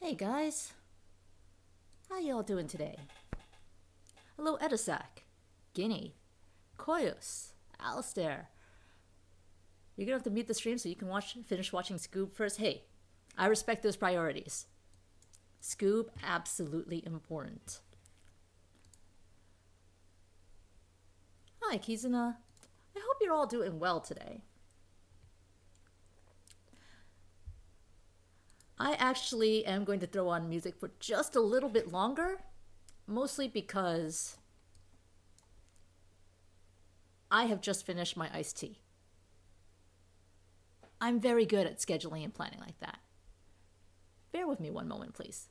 Hey guys, how y'all doing today? Hello Edisac, Guinea, Koyos, Alistair. You're gonna have to mute the stream so you can finish watching Scoob first. Hey, I respect those priorities. Scoob, absolutely important. Hi Kizuna, I hope you're all doing well today. I actually am going to throw on music for just a little bit longer, mostly because I have just finished my iced tea. I'm very good at scheduling and planning like that. Bear with me one moment, please.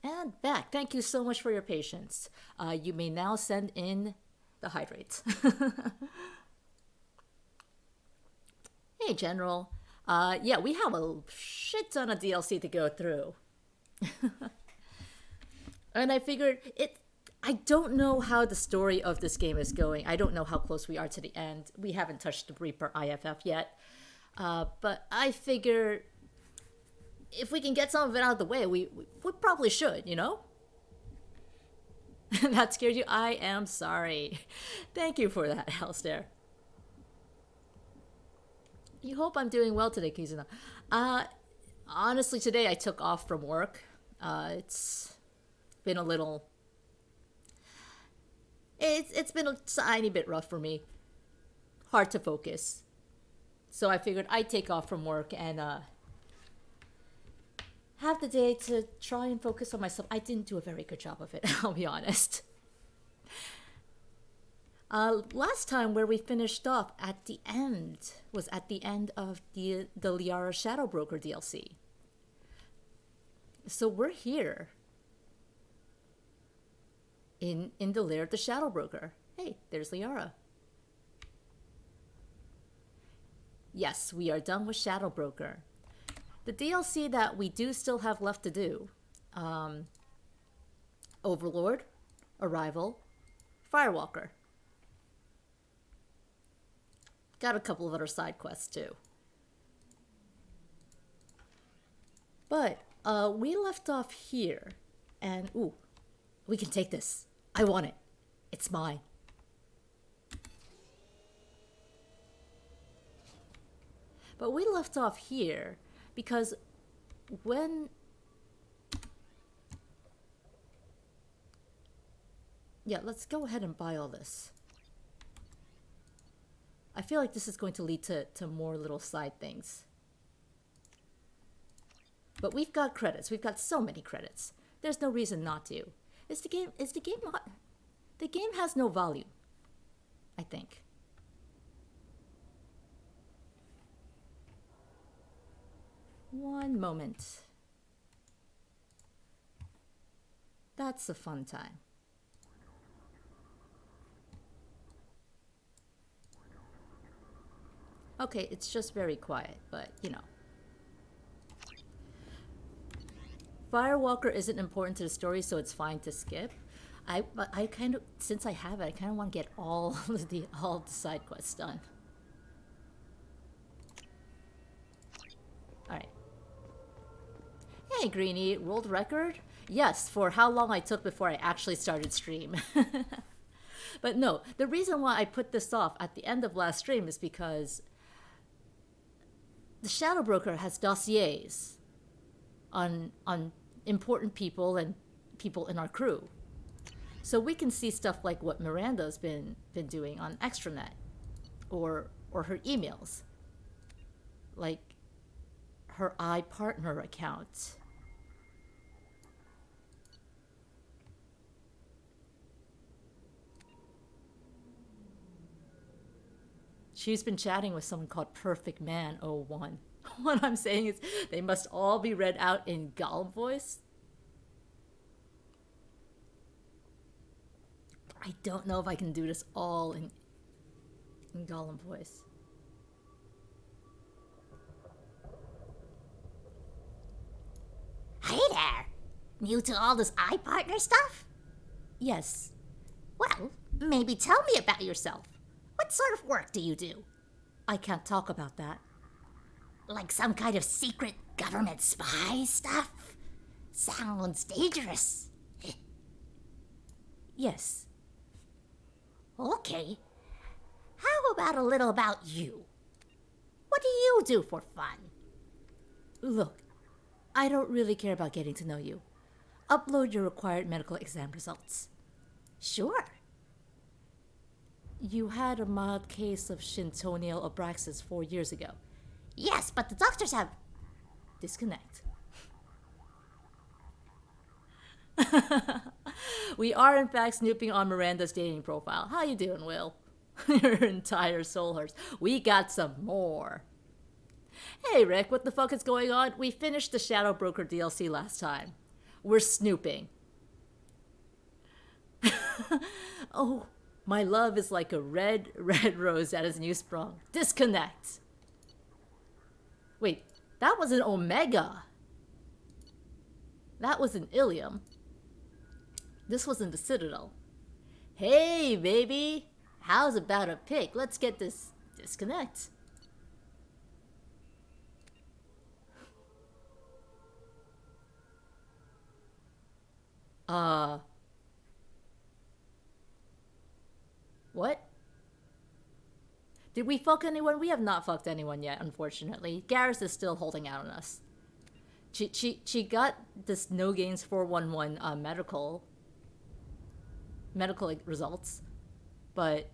And back. Thank you so much for your patience. You may now send in the hydrates. Hey, General. Yeah, we have a shit ton of DLC to go through. And I figured I don't know how the story of this game is going. I don't know how close we are to the end. We haven't touched the Reaper IFF yet. But I figure if we can get some of it out of the way, we probably should, you know? That scared you? I am sorry. Thank you for that, Alistair. You hope I'm doing well today, Kizuna. Honestly, today I took off from work. It's been a little... It's been a tiny bit rough for me. Hard to focus. So I figured I'd take off from work and have the day to try and focus on myself. I didn't do a very good job of it, I'll be honest. Last time where we finished off at the end was at the end of the Liara Shadow Broker DLC. So we're here in the lair of the Shadow Broker. Hey, there's Liara. Yes, we are done with Shadow Broker. The DLC that we do still have left to do, Overlord, Arrival, Firewalker. Got a couple of other side quests too. But we left off here, and ooh, we can take this. I want it. It's mine. But we left off here because when... Yeah, let's go ahead and buy all this. I feel like this is going to lead to more little side things. But we've got credits. We've got so many credits. There's no reason not to. Is the game not... The game has no value, I think. One moment. That's a fun time. Okay, it's just very quiet, but you know. Firewalker isn't important to the story, so it's fine to skip. I kind of, since I have it, I kind of want to get all the side quests done. All right. Hey, Greenie, world record? Yes, for how long I took before I actually started stream. But no, the reason why I put this off at the end of last stream is because the Shadow Broker has dossiers on important people and people in our crew. So we can see stuff like what Miranda's been doing on Extranet or her emails. Like her iPartner account. She's been chatting with someone called Perfect Man 01. What I'm saying is they must all be read out in Gollum voice. I don't know if I can do this all in Gollum voice. Hey there! New to all this iPartner stuff? Yes. Well, maybe tell me about yourself. What sort of work do you do? I can't talk about that. Like some kind of secret government spy stuff? Sounds dangerous. Yes. Okay. How about a little about you? What do you do for fun? Look, I don't really care about getting to know you. Upload your required medical exam results. Sure. You had a mild case of Shintoneal Abraxas 4 years ago. Yes, but the doctors have... Disconnect. We are in fact snooping on Miranda's dating profile. How you doing, Will? Your entire soul hurts. We got some more. Hey Rick, what the fuck is going on? We finished the Shadow Broker DLC last time. We're snooping. Oh, my love is like a red, red rose that is new sprung. Disconnect. Wait, that was an Omega. That was an Ilium. This was in the Citadel. Hey, baby. How's about a pick? Let's get this disconnect. What? Did we fuck anyone? We have not fucked anyone yet, unfortunately. Garrus is still holding out on us. She got this no gains 411 medical results, but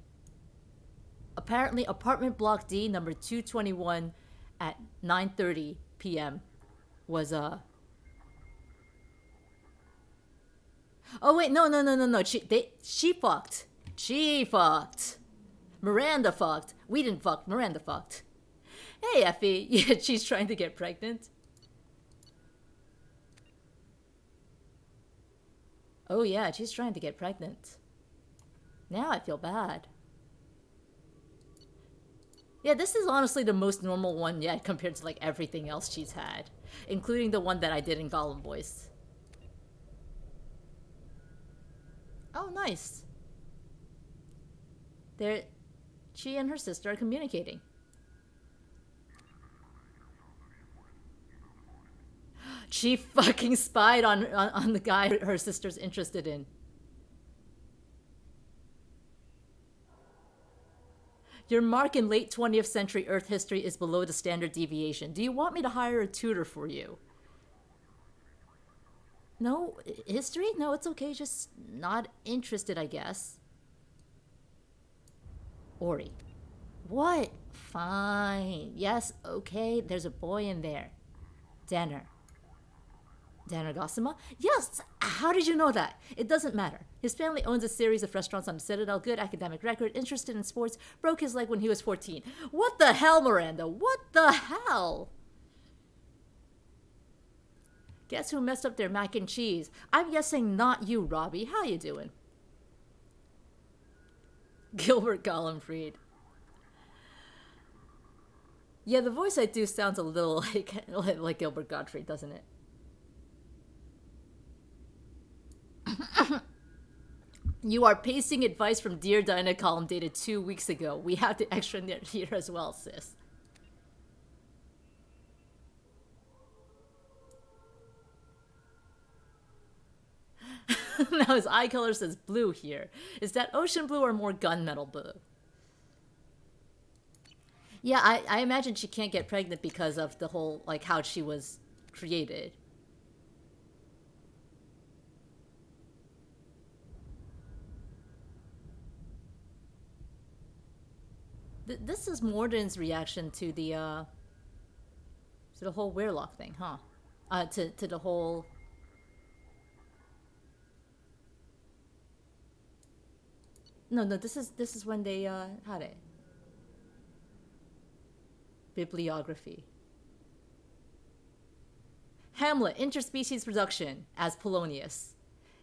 apparently apartment block D number 221 at 9:30 p.m. was Oh wait, no. She fucked. She fucked. Miranda fucked. We didn't fuck. Miranda fucked. Hey, Effie. Yeah, she's trying to get pregnant. Oh yeah, she's trying to get pregnant. Now I feel bad. Yeah, this is honestly the most normal one yet compared to like everything else she's had, including the one that I did in Gollum voice. Oh, nice. She and her sister are communicating. She fucking spied on the guy her sister's interested in. Your mark in late 20th century Earth history is below the standard deviation. Do you want me to hire a tutor for you? No? History? No, it's okay. Just not interested, I guess. Ori. What? Fine. Yes, okay. There's a boy in there. Danner. Danner Gossima? Yes! How did you know that? It doesn't matter. His family owns a series of restaurants on the Citadel, good academic record, interested in sports, broke his leg when he was 14. What the hell, Miranda? What the hell? Guess who messed up their mac and cheese? I'm guessing not you, Robbie. How you doing? Gilbert Gollumfried. Yeah, the voice I do sounds a little like Gilbert Gottfried, doesn't it? You are pasting advice from Dear Dinah column dated 2 weeks ago. We have the extra net here as well, sis. Now his eye color says blue here. Is that ocean blue or more gunmetal blue? Yeah, I imagine she can't get pregnant because of the whole, like, how she was created. This is Morden's reaction to the whole Weirlock thing, huh? To the whole... No, this is when they had it. Bibliography. Hamlet, interspecies production, as Polonius.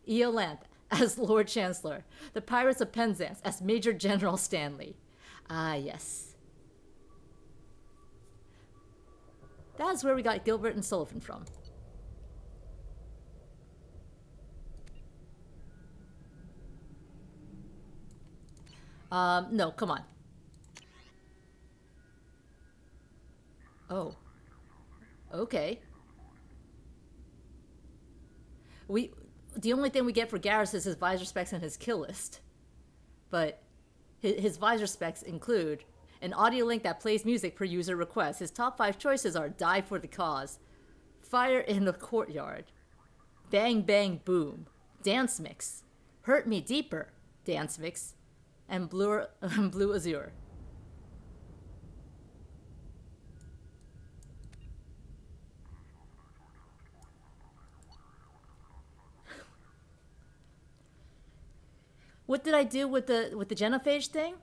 Eolanthe, as Lord Chancellor. The Pirates of Penzance, as Major General Stanley. Ah, yes. That's where we got Gilbert and Sullivan from. No, come on. Oh. Okay. The only thing we get for Garrus is his visor specs and his kill list. But his visor specs include an audio link that plays music per user request. His top 5 choices are Die for the Cause, Fire in the Courtyard, Bang Bang Boom, Dance Mix, Hurt Me Deeper, Dance Mix, and Blue Azure. What did I do with the genophage thing?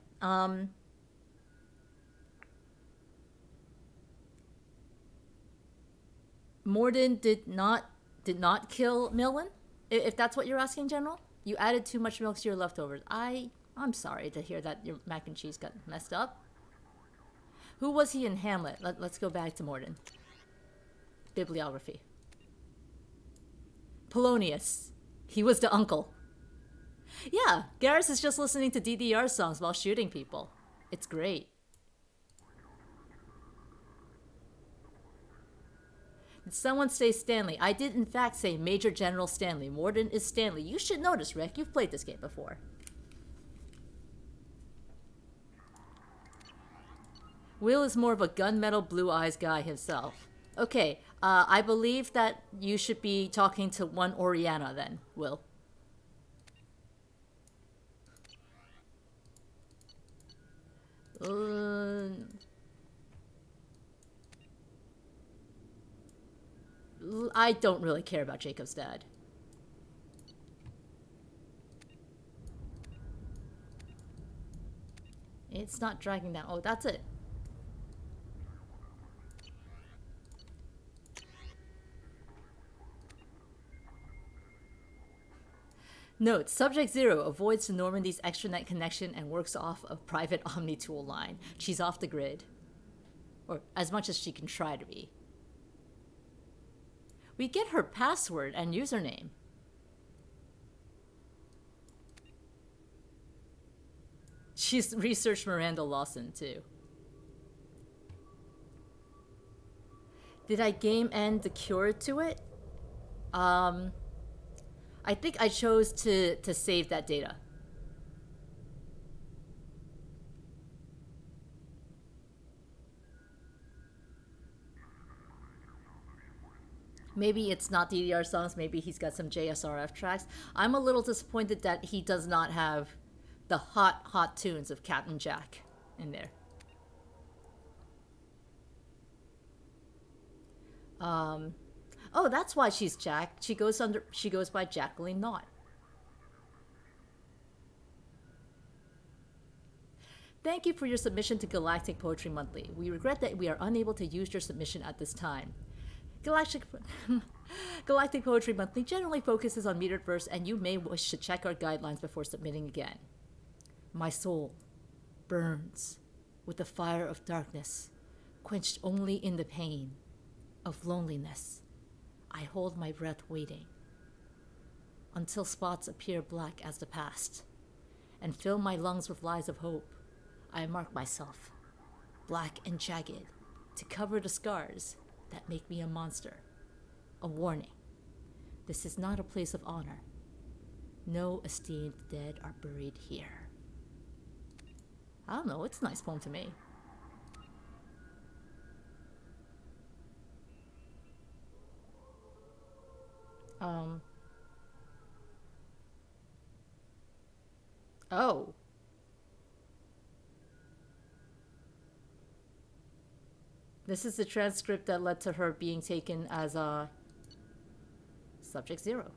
Morden did not did not kill Milwin? If that's what you're asking, General? You added too much milk to your leftovers. I'm sorry to hear that your mac and cheese got messed up. Who was he in Hamlet? Let's go back to Morden. Bibliography. Polonius. He was the uncle. Yeah, Garrus is just listening to DDR songs while shooting people. It's great. Did someone say Stanley? I did in fact say Major General Stanley. Morden is Stanley. You should know this, Rick. You've played this game before. Will is more of a gunmetal blue eyes guy himself. Okay, I believe that you should be talking to one Oriana then, Will. I don't really care about Jacob's dad. It's not dragging down. Oh, that's it. Note, Subject Zero avoids the Normandy's extranet connection and works off a private OmniTool line. She's off the grid. Or as much as she can try to be. We get her password and username. She's researched Miranda Lawson, too. Did I game end the cure to it? I think I chose to save that data. Maybe it's not DDR songs, maybe he's got some JSRF tracks. I'm a little disappointed that he does not have the hot tunes of Captain Jack in there. Oh, that's why she's Jack. She goes by Jacqueline Knott. Thank you for your submission to Galactic Poetry Monthly. We regret that we are unable to use your submission at this time. Galactic Poetry Monthly generally focuses on metered verse, and you may wish to check our guidelines before submitting again. My soul burns with the fire of darkness, quenched only in the pain of loneliness. I hold my breath waiting until spots appear black as the past and fill my lungs with lies of hope. I mark myself, black and jagged, to cover the scars that make me a monster. A warning. This is not a place of honor. No esteemed dead are buried here. I don't know, it's a nice poem to me. Oh. This is the transcript that led to her being taken as a Subject Zero.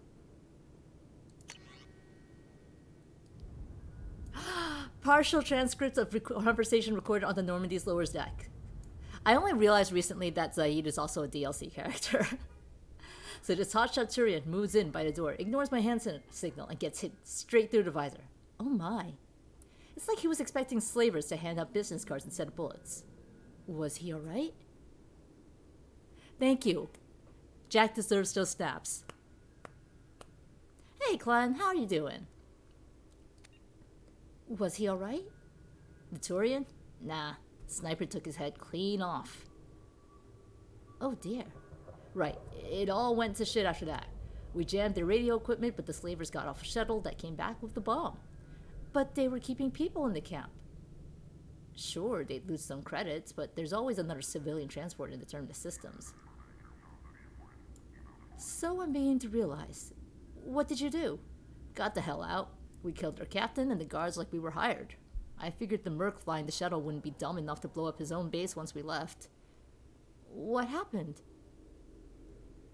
Partial transcripts of conversation recorded on the Normandy's lower deck. I only realized recently that Zaid is also a DLC character. So this hotshot Turian moves in by the door, ignores my hand signal, and gets hit straight through the visor. Oh my. It's like he was expecting slavers to hand out business cards instead of bullets. Was he alright? Thank you. Jack deserves those snaps. Hey, Clan, how are you doing? Was he alright? The Turian? Nah, Sniper took his head clean off. Oh dear. Right, it all went to shit after that. We jammed their radio equipment, but the slavers got off a shuttle that came back with the bomb. But they were keeping people in the camp. Sure, they'd lose some credits, but there's always another civilian transport in the terminus systems. So I'm beginning to realize. What did you do? Got the hell out. We killed our captain and the guards like we were hired. I figured the merc flying the shuttle wouldn't be dumb enough to blow up his own base once we left. What happened?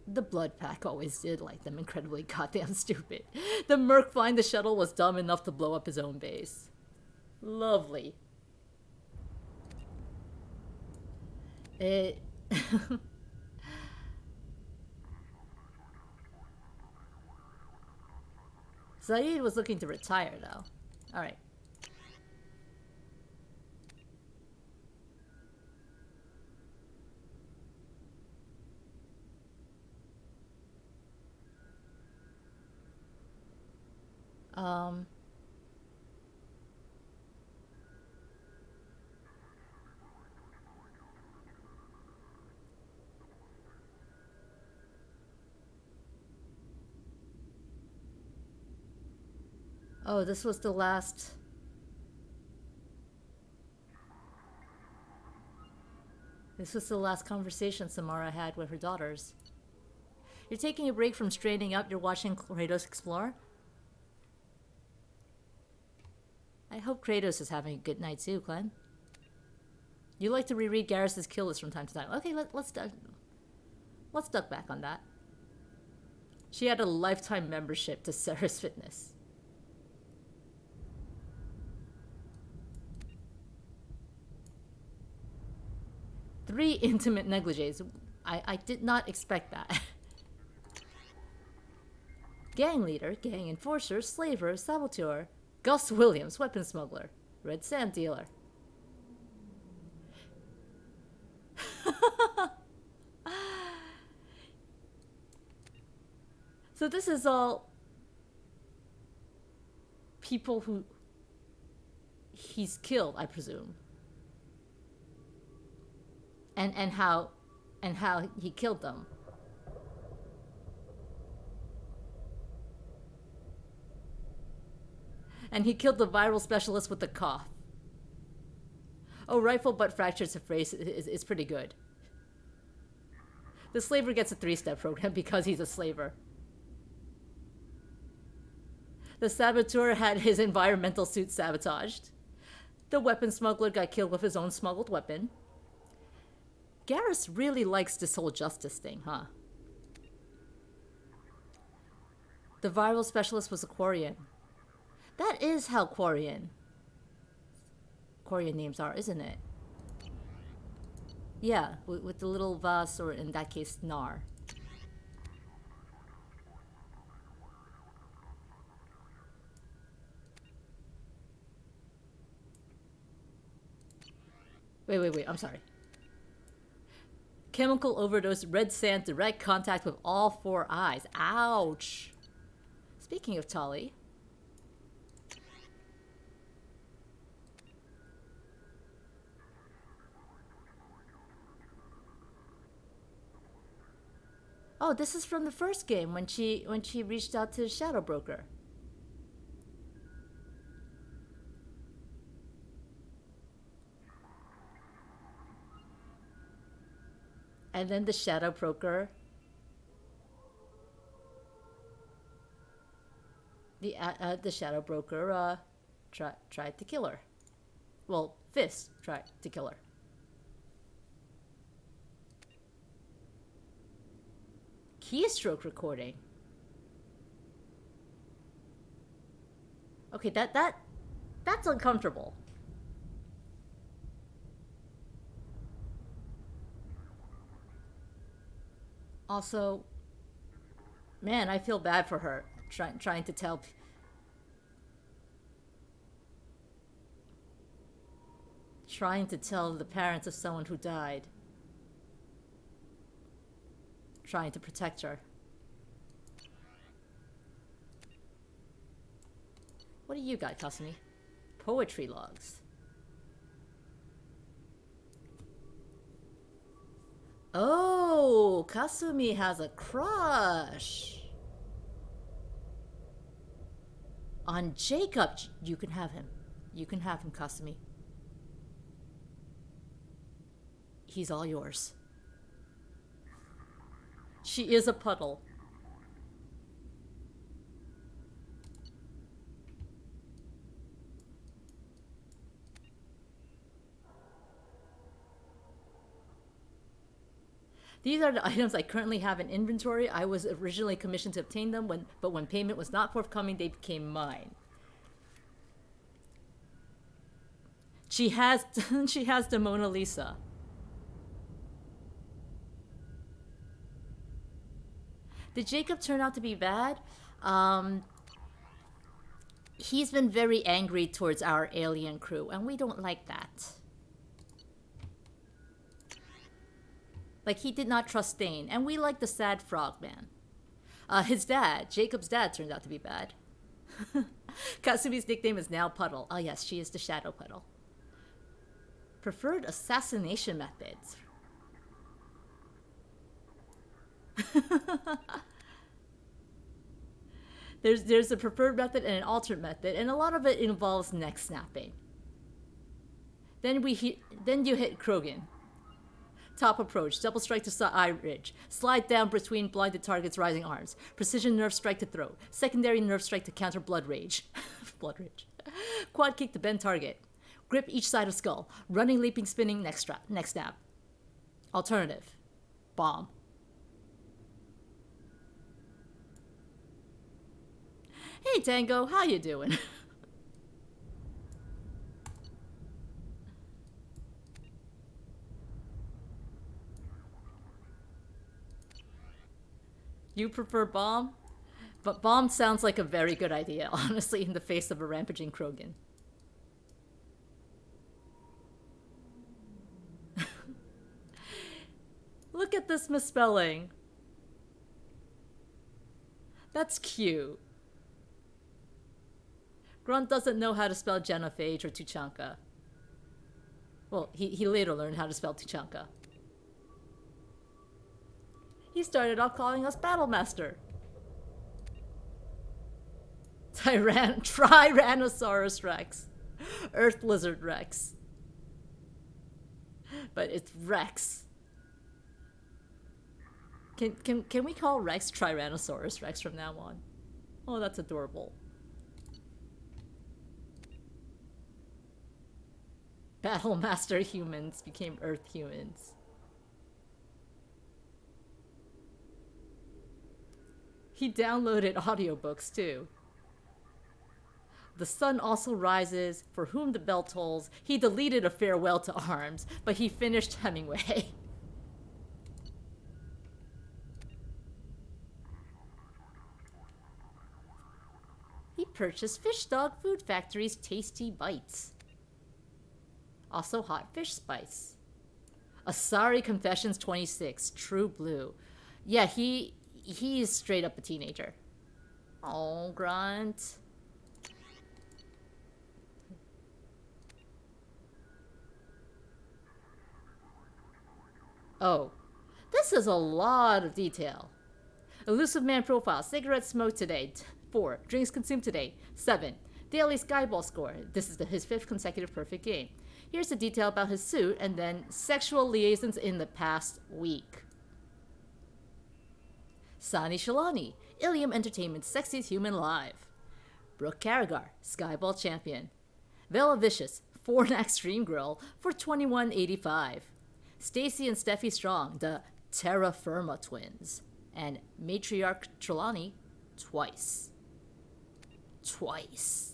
The Blood Pack always did like them incredibly goddamn stupid. The merc flying the shuttle was dumb enough to blow up his own base. Lovely. Zaid was looking to retire, though. Alright. Oh, this was the last... This was the last conversation Samara had with her daughters. You're taking a break from straightening up, you're watching Kratos explore? I hope Kratos is having a good night too, Glenn. You like to reread Garrus's kill list from time to time. Okay, let's duck back on that. She had a lifetime membership to Sarah's Fitness. Three intimate negligees. I did not expect that. Gang leader, gang enforcer, slaver, saboteur, Gus Williams, weapon smuggler, red sand dealer. So this is all people who he's killed, I presume. And how he killed them. And he killed the viral specialist with the cough. Oh, rifle butt fractures a phrase is pretty good. The slaver gets a 3-step program because he's a slaver. The saboteur had his environmental suit sabotaged. The weapon smuggler got killed with his own smuggled weapon. Garrus really likes this whole justice thing, huh? The viral specialist was a Quarian. That is how Quarian names are, isn't it? Yeah, with the little Vas, or in that case, Nar. Wait, I'm sorry. Chemical overdose, red sand, direct contact with all 4 eyes. Ouch! Speaking of Tali... Oh, this is from the first game when she reached out to Shadow Broker. And then the Shadow Broker, the Shadow Broker tried to kill her. Well, Fist tried to kill her. Keystroke recording. Okay, that's uncomfortable. Also, man, I feel bad for her trying to tell the parents of someone who died. Trying to protect her. What do you got, Kasumi? Poetry logs. Oh, Kasumi has a crush on Jacob. You can have him. You can have him, Kasumi. He's all yours. She is a puddle. These are the items I currently have in inventory. I was originally commissioned to obtain them, but when payment was not forthcoming, they became mine. She has the Mona Lisa. Did Jacob turn out to be bad? he's been very angry towards our alien crew, and we don't like that. Like, he did not trust Thane, and we like the sad frogman. His dad, Jacob's dad, turned out to be bad. Kasumi's nickname is now Puddle. Oh yes, she is the Shadow Puddle. Preferred assassination methods. There's a preferred method and an alternate method, and a lot of it involves neck snapping. Then you hit Krogan. Top approach, double strike to eye ridge, slide down between blinded targets' rising arms, precision nerve strike to throat, secondary nerve strike to counter blood rage. Blood rage. Quad kick to bend target. Grip each side of skull, running, leaping, spinning, neck snap. Alternative, bomb. Hey Tango, how you doing? You prefer bomb? But bomb sounds like a very good idea, honestly, in the face of a rampaging Krogan. Look at this misspelling. That's cute. Grunt doesn't know how to spell Genophage or Tuchanka. Well, he later learned how to spell Tuchanka. He started off calling us Battlemaster. Tyrannosaurus Rex. Earth Lizard Rex. But it's Rex. Can we call Rex Tyrannosaurus Rex from now on? Oh, that's adorable. Battlemaster humans became Earth humans. He downloaded audiobooks too. The sun also rises, for whom the bell tolls. He deleted A Farewell to Arms, but he finished Hemingway. He purchased Fish Dog Food Factory's Tasty Bites. Also hot fish spice. Asari Confessions 26, True Blue. Yeah, he is straight up a teenager. Oh, Grunt. Oh, this is a lot of detail. Elusive man profile. Cigarette smoked today. 4. Drinks consumed today. 7. Daily Skyball score. This is his 5th consecutive perfect game. Here's the detail about his suit, and then sexual liaisons in the past week. Sani Shalani, Ilium Entertainment's sexiest human alive. Brooke Carragher, Skyball champion. Vela Vicious, Fornax Stream Grill for $21.85. Stacy and Steffi Strong, the Terra Firma twins. And Matriarch Trelawney, twice. Twice.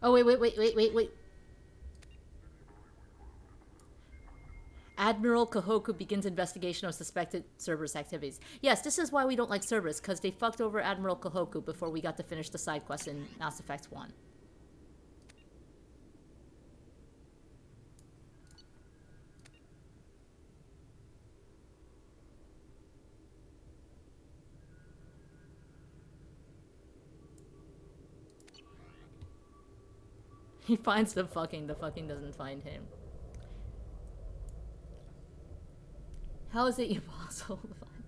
Oh, wait. Admiral Kahoku begins investigation of suspected Cerberus activities. Yes, this is why we don't like Cerberus, because they fucked over Admiral Kahoku before we got to finish the side quest in Mass Effect 1. He finds the fucking doesn't find him. How is it impossible to find?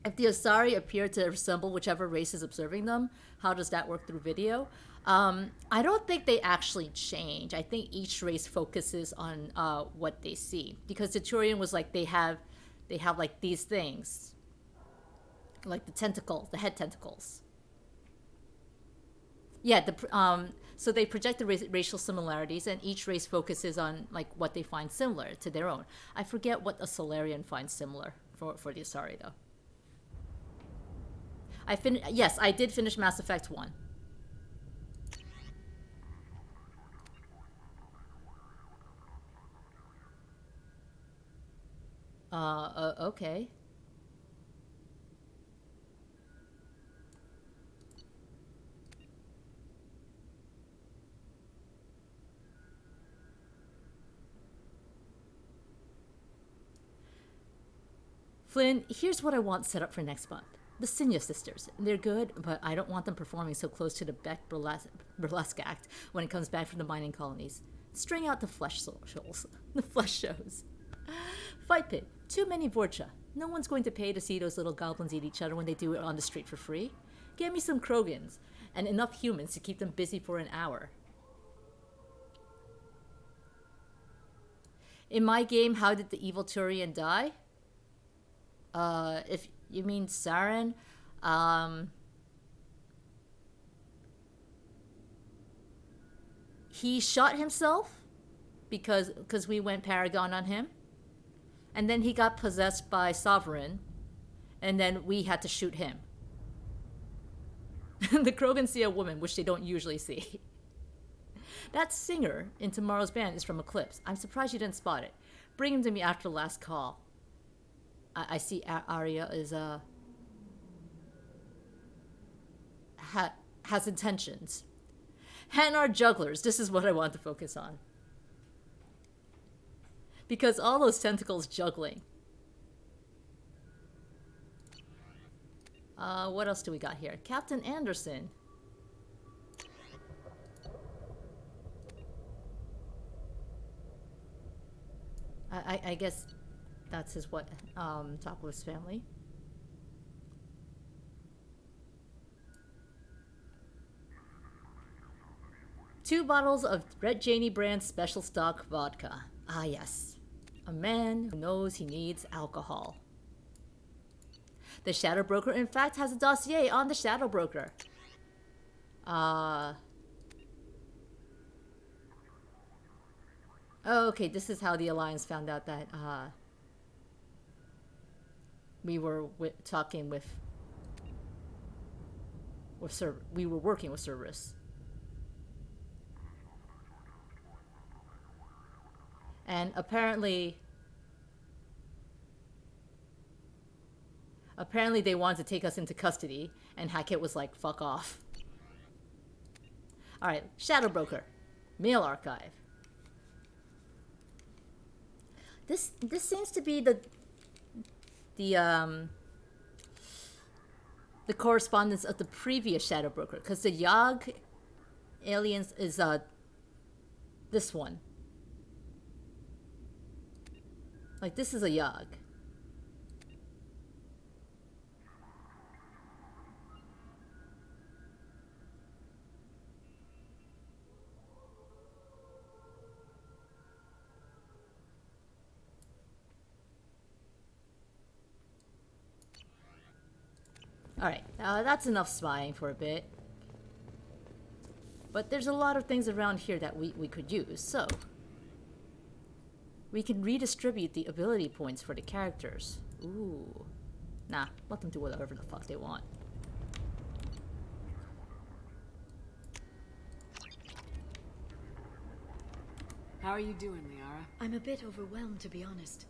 If the Asari appear to resemble whichever race is observing them, how does that work through video? I don't think they actually change. I think each race focuses on what they see. Because the Turian was like, they have like these things. Like the tentacles, the head tentacles. Yeah, so they project the racial similarities, and each race focuses on like what they find similar to their own. I forget what a Solarian finds similar for the Asari though. Yes, I did finish Mass Effect 1. Okay. Flynn, here's what I want set up for next month. The Sinya sisters. They're good, but I don't want them performing so close to the Beck burlesque act when it comes back from the mining colonies. String out the flesh shows. The flesh shows. Fight pit. Too many Vorcha. No one's going to pay to see those little goblins eat each other when they do it on the street for free. Get me some Krogans, and enough humans to keep them busy for an hour. In my game, how did the evil Turian die? If you mean Saren, he shot himself because we went Paragon on him, and then he got possessed by Sovereign, and then we had to shoot him. The Krogan see a woman, which they don't usually see. That singer in tomorrow's band is from Eclipse. I'm surprised you didn't spot it. Bring him to me after the last call. I see Arya is has intentions. Hanar jugglers. This is what I want to focus on. Because all those tentacles juggling. What else do we got here? Captain Anderson. I guess that's his top of his family. Two bottles of Red Janey brand special stock vodka. Ah, yes. A man who knows he needs alcohol. The Shadow Broker, in fact, has a dossier on the Shadow Broker. Oh, okay, this is how the Alliance found out that, we were working with Cerberus. And apparently they wanted to take us into custody, and Hackett was like, fuck off. Alright, Shadow Broker. Mail archive. This seems to be the correspondence of the previous Shadow Broker, because the Yogg aliens is this one. Like, this is a Yogg. Alright, that's enough spying for a bit. But there's a lot of things around here that we could use, so... we can redistribute the ability points for the characters. Ooh. Nah, let them do whatever the fuck they want. How are you doing, Liara? I'm a bit overwhelmed, to be honest.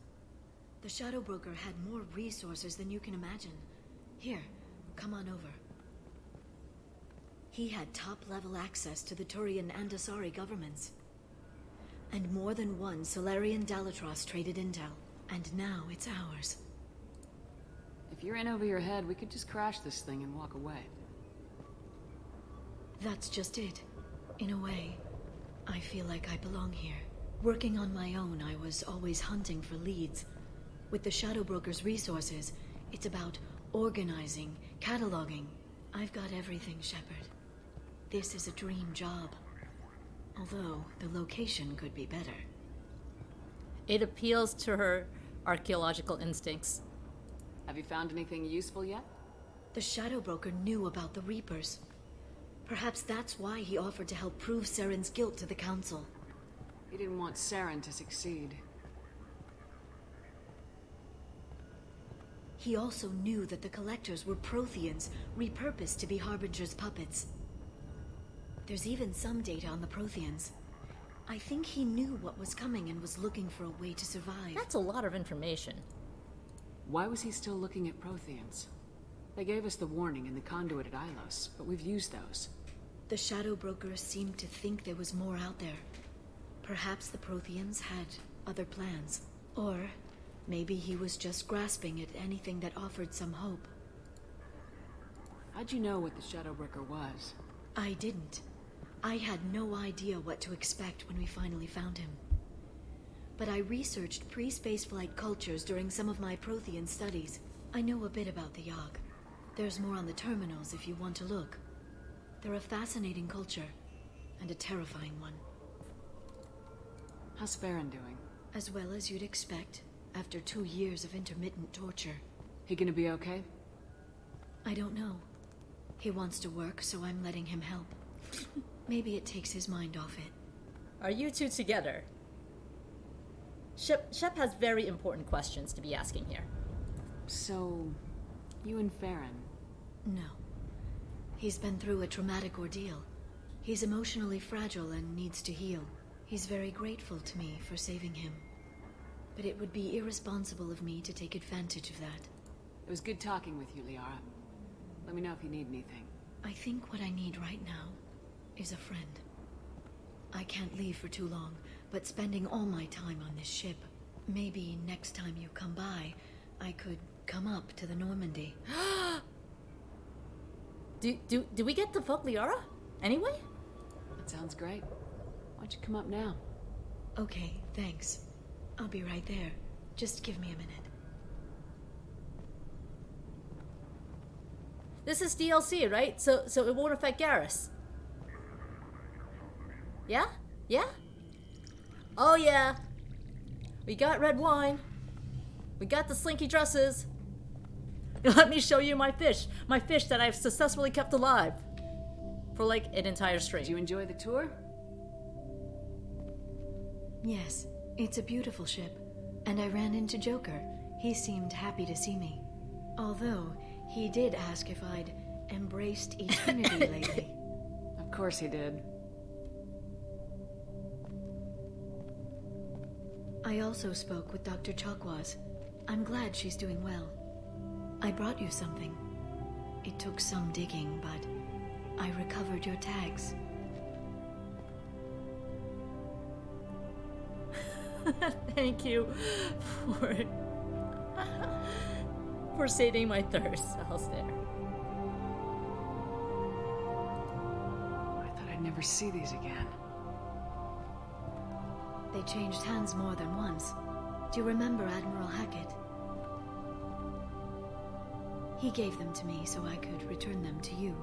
The Shadow Broker had more resources than you can imagine. Here, come on over. He had top-level access to the Turian and Asari governments. And more than one Solarian Dalatros traded intel. And now it's ours. If you're in over your head, we could just crash this thing and walk away. That's just it. In a way, I feel like I belong here. Working on my own, I was always hunting for leads. With the Shadow Broker's resources, it's about organizing, cataloging. I've got everything, Shepard. This is a dream job. Although, the location could be better. It appeals to her archaeological instincts. Have you found anything useful yet? The Shadow Broker knew about the Reapers. Perhaps that's why he offered to help prove Saren's guilt to the Council. He didn't want Saren to succeed. He also knew that the Collectors were Protheans, repurposed to be Harbinger's puppets. There's even some data on the Protheans. I think he knew what was coming and was looking for a way to survive. That's a lot of information. Why was he still looking at Protheans? They gave us the warning in the conduit at Ilos, but we've used those. The Shadow Brokers seemed to think there was more out there. Perhaps the Protheans had other plans. Or maybe he was just grasping at anything that offered some hope. How'd you know what the Shadow Broker was? I didn't. I had no idea what to expect when we finally found him. But I researched pre-spaceflight cultures during some of my Prothean studies. I know a bit about the Yogg. There's more on the terminals if you want to look. They're a fascinating culture, and a terrifying one. How's Farron doing? As well as you'd expect, after 2 years of intermittent torture. He gonna be okay? I don't know. He wants to work, so I'm letting him help. Maybe it takes his mind off it. Are you two together? Shep has very important questions to be asking here. So, you and Farron? No. He's been through a traumatic ordeal. He's emotionally fragile and needs to heal. He's very grateful to me for saving him. But it would be irresponsible of me to take advantage of that. It was good talking with you, Liara. Let me know if you need anything. I think what I need right now is a friend. I can't leave for too long, but spending all my time on this ship. Maybe next time you come by, I could come up to the Normandy. Do we get to fuck Liara? Anyway? That sounds great. Why don't you come up now? Okay, thanks. I'll be right there. Just give me a minute. This is DLC, right? So it won't affect Garrus. Yeah? Yeah? Oh yeah. We got red wine. We got the slinky dresses. Let me show you my fish. My fish that I've successfully kept alive. For like an entire stream. Did you enjoy the tour? Yes, it's a beautiful ship. And I ran into Joker. He seemed happy to see me. Although, he did ask if I'd embraced eternity lately. Of course he did. I also spoke with Dr. Chakwas. I'm glad she's doing well. I brought you something. It took some digging, but I recovered your tags. Thank you for sating my thirst, Alistair. I thought I'd never see these again. They changed hands more than once. Do you remember Admiral Hackett? He gave them to me so I could return them to you.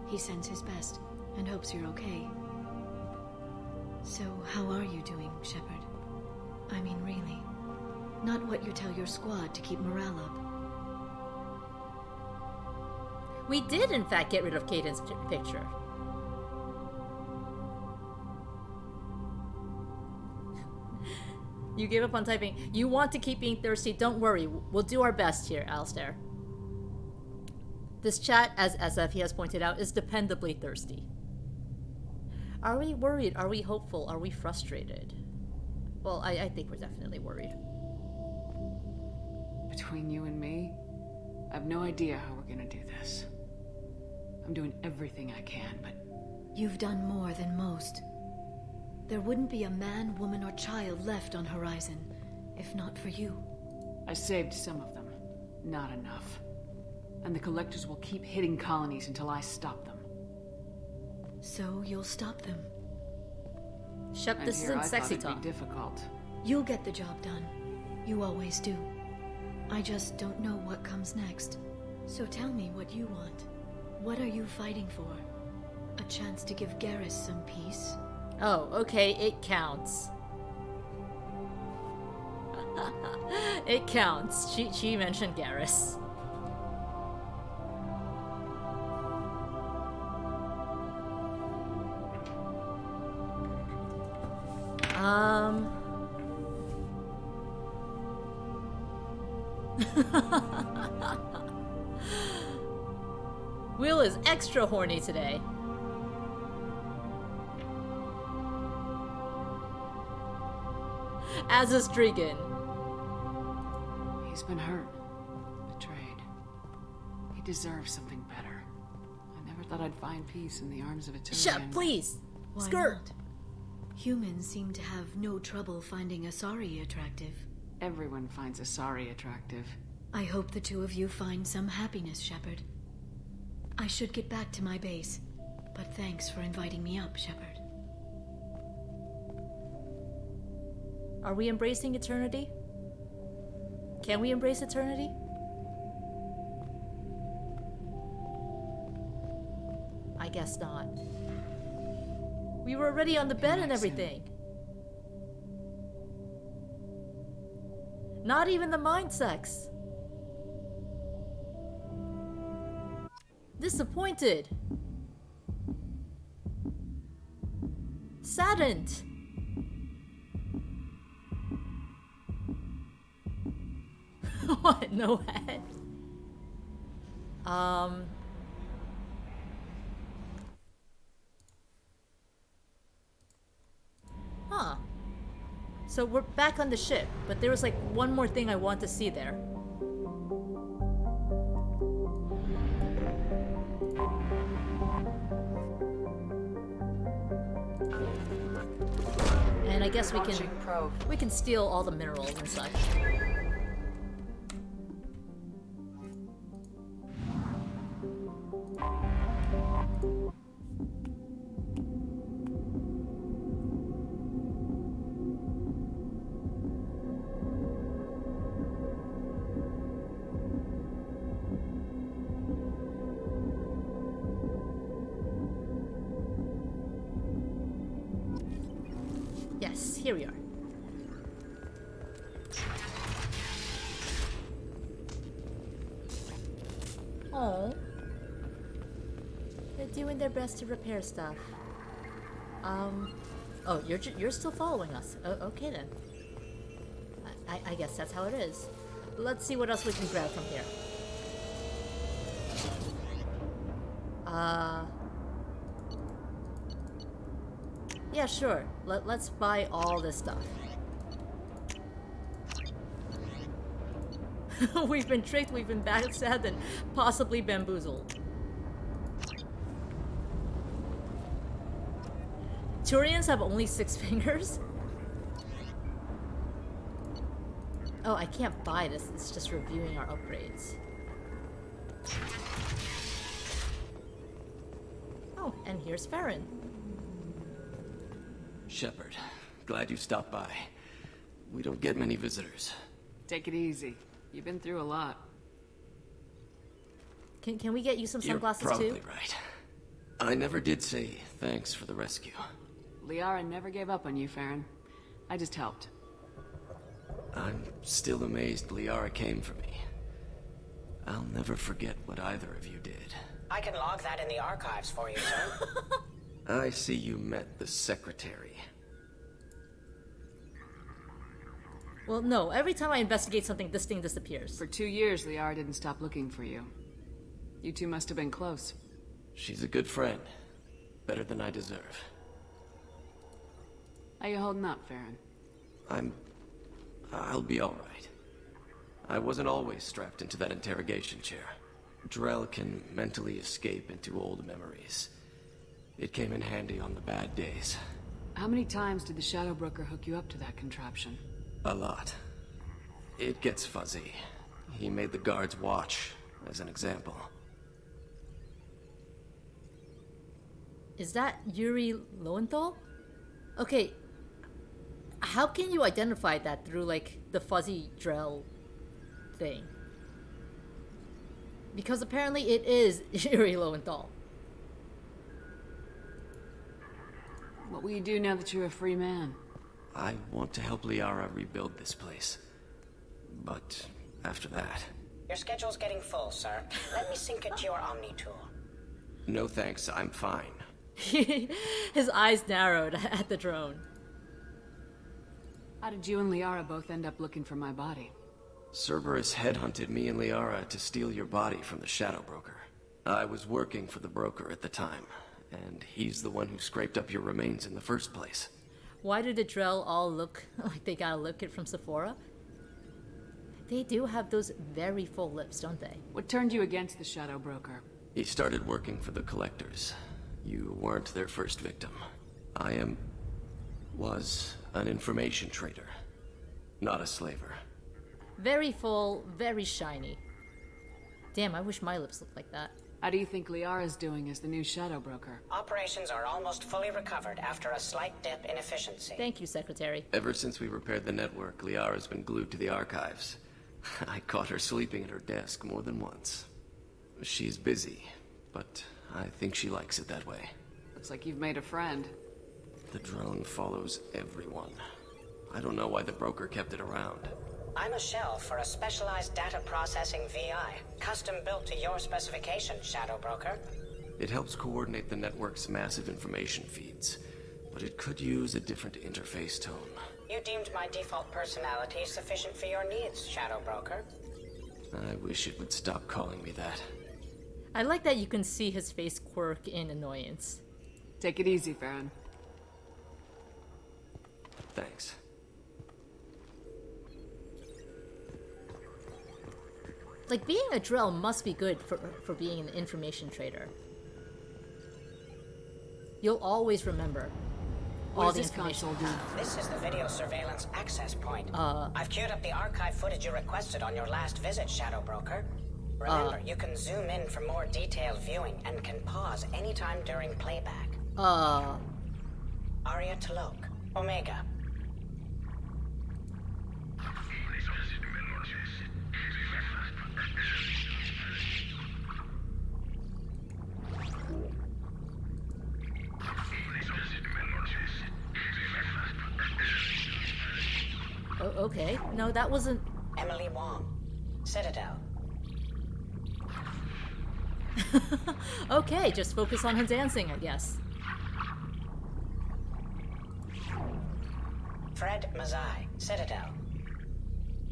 He sends his best and hopes you're okay. So, how are you doing, Shepard? I mean, really. Not what you tell your squad to keep morale up. We did, in fact, get rid of Caden's picture. You gave up on typing. You want to keep being thirsty. Don't worry. We'll do our best here, Alistair. This chat, as SF has pointed out, is dependably thirsty. Are we worried? Are we hopeful? Are we frustrated? Well, I think we're definitely worried. Between you and me, I have no idea how we're gonna do this. I'm doing everything I can, but... You've done more than most. There wouldn't be a man, woman, or child left on Horizon, if not for you. I saved some of them. Not enough. And the Collectors will keep hitting colonies until I stop them. So you'll stop them. Shep, this here isn't I sexy thought it'd talk. be difficult. You'll get the job done. You always do. I just don't know what comes next. So tell me what you want. What are you fighting for? A chance to give Garrus some peace? Oh, okay, it counts. It counts. She mentioned Garrus. Will is extra horny today. As is Dregan. He's been hurt. deserve something better. I never thought I'd find peace in the arms of a Turian. Shut, please! Why Skirt! not? Humans seem to have no trouble finding Asari attractive. Everyone finds Asari attractive. I hope the two of you find some happiness, Shepard. I should get back to my base, but thanks for inviting me up, Shepard. Are we embracing eternity? Can we embrace eternity? I guess not. We were already on the bed and everything. Not even the mind sex. Disappointed. Saddened. What? No head? Huh. So we're back on the ship, but there was like one more thing I want to see there. And I guess we can steal all the minerals and such. Yes, here we are. Oh, they're doing their best to repair stuff. Oh, you're still following us. Okay then. I guess that's how it is. Let's see what else we can grab from here. Yeah, sure. Let's buy all this stuff. We've been tricked, we've been backstabbed, and possibly bamboozled. Turians have only 6 fingers? Oh, I can't buy this. It's just reviewing our upgrades. Oh, and here's Farron. Shepard, glad you stopped by. We don't get many visitors. Take it easy. You've been through a lot. Can we get you some sunglasses You're probably too? right. I never did say thanks for the rescue. Liara never gave up on you, Farron. I just helped. I'm still amazed Liara came for me. I'll never forget what either of you did. I can log that in the archives for you, sir. I see you met the secretary. Well, no. Every time I investigate something, this thing disappears. For 2 years, Liara didn't stop looking for you. You two must have been close. She's a good friend. Better than I deserve. How you holding up, Farron? I'll be alright. I wasn't always strapped into that interrogation chair. Drell can mentally escape into old memories. It came in handy on the bad days. How many times did the Shadow Broker hook you up to that contraption? A lot. It gets fuzzy. He made the guards watch, as an example. Is that Yuri Lowenthal? Okay. How can you identify that through, like, the fuzzy Drell thing? Because apparently it is Yuri Lowenthal. What will you do now that you're a free man? I want to help Liara rebuild this place. But after that... Your schedule's getting full, sir. Let me sync it to your Omni tool. No thanks, I'm fine. His eyes narrowed at the drone. How did you and Liara both end up looking for my body? Cerberus headhunted me and Liara to steal your body from the Shadow Broker. I was working for the broker at the time, and he's the one who scraped up your remains in the first place. Why do the Drell all look like they got a lip kit from Sephora? They do have those very full lips, don't they? What turned you against the Shadow Broker? He started working for the Collectors. You weren't their first victim. Was an information trader, not a slaver. Very full, very shiny. Damn, I wish my lips looked like that. How do you think Liara's doing as the new Shadow Broker? Operations are almost fully recovered after a slight dip in efficiency. Thank you, Secretary. Ever since we repaired the network, Liara's been glued to the archives. I caught her sleeping at her desk more than once. She's busy, but I think she likes it that way. Looks like you've made a friend. The drone follows everyone. I don't know why the broker kept it around. I'm a shell for a specialized data processing VI, custom built to your specification, Shadow Broker. It helps coordinate the network's massive information feeds, but it could use a different interface tone. You deemed my default personality sufficient for your needs, Shadow Broker. I wish it would stop calling me that. I like that you can see his face quirk in annoyance. Take it easy, Farron. Thanks. Like, being a Drell must be good for being an information trader. You'll always remember all What the does this information. console do? This is the video surveillance access point. I've queued up the archive footage you requested on your last visit, Shadow Broker. Remember, you can zoom in for more detailed viewing and can pause anytime during playback. Aria Talok, Omega. Oh, okay. No, that wasn't... Emily Wong, Citadel. Okay, just focus on her dancing, I guess. Fred Mazai, Citadel.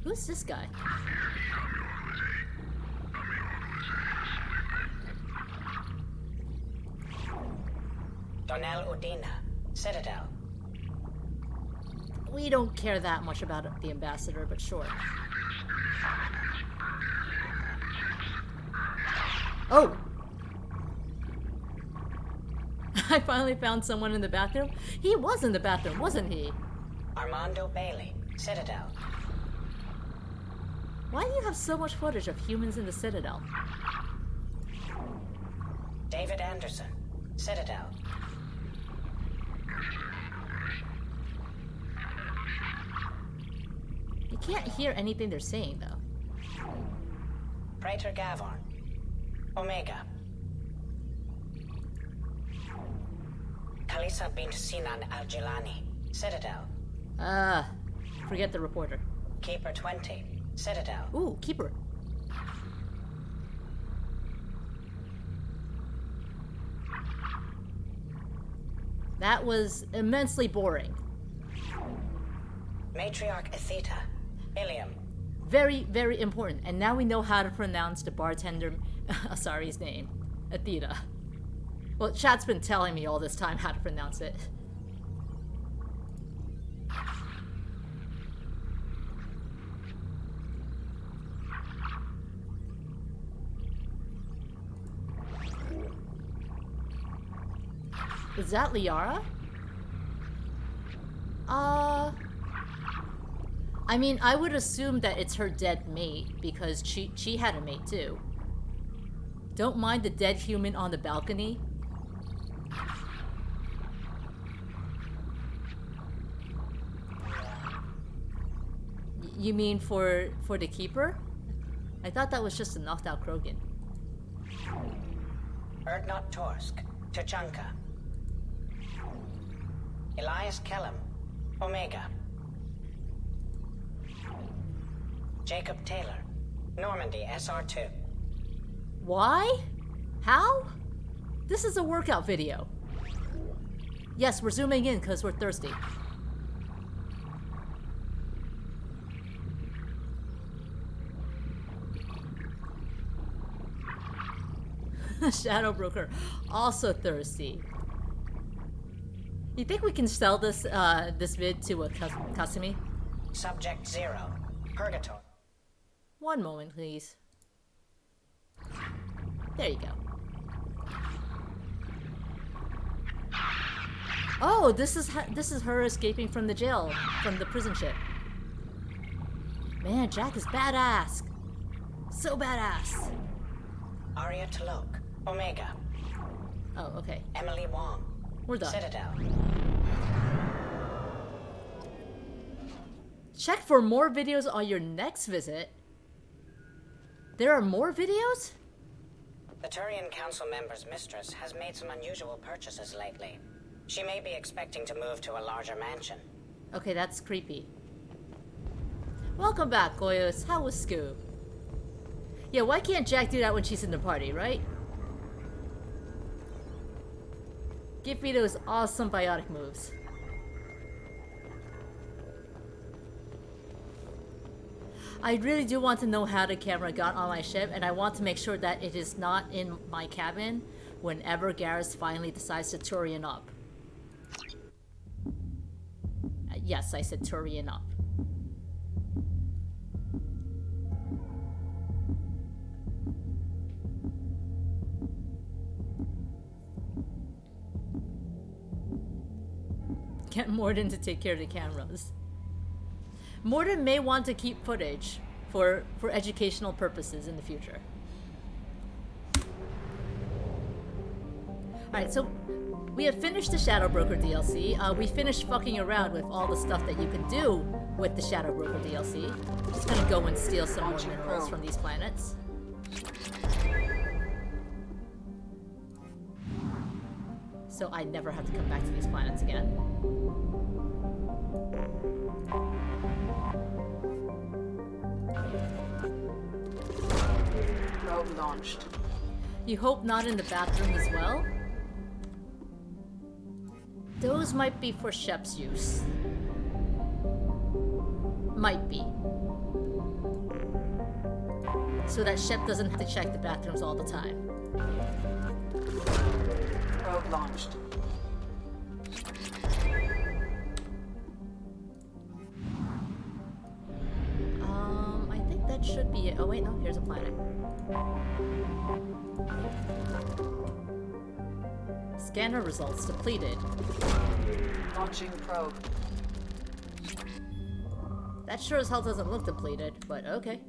Who's this guy? Donnell Udina, Citadel. We don't care that much about the ambassador, but sure. Oh! I finally found someone in the bathroom. He was in the bathroom, wasn't he? Armando Bailey, Citadel. Why do you have so much footage of humans in the Citadel? David Anderson, Citadel. You can't hear anything they're saying, though. Praetor Gavorn, Omega. Kalisa bint Sinan Al-Jilani, Citadel. Forget the reporter. Keeper 20, Citadel. Ooh, Keeper. That was immensely boring. Matriarch Atheta, Ilium. Very, very important. And now we know how to pronounce the bartender Asari's name. Atheta. Well, chat's been telling me all this time how to pronounce it. Is that Liara? I mean, I would assume that it's her dead mate, because she had a mate too. Don't mind the dead human on the balcony. You mean for the Keeper? I thought that was just a knocked out Krogan. Erdnot Torsk, Tuchanka. Elias Kellum, Omega. Jacob Taylor, Normandy SR2. Why? How? This is a workout video. Yes, we're zooming in because we're thirsty. Shadow Broker, also thirsty. You think we can sell this vid to a Kasumi? Subject 0, Purgatory. One moment, please. There you go. Oh, this is her escaping from the jail, from the prison ship. Man, Jack is badass. So badass. Arya T'Loak, Omega, Oh, okay. Emily Wong, We're done. Citadel. Check for more videos on your next visit. There are more videos? The Turian Council member's mistress has made some unusual purchases lately. She may be expecting to move to a larger mansion. Okay, that's creepy. Welcome back, Koyos. How was Scoob? Yeah, why can't Jack do that when she's in the party, right? Give me those awesome biotic moves. I really do want to know how the camera got on my ship, and I want to make sure that it is not in my cabin whenever Garrus finally decides to Turian up. Yes, I said Turian up. Get Mordin to take care of the cameras. Mordin may want to keep footage for educational purposes in the future. Alright, so we have finished the Shadow Broker DLC. We finished fucking around with all the stuff that you can do with the Shadow Broker DLC. Just gonna go and steal some more minerals from these planets. So I never have to come back to these planets again. Probe launched. You hope not in the bathroom as well? Those might be for Shep's use. Might be. So that Shep doesn't have to check the bathrooms all the time. Probe launched. I think that should be it. Oh wait, no, here's a planet. Scanner results depleted. Launching probe. That sure as hell doesn't look depleted, but okay.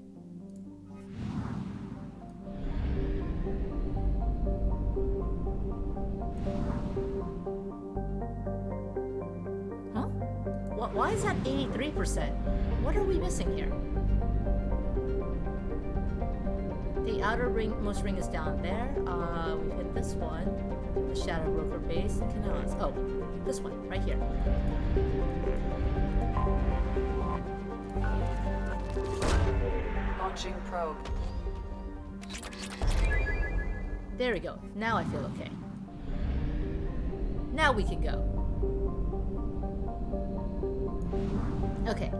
Huh? Why is that 83%? What are we missing here? The outer most ring is down there. We've hit this one. The Shadow Broker base. The canals. Oh, this one, right here. Launching probe. There we go. Now I feel okay. Now we can go. Okay.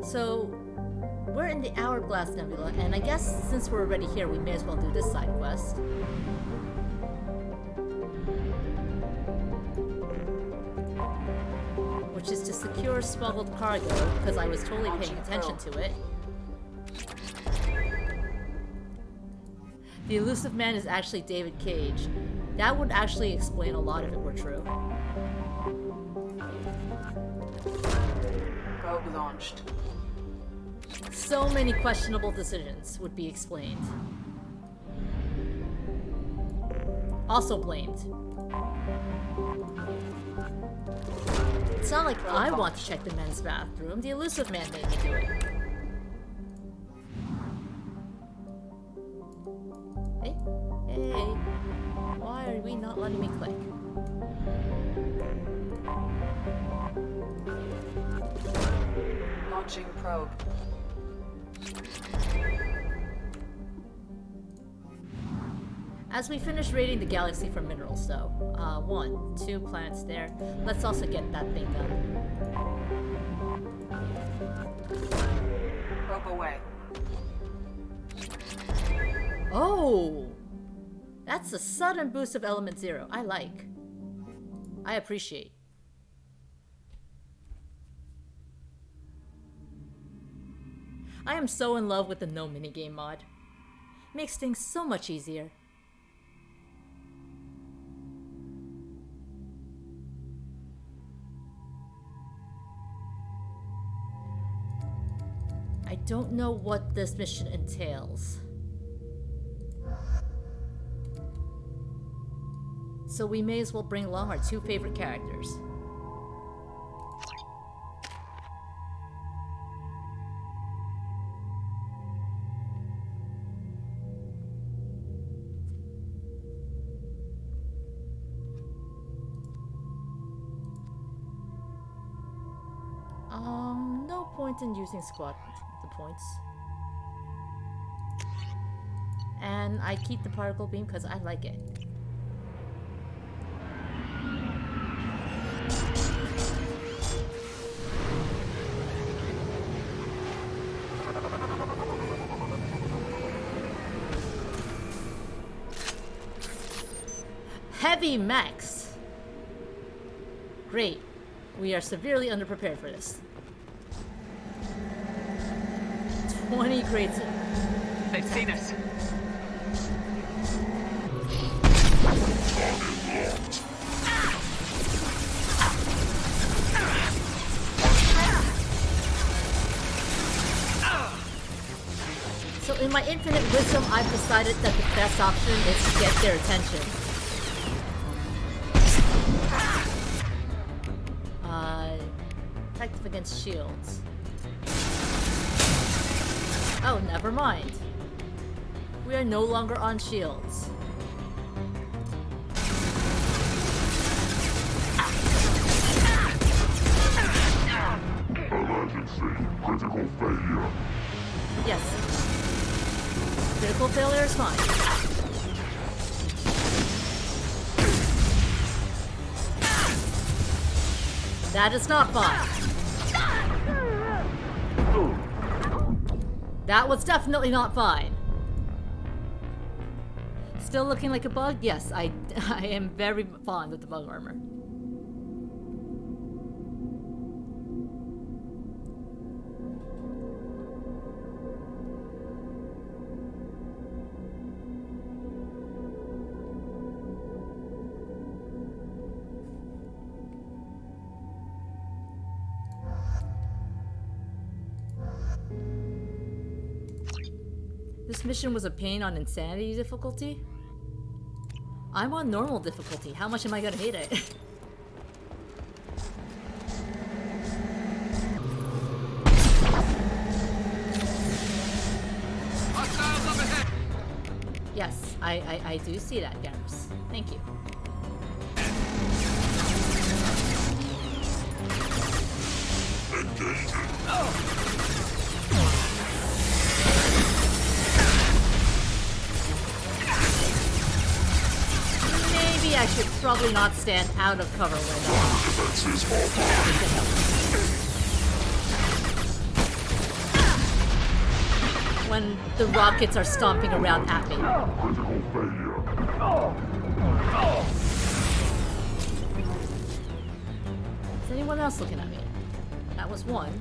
So, we're in the Hourglass Nebula, and I guess since we're already here, we may as well do this side quest. Which is to secure smuggled cargo, because I was totally paying attention to it. The Elusive Man is actually David Cage. That would actually explain a lot if it were true. Probe launched. So many questionable decisions would be explained. Also blamed. It's not like I want to check the men's bathroom. The Elusive Man made me do it. Hey, hey, why are we not letting me click? Launching probe. As we finish raiding the galaxy for minerals, though, 1, 2 planets there. Let's also get that thing done. Probe away. Oh! That's a sudden boost of element 0. I like. I appreciate. I am so in love with the no minigame mod. Makes things so much easier. I don't know what this mission entails. So we may as well bring along our two favorite characters. No point in using squad the points. And I keep the particle beam because I like it. Heavy mechs! Great. We are severely underprepared for this. 20 crates. They've seen us. So in my infinite wisdom, I've decided that the best option is to get their attention. Protective against shields. Oh, never mind. We are no longer on shields. Emergency. Critical failure. Yes. Critical failure is fine. That is not fine. That was definitely not fine. Still looking like a bug? Yes, I am very fond of the bug armor. This mission was a pain on insanity difficulty. I'm on normal difficulty. How much am I gonna hate it? Yes, I do see that, Garrus. Thank you. Maybe I should probably not stand out of cover when the rockets are stomping around at me. Critical failure. Is anyone else looking at me? That was one.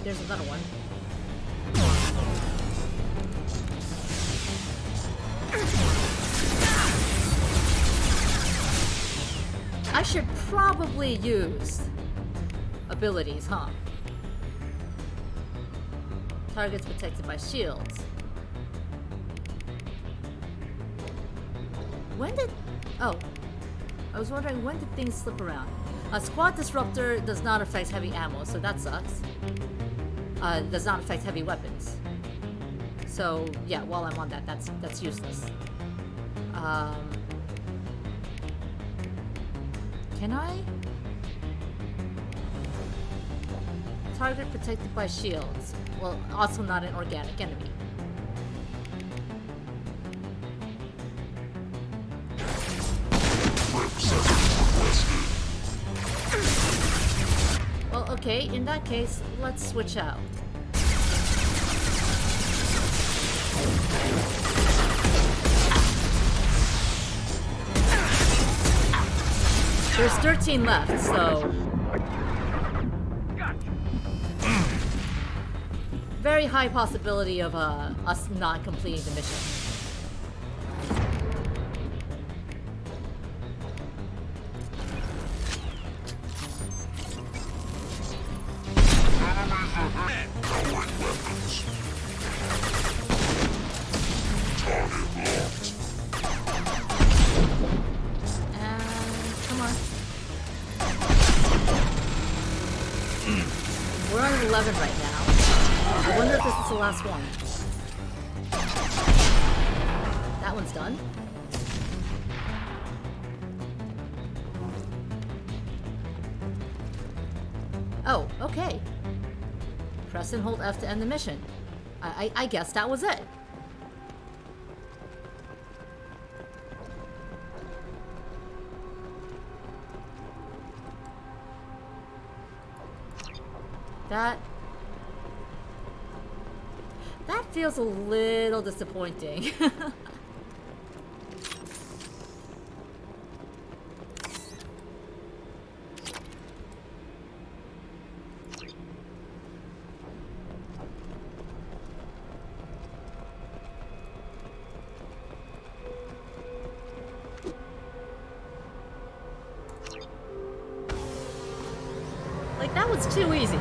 There's another one. I should probably use abilities, huh? Targets protected by shields. When did... Oh. I was wondering, when did things slip around? A squad disruptor does not affect heavy ammo, so that sucks. Does not affect heavy weapons. So, yeah, while I'm on that, that's useless. Can I? Target protected by shields. Well, also not an organic enemy. Well, okay, in that case, let's switch out. There's 13 left, so... very high possibility of us not completing the mission. Come on. We're on 11 right now. I wonder if this is the last one. That one's done. Oh, okay. Press and hold F to end the mission. I guess that was it. That feels a little disappointing. Like, that was too easy.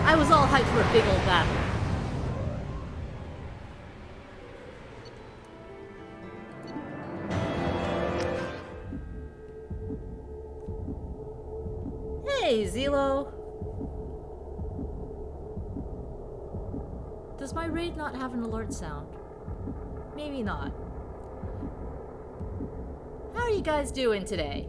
I was all hyped for a big old battle. Hey, Zelo! Does my raid not have an alert sound? Maybe not. How are you guys doing today?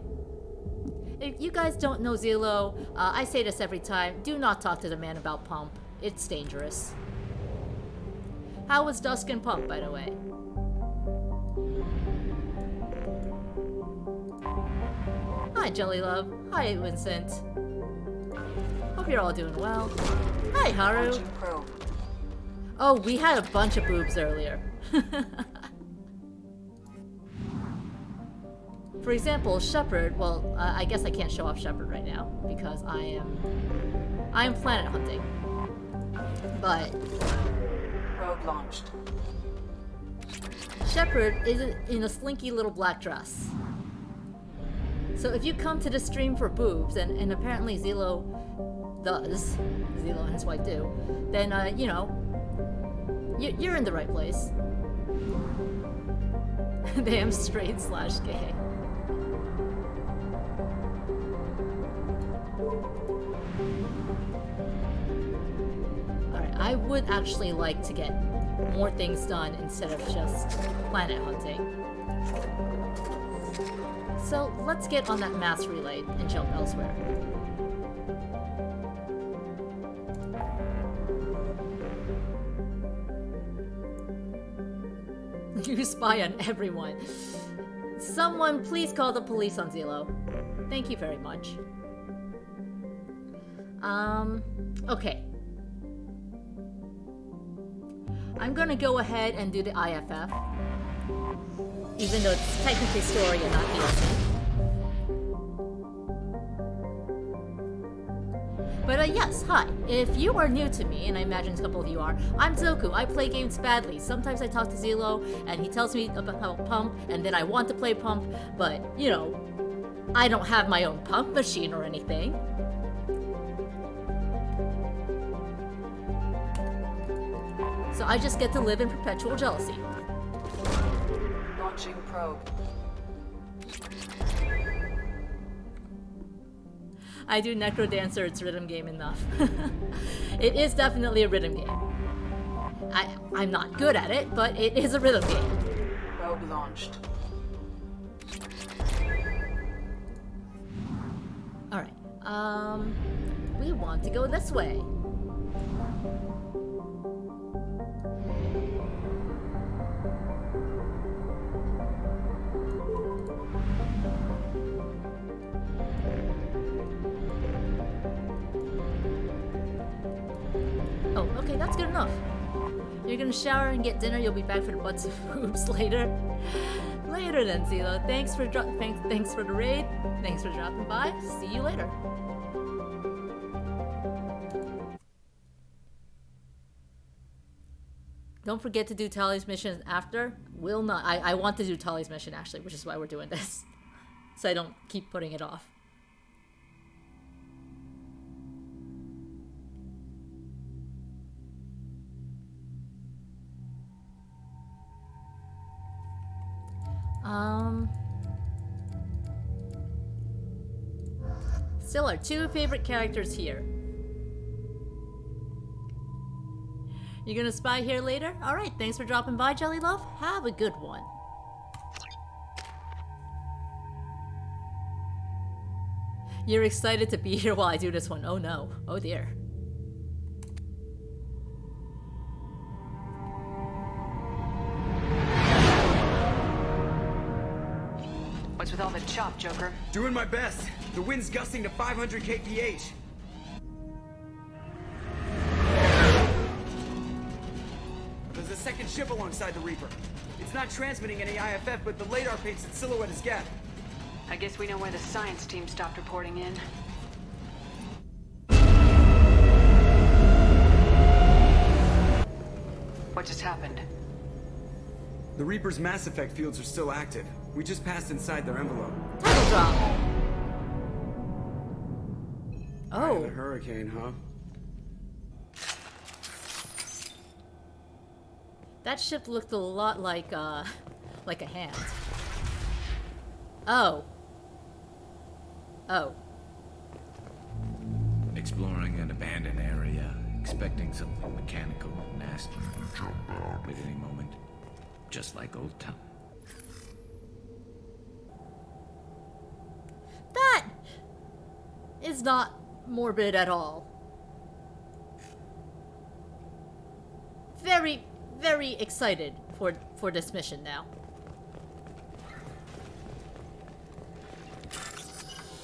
If you guys don't know Zelo, I say this every time, do not talk to the man about Pump. It's dangerous. How was Dusk and Pump, by the way? Hi, Jelly Love. Hi, Vincent. Hope you're all doing well. Hi, Haru. Oh, we had a bunch of boobs earlier. For example, Shepard, well, I guess I can't show off Shepard right now because I am planet hunting. But Probe launched. Shepard is in a slinky little black dress. So if you come to the stream for boobs, and apparently Zelo does, Zelo and his wife do, then you know, you're in the right place. Damn straight / gay. Alright, I would actually like to get more things done instead of just planet hunting. So let's get on that mass relay and jump elsewhere. You spy on everyone. Someone please call the police on Zelo. Thank you very much. Okay. I'm gonna go ahead and do the IFF. Even though it's technically story and not DLC. But yes, hi. If you are new to me, and I imagine a couple of you are, I'm Zoku. I play games badly. Sometimes I talk to Zelo, and he tells me about Pump, and then I want to play Pump, but, you know, I don't have my own Pump machine or anything. So I just get to live in perpetual jealousy. Launching probe. I do Necrodancer, it's rhythm game enough. It is definitely a rhythm game. I'm not good at it, but it is a rhythm game. Probe launched. Alright, we want to go this way. Oh, okay, that's good enough. You're gonna shower and get dinner. You'll be back for the butts of boobs later. Later then, Zelo. Thanks for the raid. Thanks for dropping by. See you later. Don't forget to do Tali's mission after. Will not. I want to do Tali's mission actually, which is why we're doing this. So I don't keep putting it off. Still our two favorite characters here. You gonna spy here later? Alright, thanks for dropping by, Jelly Love. Have a good one. You're excited to be here while I do this one. Oh no. Oh dear. What's with all the chop, Joker? Doing my best. The wind's gusting to 500 kph. There's a second ship alongside the Reaper. It's not transmitting any IFF, but the radar paints its silhouette as Geth. I guess we know where the science team stopped reporting in. What just happened? The Reaper's mass effect fields are still active. We just passed inside their envelope. Title drop. The Oh. hurricane, huh? That ship looked a lot like a hand. Oh. Oh. Exploring an abandoned area, expecting something mechanical and nasty. At any moment, just like Old Town. That is not morbid at all. Very, very excited for this mission now.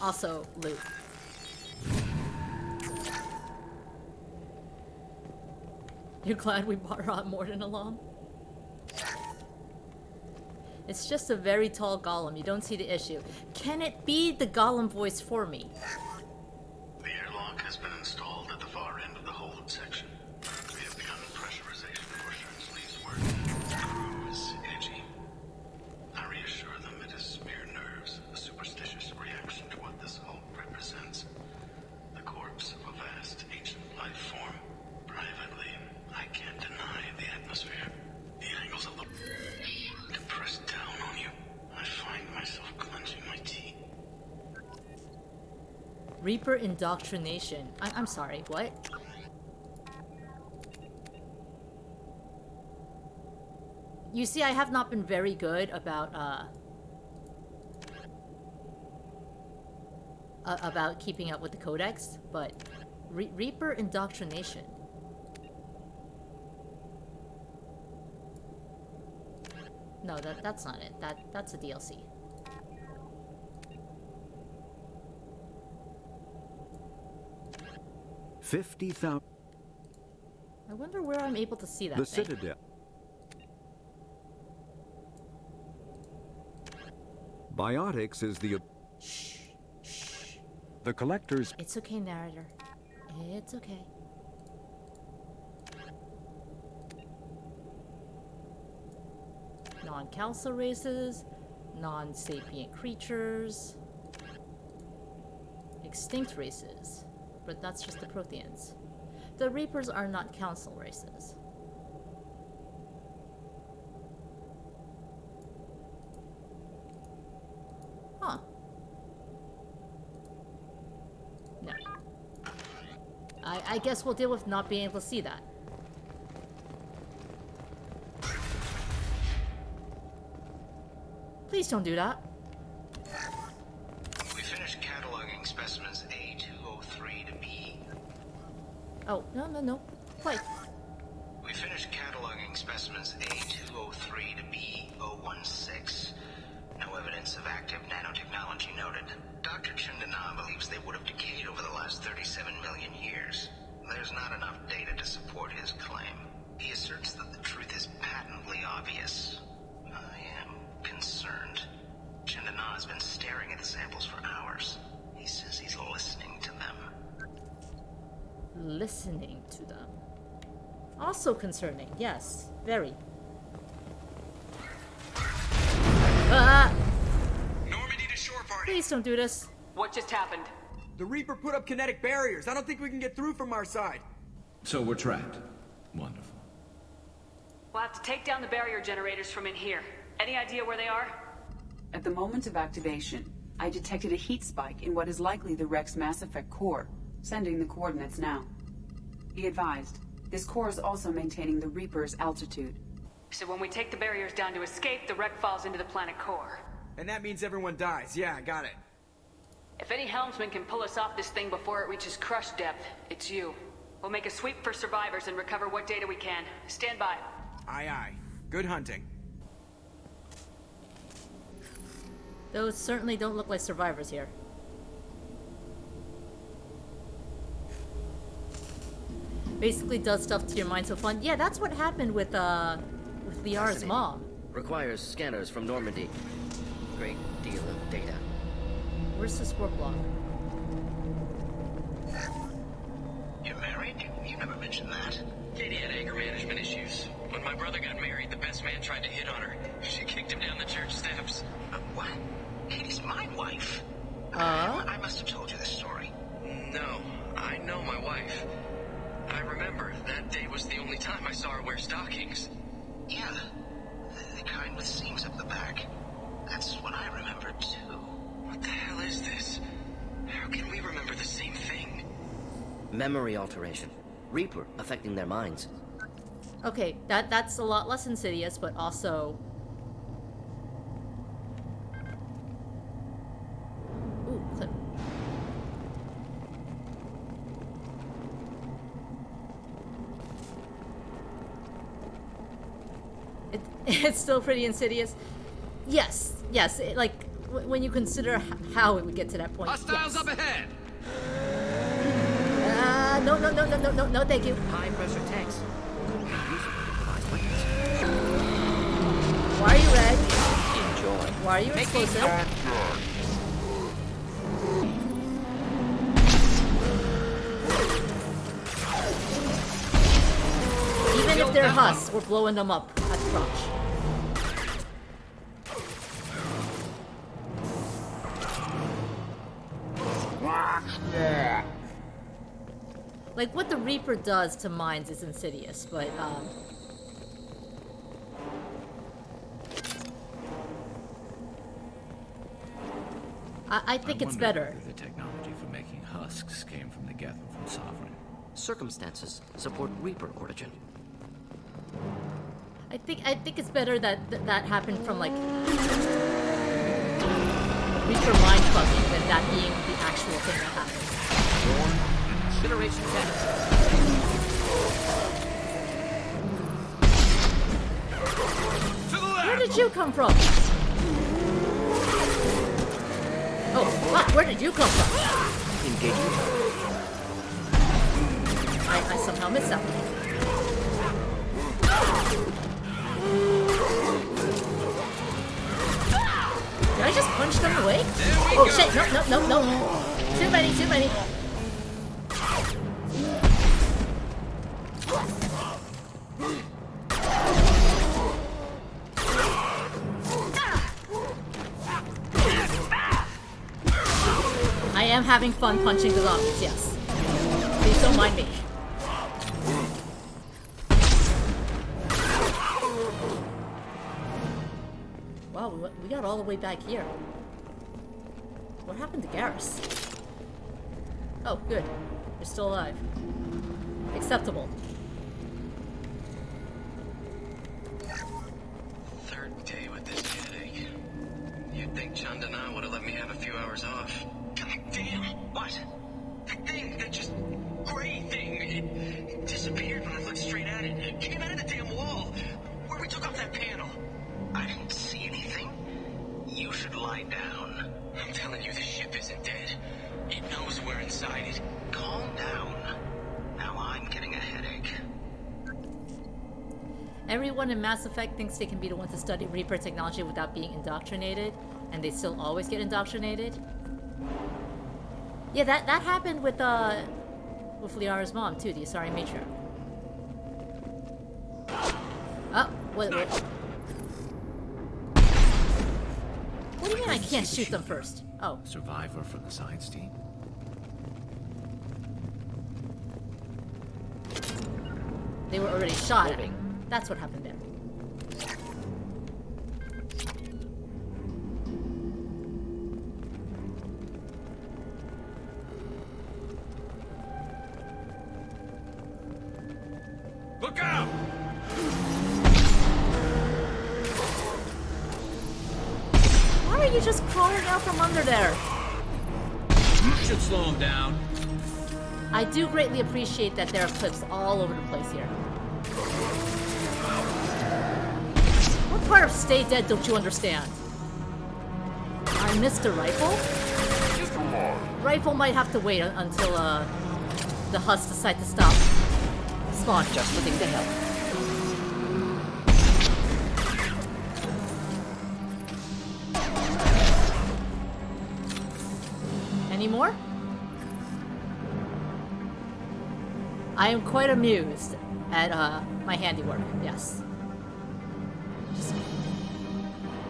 Also, loot. You're glad we brought Mordin along? It's just a very tall golem. You don't see the issue. Can it be the golem voice for me? The airlock has been installed at the far end of the hold section. We have begun pressurization for Shirley's work. The crew is edgy. I reassure them it is mere nerves, a superstitious reaction to what this hold represents. The corpse of a vast ancient life form. Privately, I can't deny the atmosphere. The angles of the to press down on you. I find myself clenching my teeth. Reaper indoctrination. I'm sorry, what? You see, I have not been very good about keeping up with the codex, but Reaper indoctrination. No, that's not it. That's a DLC. $50,000. I wonder where I'm able to see that The thing. Citadel. Biotics is the... Shh. Shh. The Collector's... It's okay, narrator. It's okay. Non-council races, non-sapient creatures, extinct races, but that's just the Protheans. The Reapers are not council races. Huh. No. I guess we'll deal with not being able to see that. Please don't do that. We finished cataloging specimens A203 to B. Oh, no. Wait. We finished cataloging specimens A203 to B016. No evidence of active nanotechnology noted. Dr. Chindana believes they would have decayed over the last 37 million years. There's not enough data to support his claim. He asserts that the truth is patently obvious. I am concerned. Chindana has been staring at the samples for hours. He says he's listening to them. Listening to them. Also concerning, yes. Very. Ah! Normandy to shore party. Please don't do this. What just happened? The Reaper put up kinetic barriers. I don't think we can get through from our side. So we're trapped. Wonderful. We'll have to take down the barrier generators from in here. Any idea where they are? At the moment of activation, I detected a heat spike in what is likely the Rex Mass Effect core, sending the coordinates now. Be advised, this core is also maintaining the Reaper's altitude. So when we take the barriers down to escape, the wreck falls into the planet core. And that means everyone dies. Yeah, I got it. If any helmsman can pull us off this thing before it reaches crush depth, it's you. We'll make a sweep for survivors and recover what data we can. Stand by. Aye, aye. Good hunting. Those certainly don't look like survivors here. Basically does stuff to your mind so fun. Yeah, that's what happened with Liara's mom. Requires scanners from Normandy. Great deal of data. Where's the sport block? You're married? You never mentioned that. Katie had anger management issues. When my brother got married, the best man tried to hit on her. She kicked him down the church steps. What? Katie's my wife. I must have told you this story. No, I know my wife. I remember that day was the only time I saw her wear stockings. Yeah, the kind with seams up the back. That's what I remember too. What the hell is this? How can we remember the same thing? Memory alteration. Reaper affecting their minds. Okay, that's a lot less insidious, but also... Ooh, clip. It's still pretty insidious. Yes, when you consider how it would get to that point. Hostiles up ahead! No, thank you. High pressure tanks. Could be usable to provide weapons. Why are you red? Enjoy. Why are you explosive? Even if they're husks, we're blowing them up at the crotch. Like, what the Reaper does to minds is insidious, but, I think it's better. Whether the technology for making husks came from the Getham from Sovereign. Circumstances support Reaper origin. I think it's better that that happened from, like, Reaper mind fucking than that being the actual thing that happened. Generation 10. Where did you come from? Oh, fuck, where did you come from? Engaging. I somehow missed that one. Did I just punch them away? Oh shit, no. Too many. I am having fun punching the zombies, yes. Please don't mind me. Wow, we got all the way back here. What happened to Garrus? Oh, good. You're still alive. Acceptable. Third day with this headache. You'd think Chandana would have let me have a few hours off. God damn! What? That thing, that just gray thing, it disappeared when I looked straight at it. It came out of the damn wall, where we took off that panel. I didn't see anything. You should lie down. I'm telling you, the ship isn't dead. It knows we're inside it. Calm down. Now I'm getting a headache. Everyone in Mass Effect thinks they can be the one to study Reaper technology without being indoctrinated, and they still always get indoctrinated. Yeah, that happened with Liara's mom too, the Asari matriarch. Oh, What do you mean I can't shoot them first? Oh. Survivor for the science team. They were already shot at. That's what happened there. Look out! Why are you just crawling out from under there? You should slow him down. I do greatly appreciate that there are clips all over the place here. What part of Stay Dead don't you understand? I missed a rifle? Rifle might have to wait until the Husks decide to stop. Spawn. Just looking to help. Any more? I am quite amused at my handiwork, yes.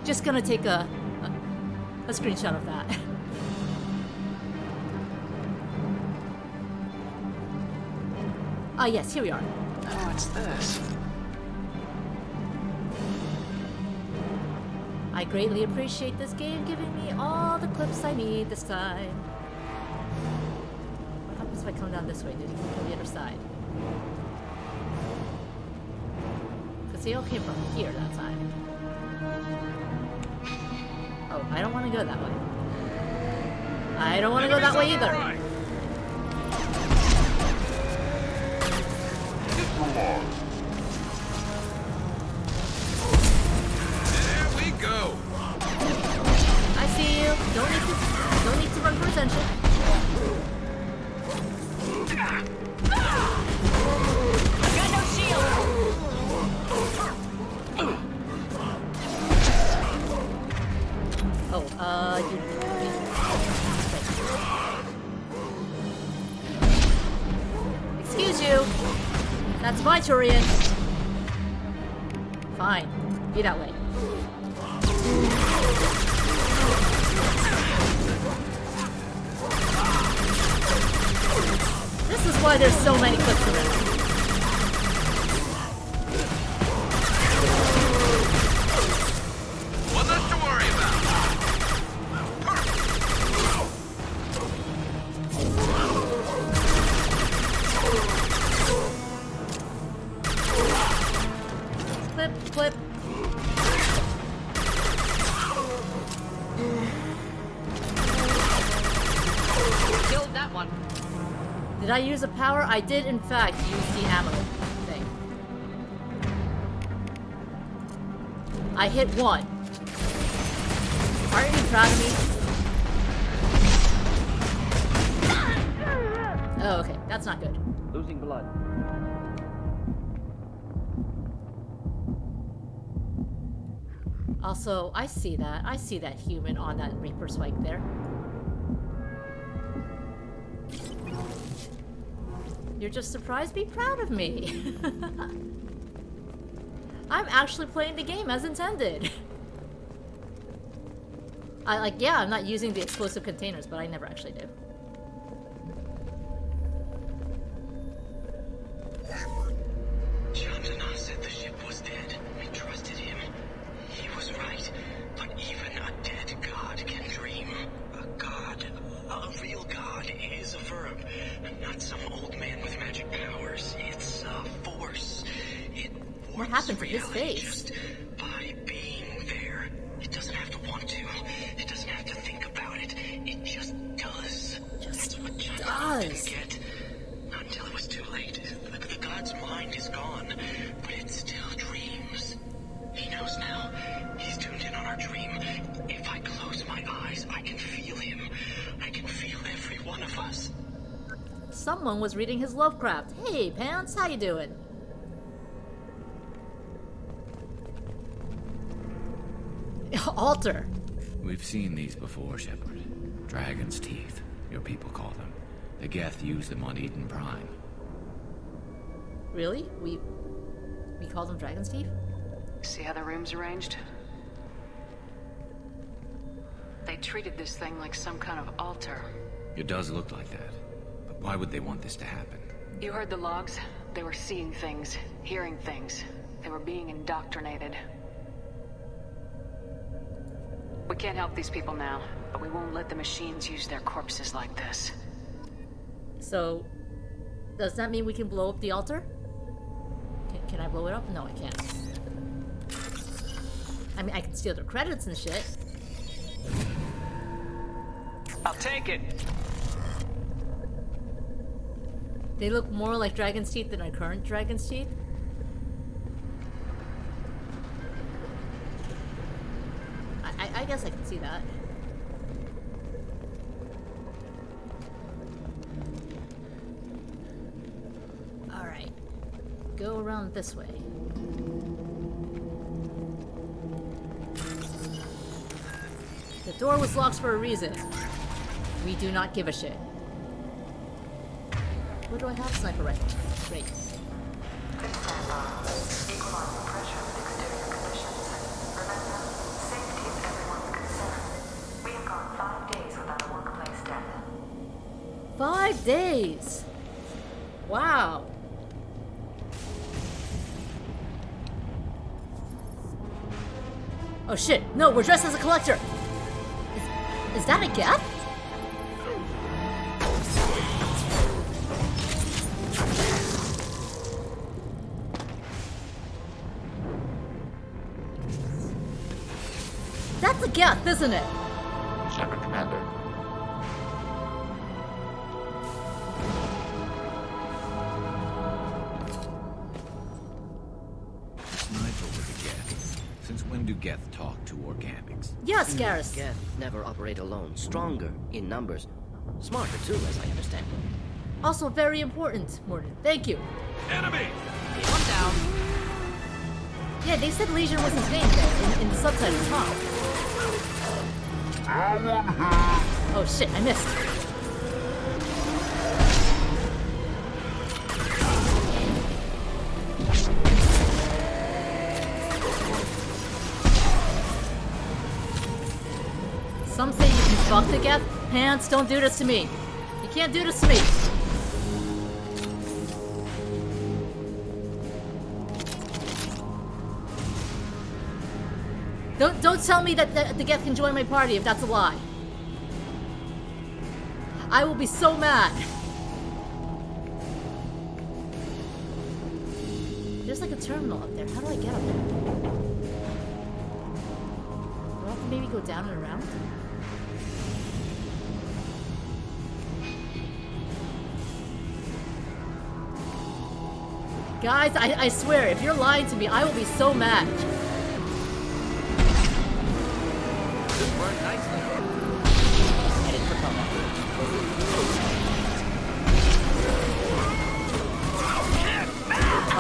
Just gonna take a screenshot of that. Ah, yes, here we are. Oh, what's this? I greatly appreciate this game giving me all the clips I need this time. What happens if I come down this way? Did he come from the other side? Because they all came from here that time. Oh, I don't want to go that way. I don't want to go that way either. There we go. I see you. Don't need to run for attention. I've got no shield. Oh, excuse you. That's my Turian. Fine. Be that way. This is why there's so many clips around. One less to worry about. Clip. Killed that one. Did I use a power? I did, in fact, use the ammo thing. I hit one. Aren't you proud of me? Oh, okay. That's not good. Losing blood. Also, I see that. I see that human on that Reaper spike there. You're just surprised? Be proud of me. I'm actually playing the game as intended. I'm not using the explosive containers, but I never actually do. Chandana said the ship was dead. We trusted him. He was right. But even a dead god can dream. A god, a real god, is a verb. Not some old man with magic powers. It's a force. What happened to his face? Just by being there. It doesn't have to want to. It doesn't have to think about it. It just does. That's what Chandana didn't get. Not until it was too late. The god's mind is gone, but it still dreams. He knows now. He's tuned in on our dream. If I close my eyes, I can feel him. I can feel every one of us. Someone was reading his Lovecraft. Hey, Pants, how you doing? Altar. We've seen these before, Shepard. Dragon's teeth, your people call them. The Geth use them on Eden Prime. Really? We call them Dragon's Teeth? See how the room's arranged? They treated this thing like some kind of altar. It does look like that. But why would they want this to happen? You heard the logs? They were seeing things, hearing things. They were being indoctrinated. We can't help these people now, but we won't let the machines use their corpses like this. So, does that mean we can blow up the altar? Can I blow it up? No, I can't. I mean, I can steal their credits and shit. I'll take it. They look more like Dragon's Teeth than our current Dragon's Teeth. I guess I can see that. Alright. Go around this way. The door was locked for a reason. We do not give a shit. What do I have? Sniper rifle. Great. Equalizing pressure with exterior conditions. Remember, safety is everyone's concern. We have gone 5 days without a workplace death. 5 days! Wow. Oh shit, no, we're dressed as a collector! Is that a gap? That's a gap, isn't it? Shepard, Commander. Sniper with a Geth. Since when do Geth talk to organics? Yes, Garrus. Geth never operate alone. Stronger in numbers. Smarter too, as I understand. Also very important, Mordin. Thank you. Enemy! One down. Yeah, they said Legion was his name there, in the subtitles, huh? Oh shit, I missed. Some say you can fuck the Geth. Pants, don't do this to me. You can't do this to me. Don't tell me that the Geth can join my party if that's a lie. I will be so mad. There's like a terminal up there. How do I get up there? Do I have to maybe go down and around? Guys, I swear, if you're lying to me, I will be so mad.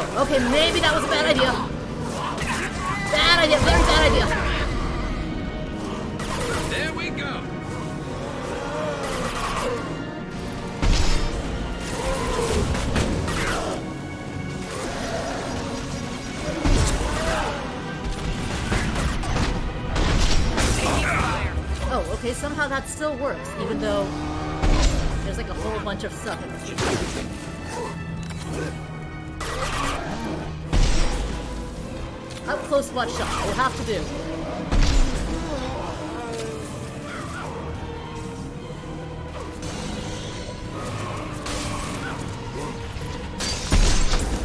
Oh, okay, maybe that was a bad idea. Bad idea, very bad idea. There we go. Oh, okay, somehow that still works, even though there's like a whole bunch of stuff in this. Up close watch shot, we'll have to do.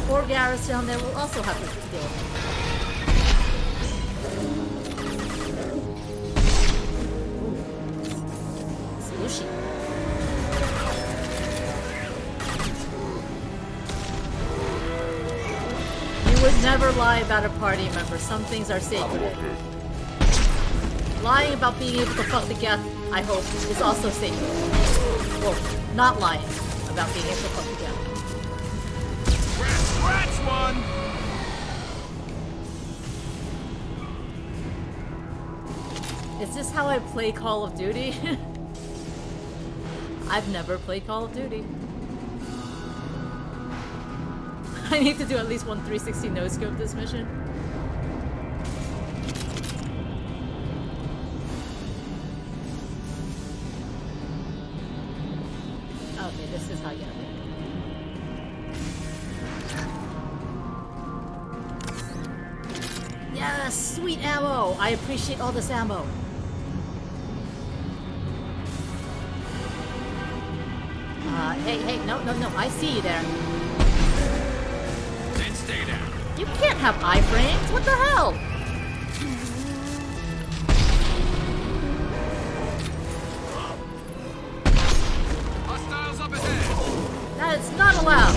Poor Garrus down there will also have to deal. Slushy. You would never lie about a party member. Some things are sacred. Lying about being able to fuck the Geth, I hope, is also sacred. Well, not lying about being able to fuck the Geth. Scratch one! Is this how I play Call of Duty? I've never played Call of Duty. I need to do at least one 360 no-scope this mission. Okay, this is how you get up there. Yes, sweet ammo! I appreciate all this ammo. Hey, no, I see you there. Then stay down. You can't have iframes, what the hell? Hostiles up ahead. That is not allowed.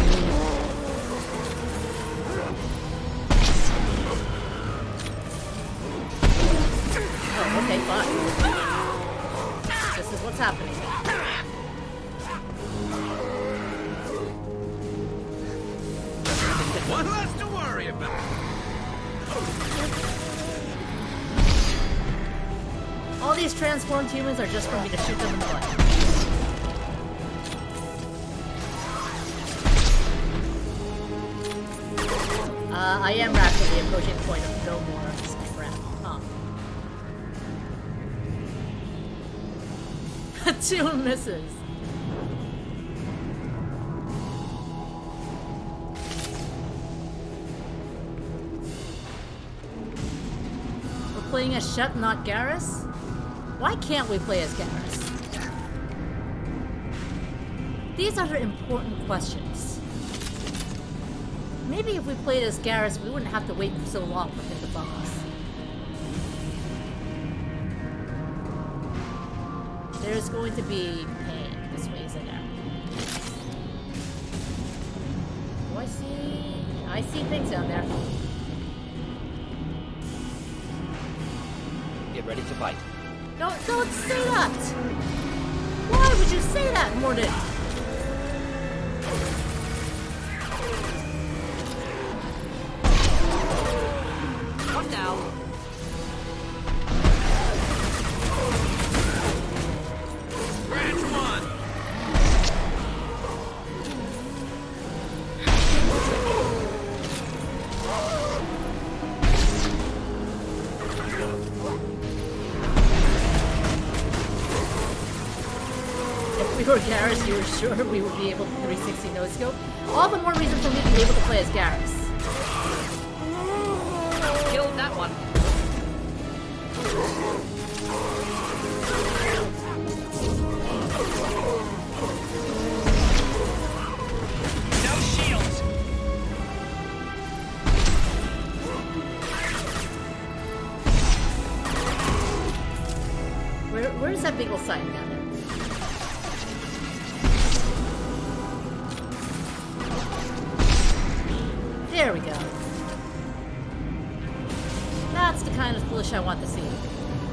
Oh, okay, fine. This is what's happening. One less to worry about. All these transformed humans are just for me to shoot them in the butt. I am rapidly approaching the point of no more scrap. Huh. 2 misses. Playing as Shep, not Garrus? Why can't we play as Garrus? These are important questions. Maybe if we played as Garrus, we wouldn't have to wait for so long for him to follow us. There's going to be pain this way, isn't there? Oh, I see things down there. Get ready to fight. Don't say that! Why would you say that, Mordin? What now? Branch one. If we were Garrus, you were sure we would be able to 360 no-scope? All the more reason for me to be able to play as Garrus. Killed that one. No shields. Where's that big old sign down there? There we go. That's the kind of push I want to see.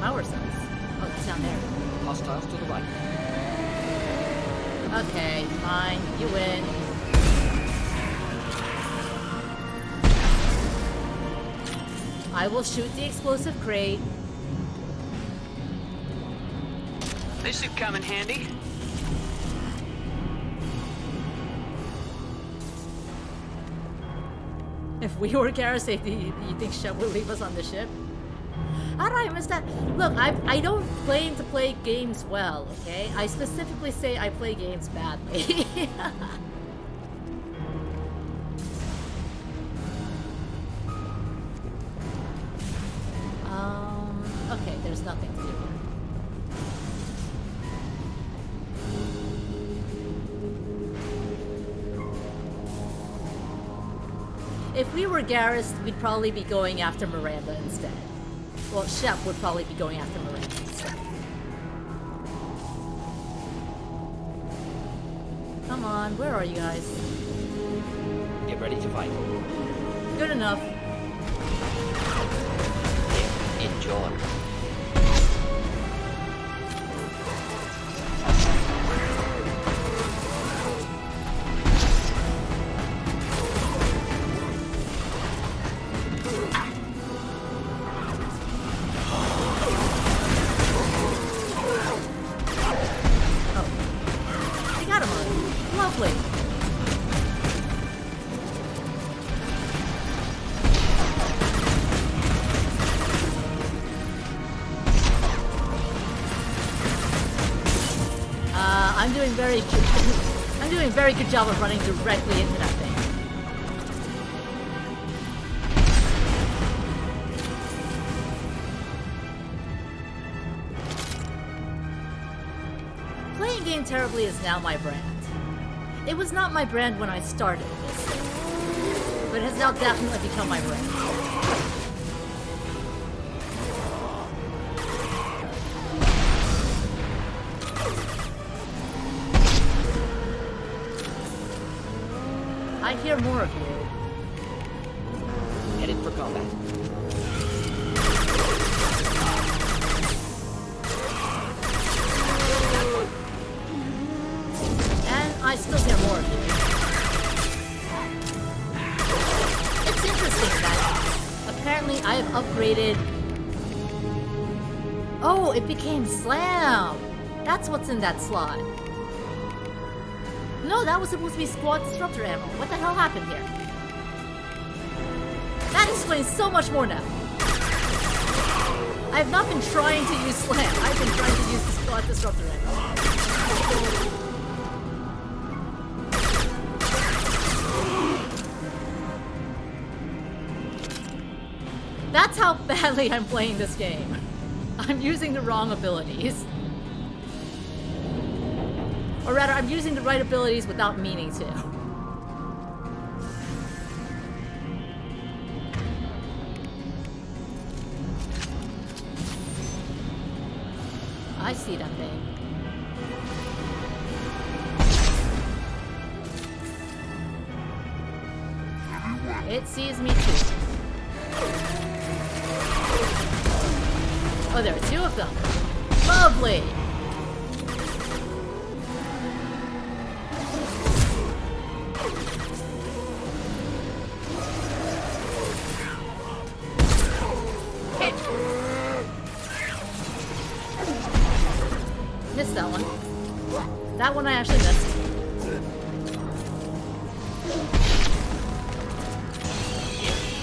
Power cells. Oh, it's down there. Hostiles to the right. Okay, fine. You win. I will shoot the explosive crate. This should come in handy. If we were Garrus, do you think Shep would leave us on the ship? How did I miss that? Look, I don't claim to play games well, okay? I specifically say I play games badly. Okay, there's nothing to do here. If we were Garrus, we'd probably be going after Miranda instead. Well, Shep would probably be going after Miranda instead. Come on, where are you guys? Get ready to fight. Good enough. Enjoy. I'm doing a very good job of running directly into that thing. Playing game terribly is now my brand. It was not my brand when I started this, but it has now definitely become my brand. I hear more of you. Headed for combat. And I still hear more of you. It's interesting that apparently I have upgraded. Oh, it became Slam! That's what's in that slot. No, that was supposed to be Squad Disruptor ammo. What the hell happened here? That explains so much more now. I have not been trying to use Slam. I've been trying to use the Squad Disruptor ammo. That's how badly I'm playing this game. I'm using the wrong abilities. Or rather, I'm using the right abilities without meaning to. I see that thing. It sees me too. Oh, there are two of them. Lovely! Missed that one. That one I actually missed.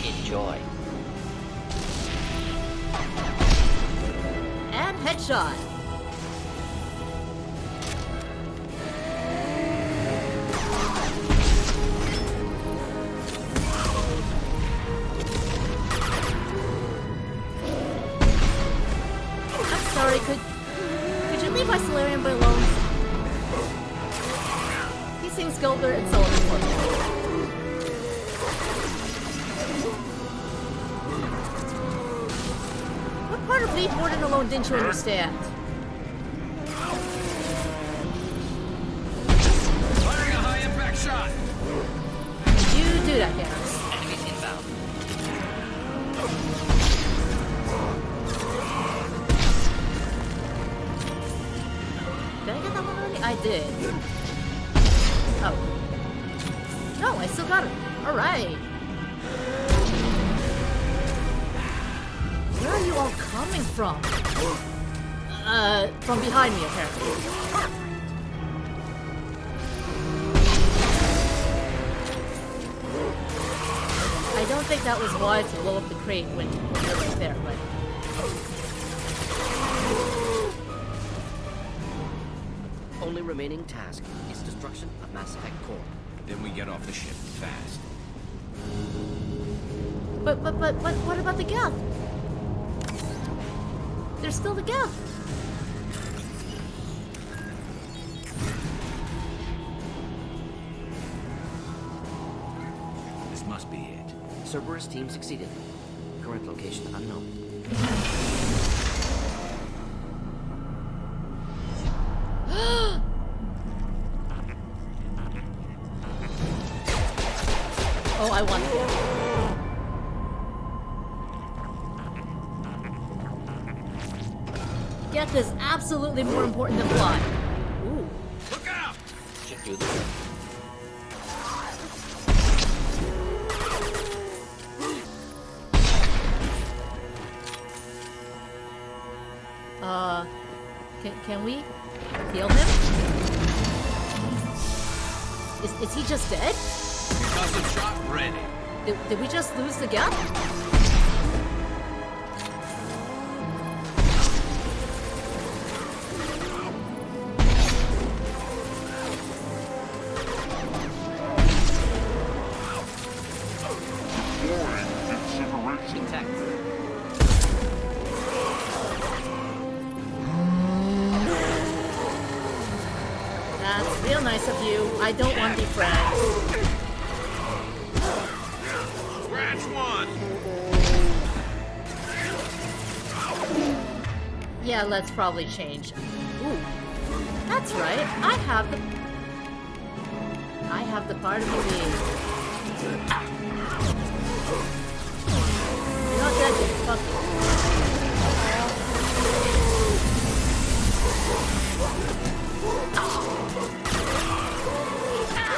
Enjoy. And headshot. I'm sorry, could you leave my Solarian boy alone? He sings Gilbert and Sullivan for me. What part of Leave Warden alone didn't you understand? Firing a high impact shot. You do that, Garrus. Enemies inbound. Did I get that one already? I did. Oh. No, I still got it. Alright. Where are you all coming from? From behind me, apparently. I don't think that was wise to blow up the crate when you're right there, but... Only remaining task is destruction of Mass Effect core. Then we get off the ship fast. But what about the Geth? There's still the Geth. This must be it. Cerberus team succeeded. Current location unknown. Oh, I want it. Geth is absolutely more important than fly. Ooh. Look out! Should do the trick. Can we heal him? Is he just dead? Custom shot ready. Did we just lose the Geth? Real nice of you. I don't want to be friends. Scratch one! Yeah, let's probably change. Ooh. That's right. I have the part of the beam. You're not dead yet. Fuck you.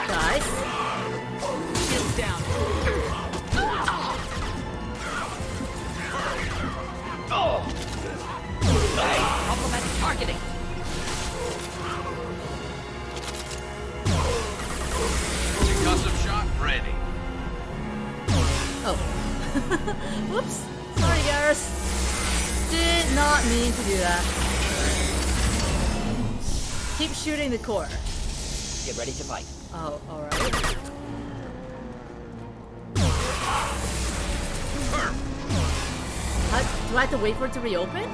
Guys. Shield down. Problematic targeting. Concussive shot ready. Oh. Whoops. Sorry, Garrus. Did not mean to do that. Keep shooting the core. Get ready to fight. Oh, alright. Do I have to wait for it to reopen?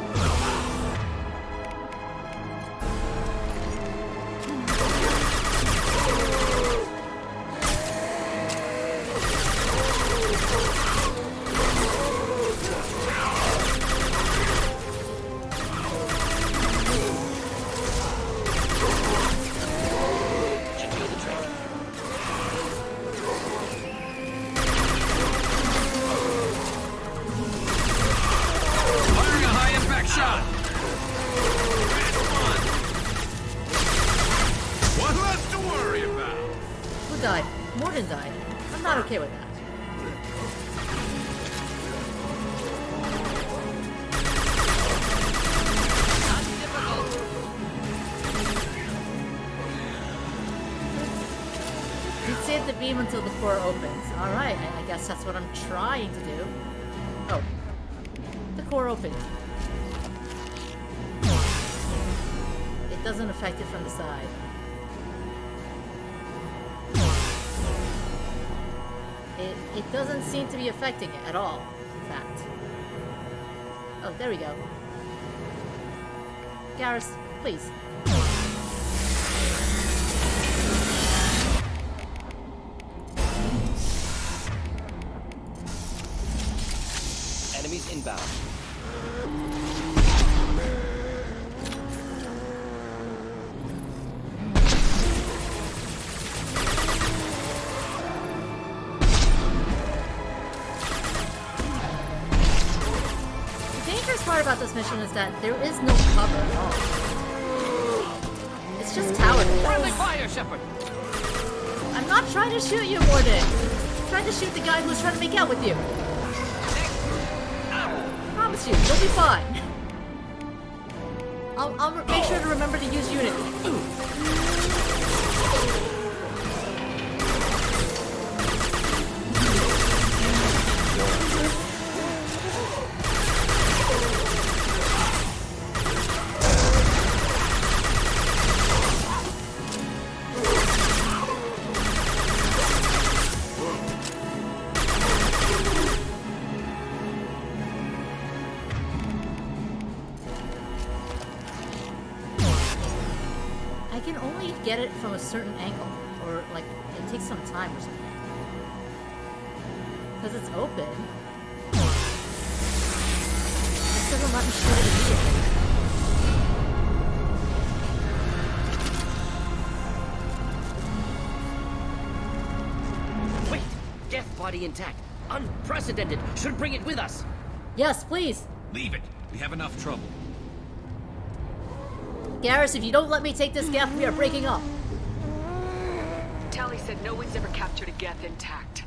Okay with that. You save the beam until the core opens. Alright, I guess that's what I'm trying to do. Oh. The core opened. It doesn't affect it from the side. It doesn't seem to be affecting it at all, in fact. Oh, there we go. Garrus, please. Enemies inbound. About this mission is that there is no cover at all. It's just tower defense. Friendly fire, Shepard. I'm not trying to shoot you, Mordin. I'm trying to shoot the guy who's trying to make out with you. I promise you, you'll be fine. I'll make sure to remember to use Unity. Get it from a certain angle, or like it takes some time or something. Because it's open. It doesn't let me shoot it immediately. Wait! Death body intact. Unprecedented. Should bring it with us. Yes, please. Leave it. We have enough trouble. Garrus, if you don't let me take this Geth, we are breaking up. Tali said no one's ever captured a Geth intact.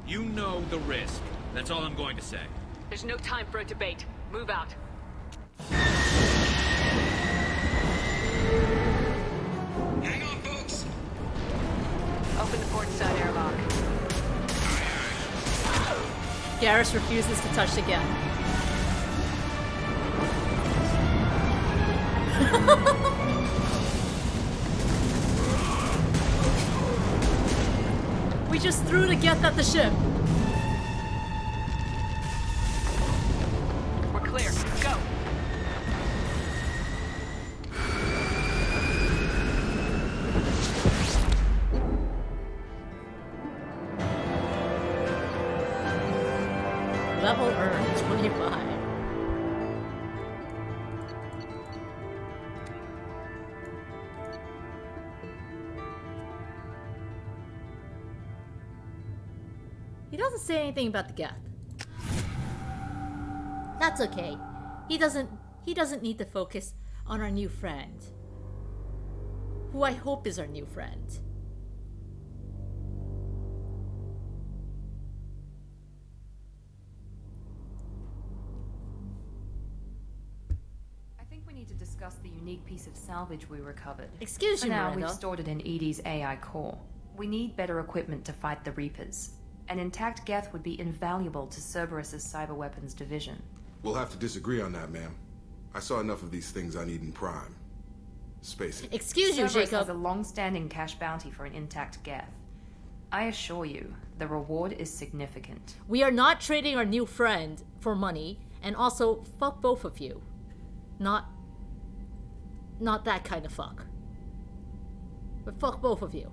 You know the risk. That's all I'm going to say. There's no time for a debate. Move out. Hang on, folks. Open the port side airlock. Garrus refuses to touch the Geth. We just threw the Geth at the ship. We're clear. Go. Level earned 25. He doesn't say anything about the Geth. That's okay. He doesn't need to focus on our new friend. Who I hope is our new friend. I think we need to discuss the unique piece of salvage we recovered. Excuse For you, now, Miranda. we've stored it in Edie's AI core. We need better equipment to fight the Reapers. An intact Geth would be invaluable to Cerberus's cyber weapons division. We'll have to disagree on that, ma'am. I saw enough of these things on Eden Prime. Space it. Excuse you, Cerberus Jacob. has a long-standing cash bounty for an intact Geth. I assure you, the reward is significant. We are not trading our new friend for money, and also, fuck both of you. Not that kind of fuck. But fuck both of you.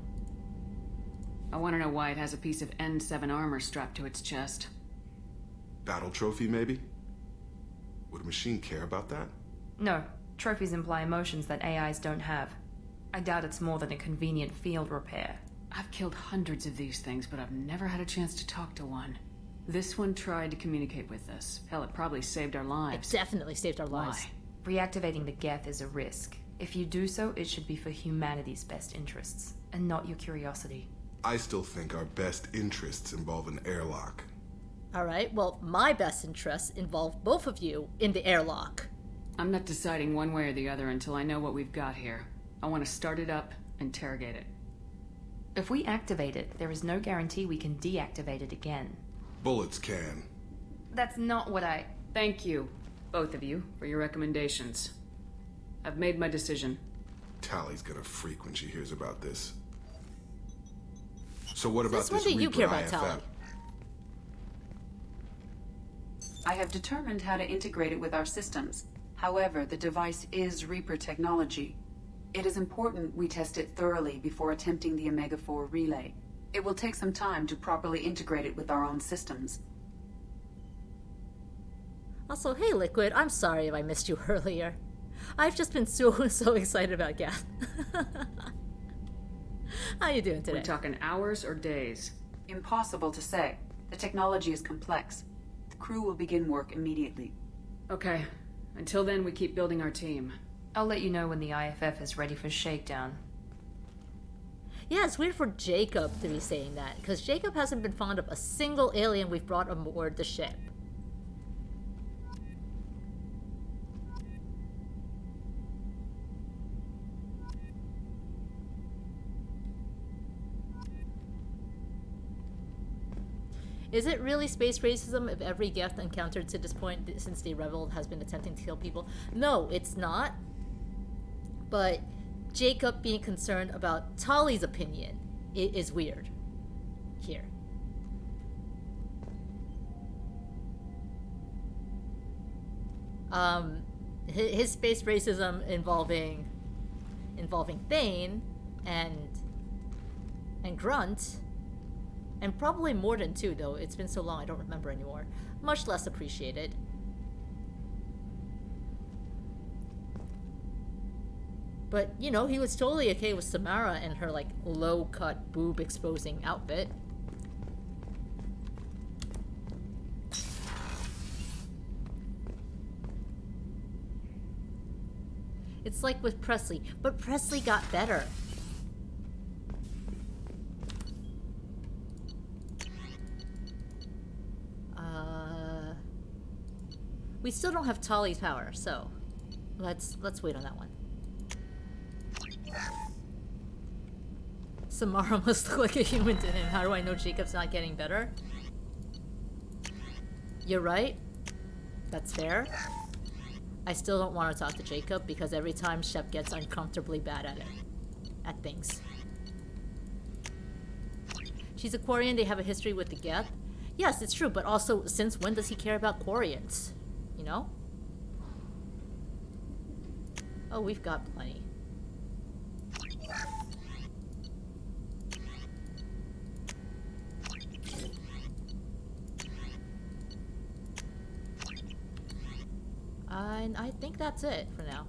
I want to know why it has a piece of N7 armor strapped to its chest. Battle trophy, maybe? Would a machine care about that? No, trophies imply emotions that AIs don't have. I doubt it's more than a convenient field repair. I've killed hundreds of these things, but I've never had a chance to talk to one. This one tried to communicate with us. Hell, it probably saved our lives. It definitely saved our lives. Why? Reactivating the Geth is a risk. If you do so, it should be for humanity's best interests, and not your curiosity. I still think our best interests involve an airlock. Alright, well, my best interests involve both of you in the airlock. I'm not deciding one way or the other until I know what we've got here. I want to start it up, interrogate it. If we activate it, there is no guarantee we can deactivate it again. Bullets can. That's not what I... Thank you, both of you, for your recommendations. I've made my decision. Tally's gonna freak when she hears about this. So what about Since when this do you Reaper care about IFF? Tally? I have determined how to integrate it with our systems. However, the device is Reaper technology. It is important we test it thoroughly before attempting the Omega-4 relay. It will take some time to properly integrate it with our own systems. Also, hey Liquid, I'm sorry if I missed you earlier. I've just been so excited about Geth. How you doing today? We're talking hours or days? Impossible to say. The technology is complex. The crew will begin work immediately. Okay. Until then, we keep building our team. I'll let you know when the IFF is ready for shakedown. Yeah, it's weird for Jacob to be saying that, because Jacob hasn't been fond of a single alien we've brought aboard the ship. Is it really space racism if every Geth encountered to this point since they rebelled has been attempting to kill people? No, it's not. But Jacob being concerned about Tali's opinion is weird here. His space racism involving Thane and Grunt, and probably Morden too, though it's been so long I don't remember anymore. Much less appreciated. But, you know, he was totally okay with Samara and her, like, low-cut, boob-exposing outfit. It's like with Presley, but Presley got better. We still don't have Tali's power, so let's wait on that one. Samara must look like a human to him. How do I know Jacob's not getting better? You're right. That's fair. I still don't want to talk to Jacob because every time Shep gets uncomfortably bad at it. At things. She's a Quarian, they have a history with the Geth. Yes, it's true, but also, since when does he care about Quarians? You know? Oh, we've got plenty. And I think that's it for now.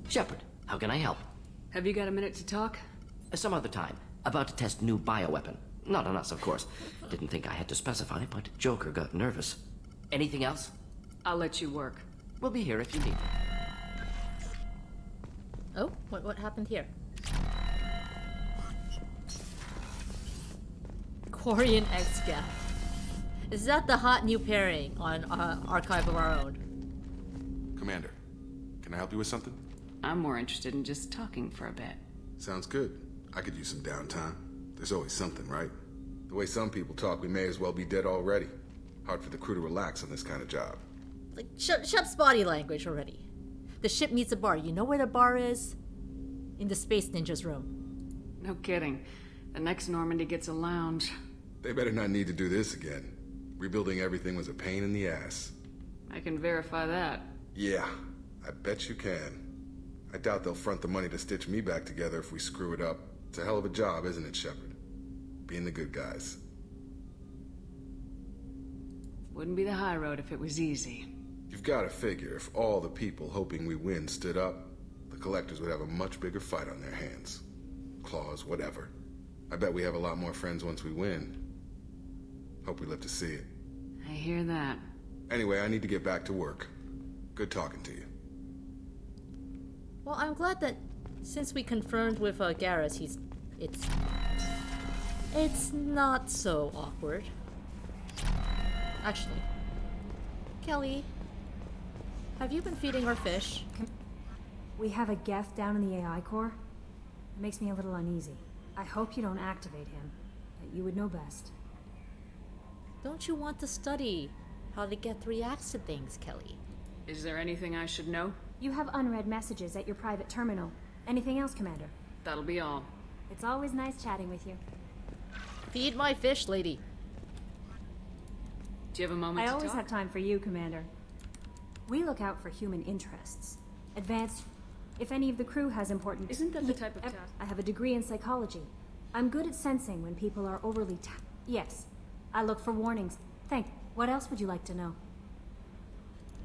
Shepard, how can I help? Have you got a minute to talk? Some other time. About to test new bioweapon. Not on us, of course. Didn't think I had to specify, but Joker got nervous. Anything else? I'll let you work. We'll be here if you need. Oh, what happened here? Quarian X Geth. Is that the hot new pairing on Archive of Our Own? Commander, can I help you with something? I'm more interested in just talking for a bit. Sounds good. I could use some downtime. There's always something, right? The way some people talk, we may as well be dead already. Hard for the crew to relax on this kind of job. Like, Shep's body language already. The ship meets a bar. You know where the bar is? In the Space Ninja's room. No kidding. The next Normandy gets a lounge. They better not need to do this again. Rebuilding everything was a pain in the ass. I can verify that. Yeah, I bet you can. I doubt they'll front the money to stitch me back together if we screw it up. It's a hell of a job, isn't it, Shepard? Being the good guys. Wouldn't be the high road if it was easy. You've got to figure if all the people hoping we win stood up, the Collectors would have a much bigger fight on their hands. Claws, whatever. I bet we have a lot more friends once we win. Hope we live to see it. I hear that. Anyway, I need to get back to work. Good talking to you. Well, I'm glad that since we confirmed with Garrus, it's not so awkward. Actually, Kelly, have you been feeding our fish? We have a Geth down in the AI core. It makes me a little uneasy. I hope you don't activate him, but you would know best. Don't you want to study how the Geth reacts to things, Kelly? Is there anything I should know? You have unread messages at your private terminal. Anything else, Commander? That'll be all. It's always nice chatting with you. Feed my fish, lady. Do you have a moment I to always talk? have time for you, Commander. We look out for human interests. Advanced... If any of the crew has important... Isn't that the type of task? I have a degree in psychology. I'm good at sensing when people are overly Yes. I look for warnings. What else would you like to know?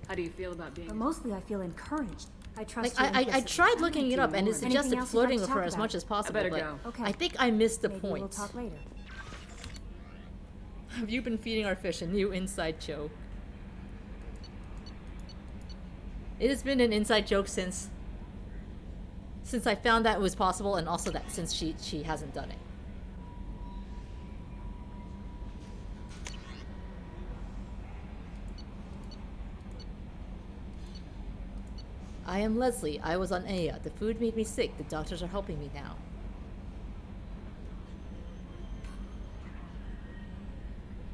How do you feel about being... But mostly I feel encouraged. I trust Like, you. I tried looking it up, and it Anything suggested else you'd flirting like with to her talk as about? much as possible, I better but go. Okay. I think I missed the Maybe point. we'll talk later. Have you been feeding our fish a new inside joke? It has been an inside joke since I found that it was possible, and also that since she hasn't done it. I am Leslie. I was on Aya. The food made me sick. The doctors are helping me now.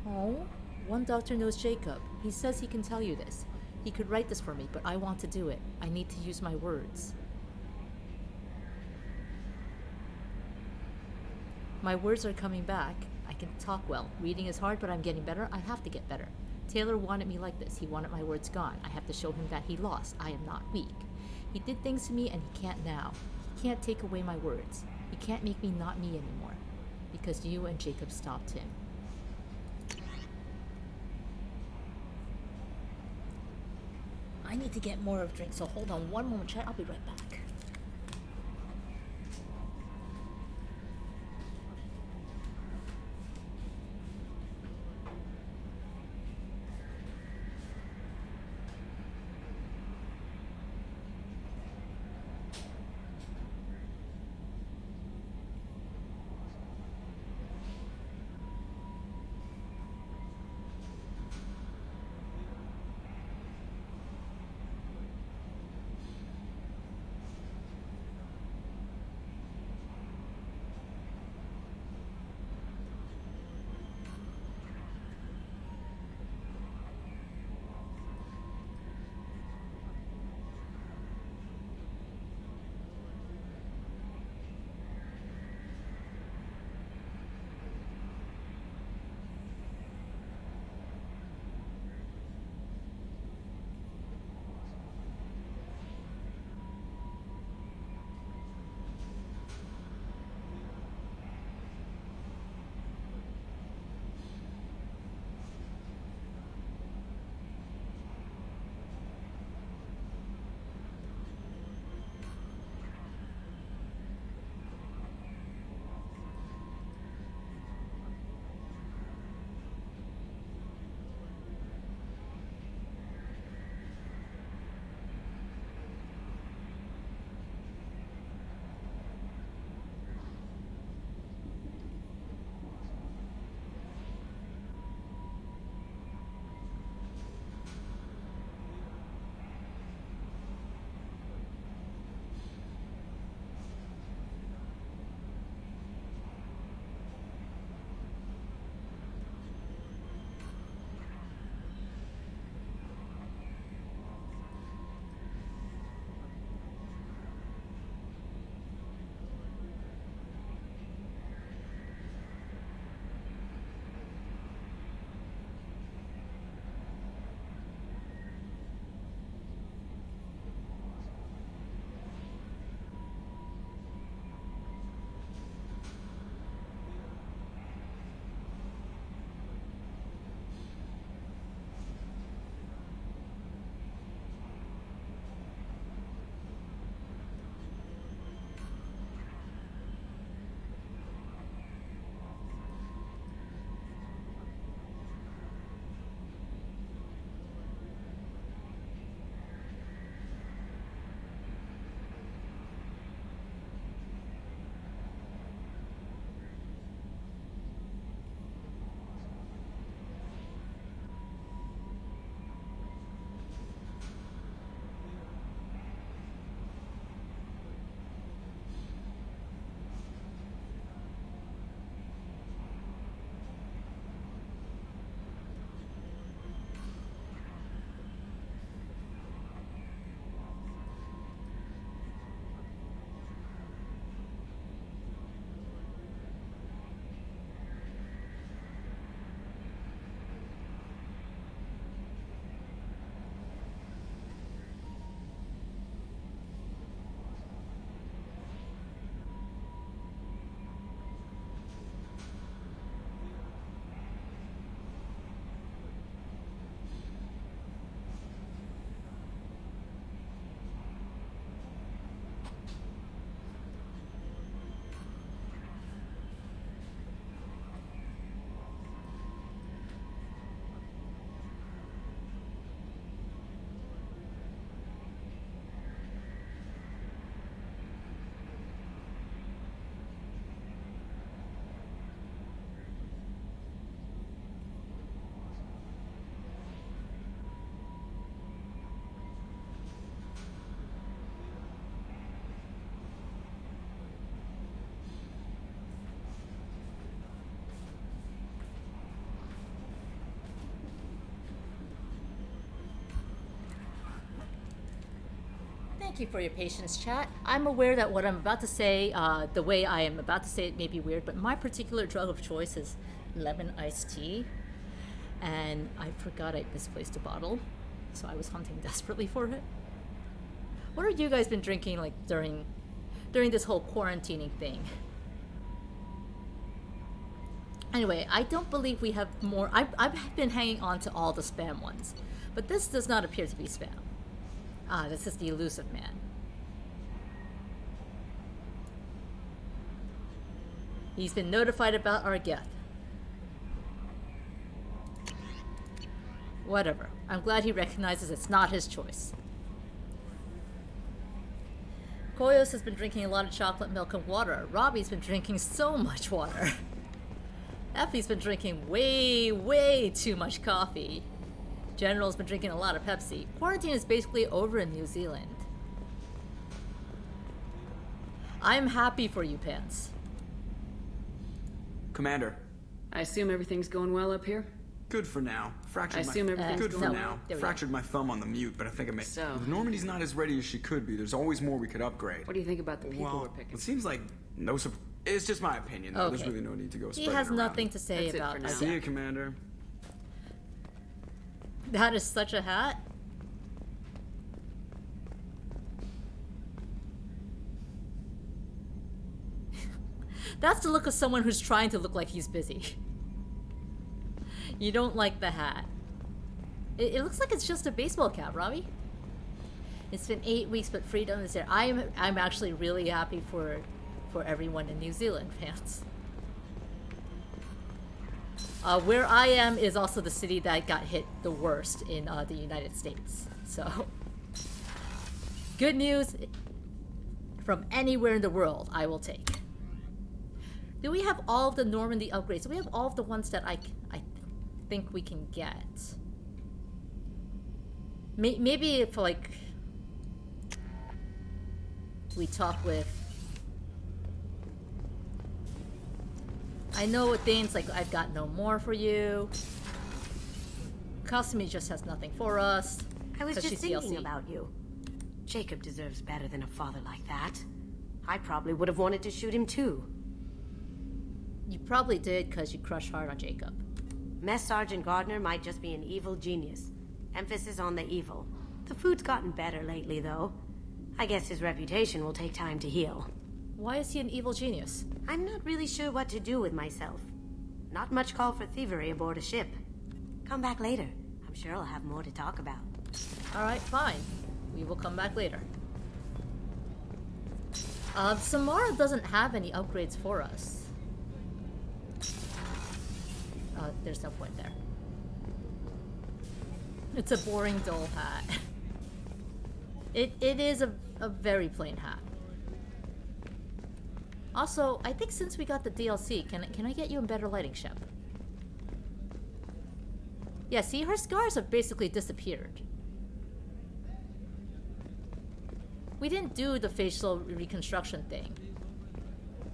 Oh? One doctor knows Jacob. He says he can tell you this. He could write this for me, but I want to do it. I need to use my words. My words are coming back. I can talk well. Reading is hard, but I'm getting better. I have to get better. Taylor wanted me like this. He wanted my words gone. I have to show him that he lost. I am not weak. He did things to me, and he can't now. He can't take away my words. He can't make me not me anymore. Because you and Jacob stopped him. I need to get more of a drink, so hold on one moment, chat. I'll be right back. Thank you for your patience, chat. I'm aware that what I'm about to say, the way I am about to say it may be weird, but my particular drug of choice is lemon iced tea. And I forgot I misplaced a bottle, so I was hunting desperately for it. What have you guys been drinking like during this whole quarantining thing? Anyway, I don't believe we have more. I've been hanging on to all the spam ones, but this does not appear to be spam. Ah, this is the elusive man. He's been notified about our Geth. Whatever. I'm glad he recognizes it's not his choice. Koyos has been drinking a lot of chocolate milk and water. Robbie's been drinking so much water. Effie's been drinking way too much coffee. General's been drinking a lot of Pepsi. Quarantine is basically over in New Zealand. I'm happy for you, Pants. Commander. I assume everything's going well up here? Good for now. Fractured my thumb on the mute, but I think I made. So Normandy's not as ready as she could be. There's always more we could upgrade. What do you think about the people we're picking? It seems like it's just my opinion, though. Okay. There's really no need to go He spreading has around. nothing to say about I see you, Commander. That is such a hat. That's the look of someone who's trying to look like he's busy. You don't like the hat. It looks like it's just a baseball cap, Robbie. It's been 8 weeks, but freedom is there. I'm actually really happy for everyone in New Zealand, fans. Where I am is also the city that got hit the worst in the United States. So, good news from anywhere in the world, I will take. Do we have all of the Normandy upgrades? Do we have all of the ones that I think we can get? Maybe if, like, we talk with... I know with Dane's like, I've got no more for you. Kasumi just has nothing for us. I was 'cause just she's thinking DLC. about you. Jacob deserves better than a father like that. I probably would have wanted to shoot him too. You probably did because you crushed hard on Jacob. Mess Sergeant Gardner might just be an evil genius. Emphasis on the evil. The food's gotten better lately, though. I guess his reputation will take time to heal. Why is he an evil genius? I'm not really sure what to do with myself. Not much call for thievery aboard a ship. Come back later. I'm sure I'll have more to talk about. Alright, fine. We will come back later. Samara doesn't have any upgrades for us. There's no point there. It's a boring, dull hat. It is a very plain hat. Also, I think since we got the DLC, can I get you in better lighting, Shep? Yeah, see, her scars have basically disappeared. We didn't do the facial reconstruction thing,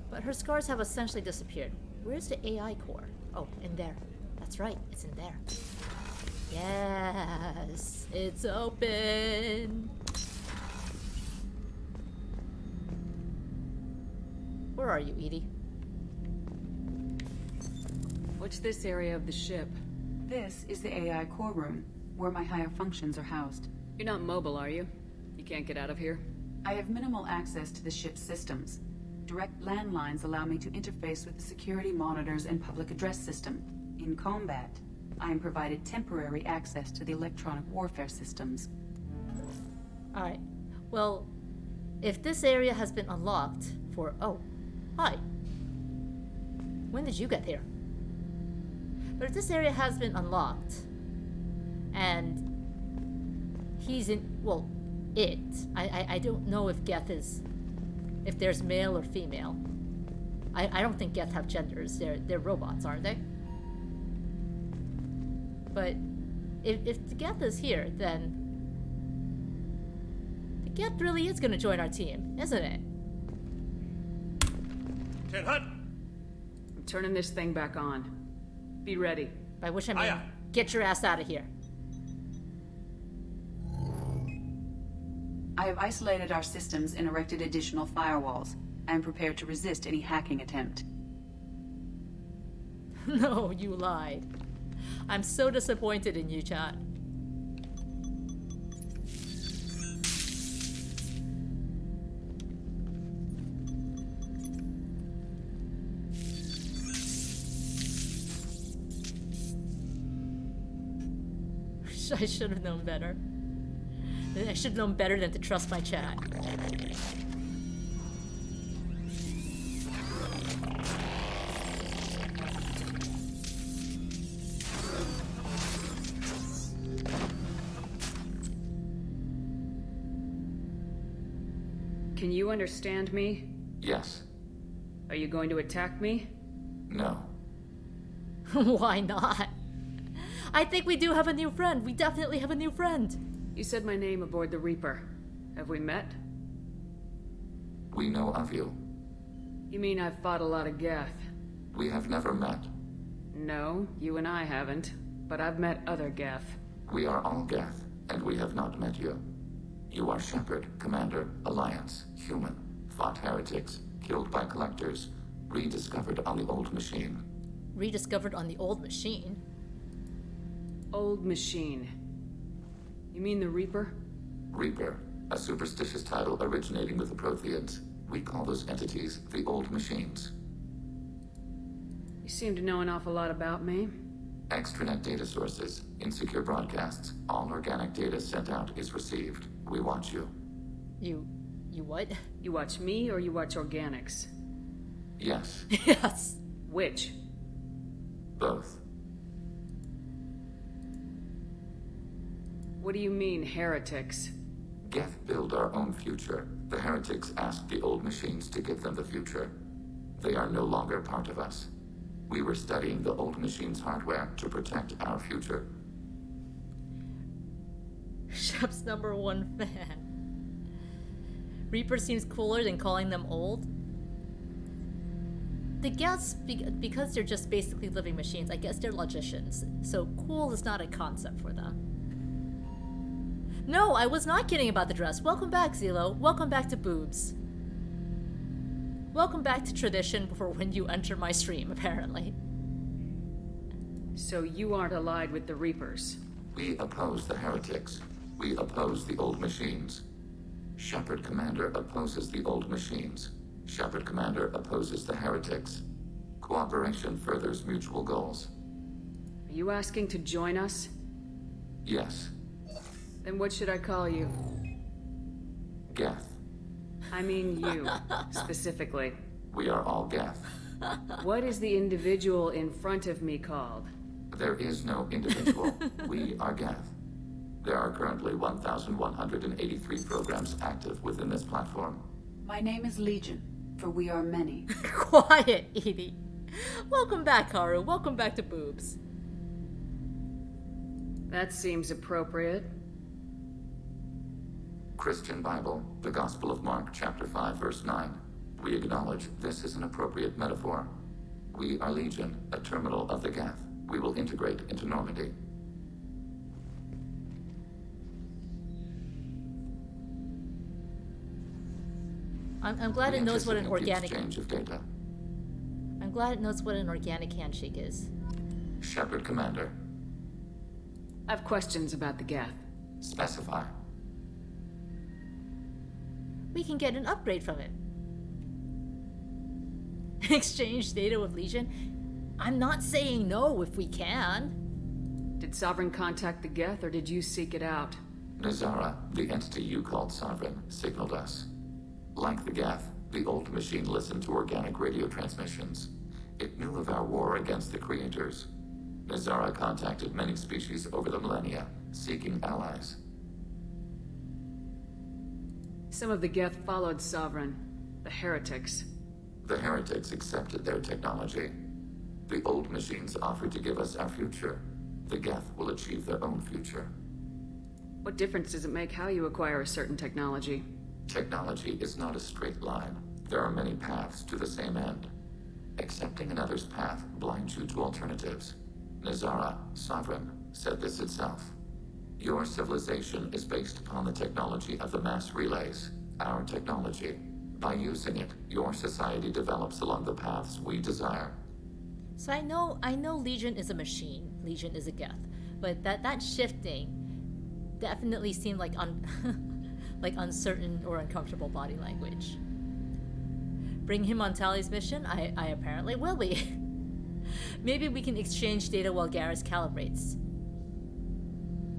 but her scars have essentially disappeared. Where's the AI core? Oh, in there. That's right, it's in there. Yes, it's open. Where are you, Edie? What's this area of the ship? This is the AI core room, where my higher functions are housed. You're not mobile, are you? You can't get out of here? I have minimal access to the ship's systems. Direct landlines allow me to interface with the security monitors and public address system. In combat, I am provided temporary access to the electronic warfare systems. Alright. Well, if this area has been unlocked for... Oh, hi. When did you get here? But if this area has been unlocked, and he's in... Well, it. I don't know if Geth is... If there's male or female. I don't think Geth have genders. They're robots, aren't they? But if the Geth is here, then the Geth really is going to join our team, isn't it? Ten Hut! I'm turning this thing back on. Be ready. By which I mean, get your ass out of here. I have isolated our systems and erected additional firewalls. I am prepared to resist any hacking attempt. No, you lied. I'm so disappointed in you, chat. I should have known better. I should have known better than to trust my chat. Can you understand me? Yes. Are you going to attack me? No. Why not? I think we do have a new friend. We definitely have a new friend. You said my name aboard the Reaper. Have we met? We know of you. You mean I've fought a lot of Geth? We have never met. No, you and I haven't. But I've met other Geth. We are all Geth, and we have not met you. You are Shepard, Commander, Alliance, human, fought heretics, killed by collectors, rediscovered on the old machine. Rediscovered on the old machine? Old machine. You mean the Reaper? Reaper, a superstitious title originating with the Protheans. We call those entities the old machines. You seem to know an awful lot about me. Extranet data sources, insecure broadcasts, all organic data sent out is received. We watch you. You what? You watch me or you watch organics? Yes. Yes. Which? Both. What do you mean, heretics? Geth build our own future. The heretics asked the old machines to give them the future. They are no longer part of us. We were studying the old machines' hardware to protect our future. Shep's #1 fan. Reaper seems cooler than calling them old. The Geths, because they're just basically living machines, I guess they're logicians, so cool is not a concept for them. No, I was not kidding about the dress. Welcome back, Zelo. Welcome back to boobs. Welcome back to tradition for when you enter my stream, apparently. So you aren't allied with the Reapers? We oppose the heretics. We oppose the old machines. Shepard Commander opposes the old machines. Shepard Commander opposes the heretics. Cooperation furthers mutual goals. Are you asking to join us? Yes. Then what should I call you? Geth. I mean you, specifically. We are all Geth. What is the individual in front of me called? There is no individual. We are Geth. There are currently 1,183 programs active within this platform. My name is Legion, for we are many. Quiet, Edie. Welcome back, Haru. Welcome back to boobs. That seems appropriate. Christian Bible, the Gospel of Mark, chapter 5, verse 9. We acknowledge this is an appropriate metaphor. We are Legion, a terminal of the Geth. We will integrate into Normandy. I'm glad it knows what an organic... exchange of data. I'm glad it knows what an organic handshake is. Shepard Commander. I have questions about the Geth. Specify. We can get an upgrade from it. Exchange data with Legion? I'm not saying no if we can. Did Sovereign contact the Geth, or did you seek it out? Nazara, the entity you called Sovereign, signaled us. Like the Geth, the old machine listened to organic radio transmissions. It knew of our war against the Creators. Nazara contacted many species over the millennia, seeking allies. Some of the Geth followed Sovereign, the heretics. The heretics accepted their technology. The old machines offered to give us our future. The Geth will achieve their own future. What difference does it make how you acquire a certain technology? Technology is not a straight line. There are many paths to the same end. Accepting another's path blinds you to alternatives. Nazara, Sovereign, said this itself. Your civilization is based upon the technology of the mass relays, our technology. By using it, your society develops along the paths we desire. So I know Legion is a machine. Legion is a Geth. But that shifting definitely seemed like like uncertain or uncomfortable body language. Bring him on Tali's mission? I apparently will be. Maybe we can exchange data while Garrus calibrates.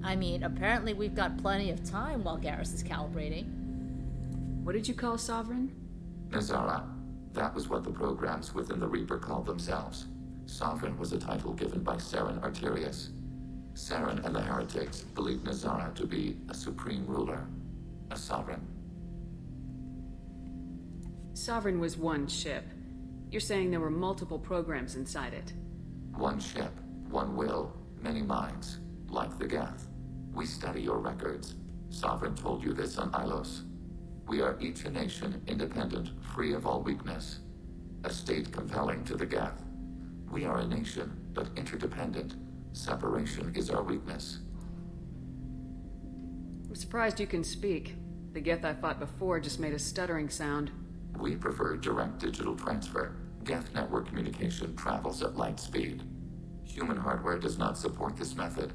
I mean, apparently we've got plenty of time while Garrus is calibrating. What did you call Sovereign? Nazara. That was what the programs within the Reaper called themselves. Sovereign was a title given by Saren Arterius. Saren and the heretics believed Nazara to be a supreme ruler, a sovereign. Sovereign was one ship. You're saying there were multiple programs inside it. One ship, one will, many minds, like the Geth. We study your records. Sovereign told you this on Ilos. We are each a nation, independent, free of all weakness. A state compelling to the Geth. We are a nation, but interdependent. Separation is our weakness. I'm surprised you can speak. The Geth I fought before just made a stuttering sound. We prefer direct digital transfer. Geth network communication travels at light speed. Human hardware does not support this method.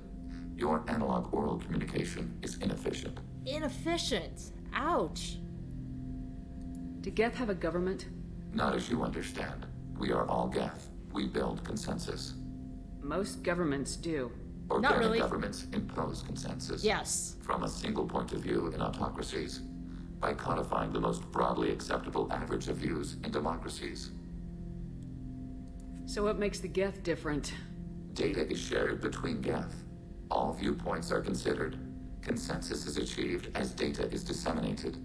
Your analog oral communication is inefficient. Inefficient? Ouch. Do Geth have a government? Not as you understand. We are all Geth. We build consensus. Most governments do. Organic really. governments impose consensus. Yes. From a single point of view in autocracies. By codifying the most broadly acceptable average of views in democracies. So what makes the Geth different? Data is shared between Geth. All viewpoints are considered. Consensus is achieved as data is disseminated.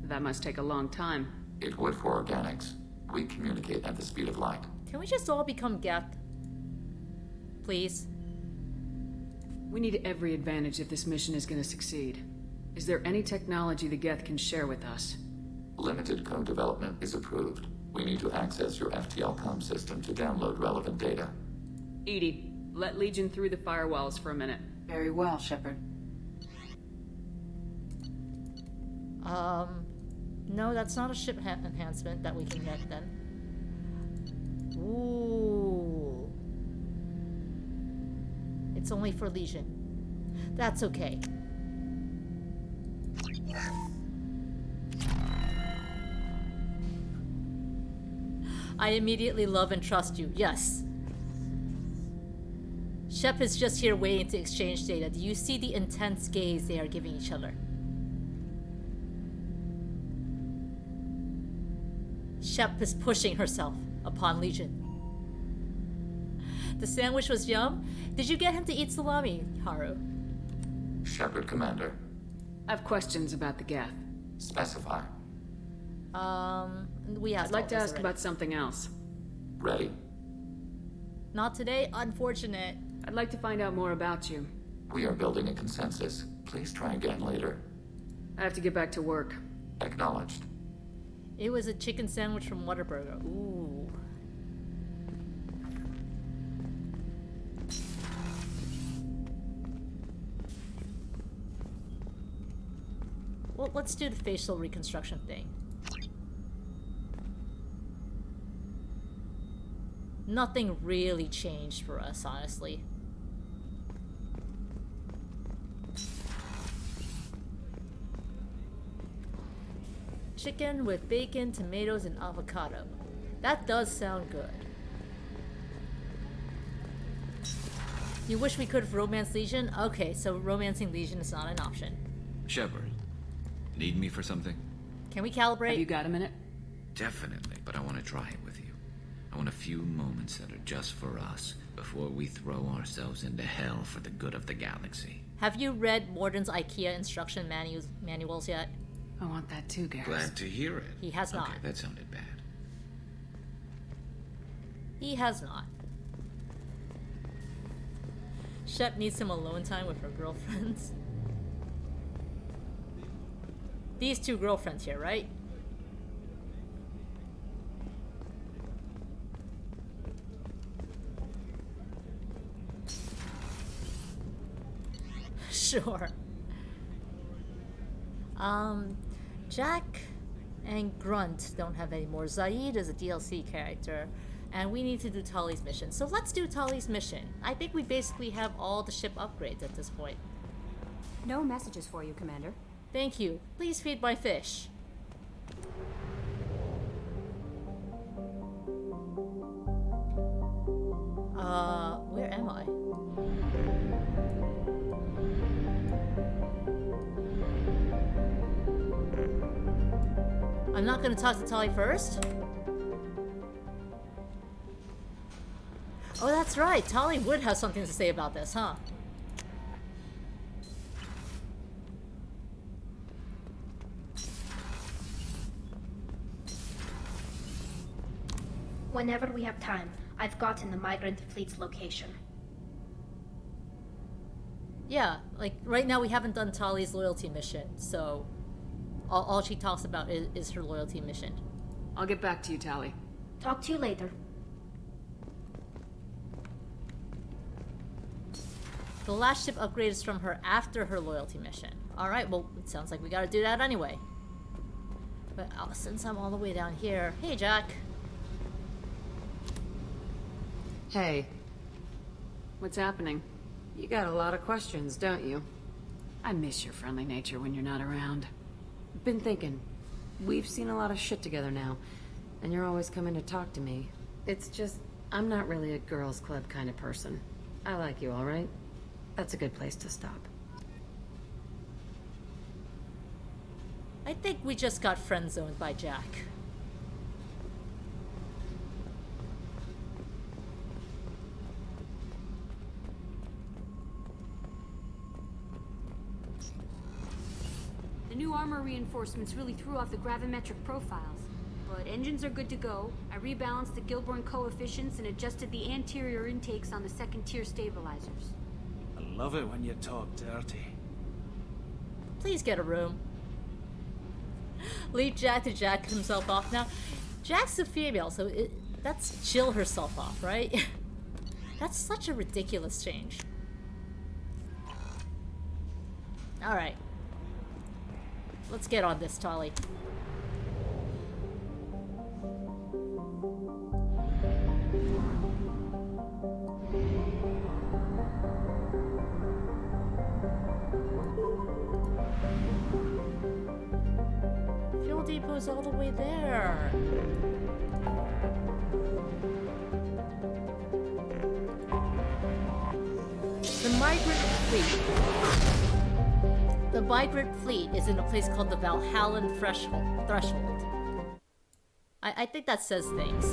That must take a long time. It would for organics. We communicate at the speed of light. Can we just all become Geth? Please? We need every advantage if this mission is going to succeed. Is there any technology the Geth can share with us? Limited code development is approved. We need to access your FTL comm system to download relevant data. EDI, let Legion through the firewalls for a minute. Very well, Shepard. No, that's not a ship enhancement that we can get then. Ooh. It's only for Legion. That's okay. I immediately love and trust you, yes. Shep is just here waiting to exchange data. Do you see the intense gaze they are giving each other? Shep is pushing herself upon Legion. The sandwich was yum. Did you get him to eat salami, Haru? Shepard, Commander. I have questions about the Geth. Specify. I'd like to ask about something else. Ready. Not today, unfortunate. I'd like to find out more about you. We are building a consensus. Please try again later. I have to get back to work. Acknowledged. It was a chicken sandwich from Whataburger. Ooh. Well, let's do the facial reconstruction thing. Nothing really changed for us, honestly. Chicken with bacon, tomatoes, and avocado. That does sound good. You wish we could romance Legion? Okay, so romancing Legion is not an option. Shepard, need me for something? Can we calibrate? Have you got a minute? Definitely, but I want to try it with you. I want a few moments that are just for us before we throw ourselves into hell for the good of the galaxy. Have you read Morden's IKEA instruction manuals yet? I want that too, Garrus. Glad to hear it. He has not. Okay, that sounded bad. He has not. Shep needs some alone time with her girlfriends. These two girlfriends here, right? sure. Jack and Grunt don't have any more. Zaid is a DLC character, and we need to do Tali's mission. So let's do Tali's mission. I think we basically have all the ship upgrades at this point. No messages for you, Commander. Thank you. Please feed my fish. Where am I? I'm not gonna talk to Tali first? Oh, that's right. Tali would have something to say about this, huh? Whenever we have time, I've gotten the migrant fleet's location. Yeah, like right now we haven't done Tali's loyalty mission, so all she talks about is her loyalty mission. I'll get back to you, Tali. Talk to you later. The last ship upgrade is from her after her loyalty mission. Alright, well, it sounds like we gotta do that anyway. But since I'm all the way down here... Hey, Jack. Hey. What's happening? You got a lot of questions, don't you? I miss your friendly nature when you're not around. Been thinking. We've seen a lot of shit together now, and you're always coming to talk to me. It's just, I'm not really a girls' club kind of person. I like you, all right? That's a good place to stop. I think we just got friend-zoned by Jack. The new armor reinforcements really threw off the gravimetric profiles. But engines are good to go. I rebalanced the Gilborn coefficients and adjusted the anterior intakes on the second-tier stabilizers. I love it when you talk dirty. Please get a room. Leave Jack to jack himself off now. Jack's a female, so that's chill herself off, right? That's such a ridiculous change. Alright. Let's get on this, Tali. Fuel depot's all the way there. The migrant fleet. The migrant fleet is in a place called the Valhallan Threshold. I think that says things.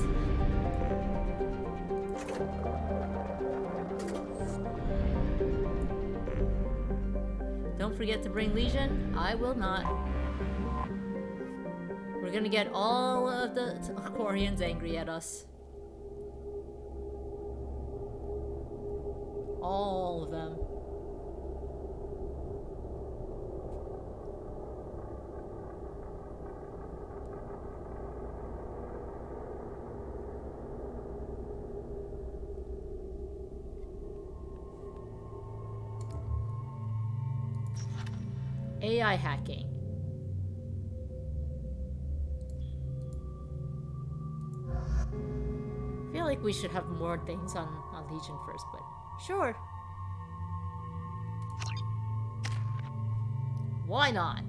Don't forget to bring Legion. I will not. We're gonna get all of the Quarians angry at us. All of them. AI hacking. I feel like we should have more things on Legion first, but sure. Why not?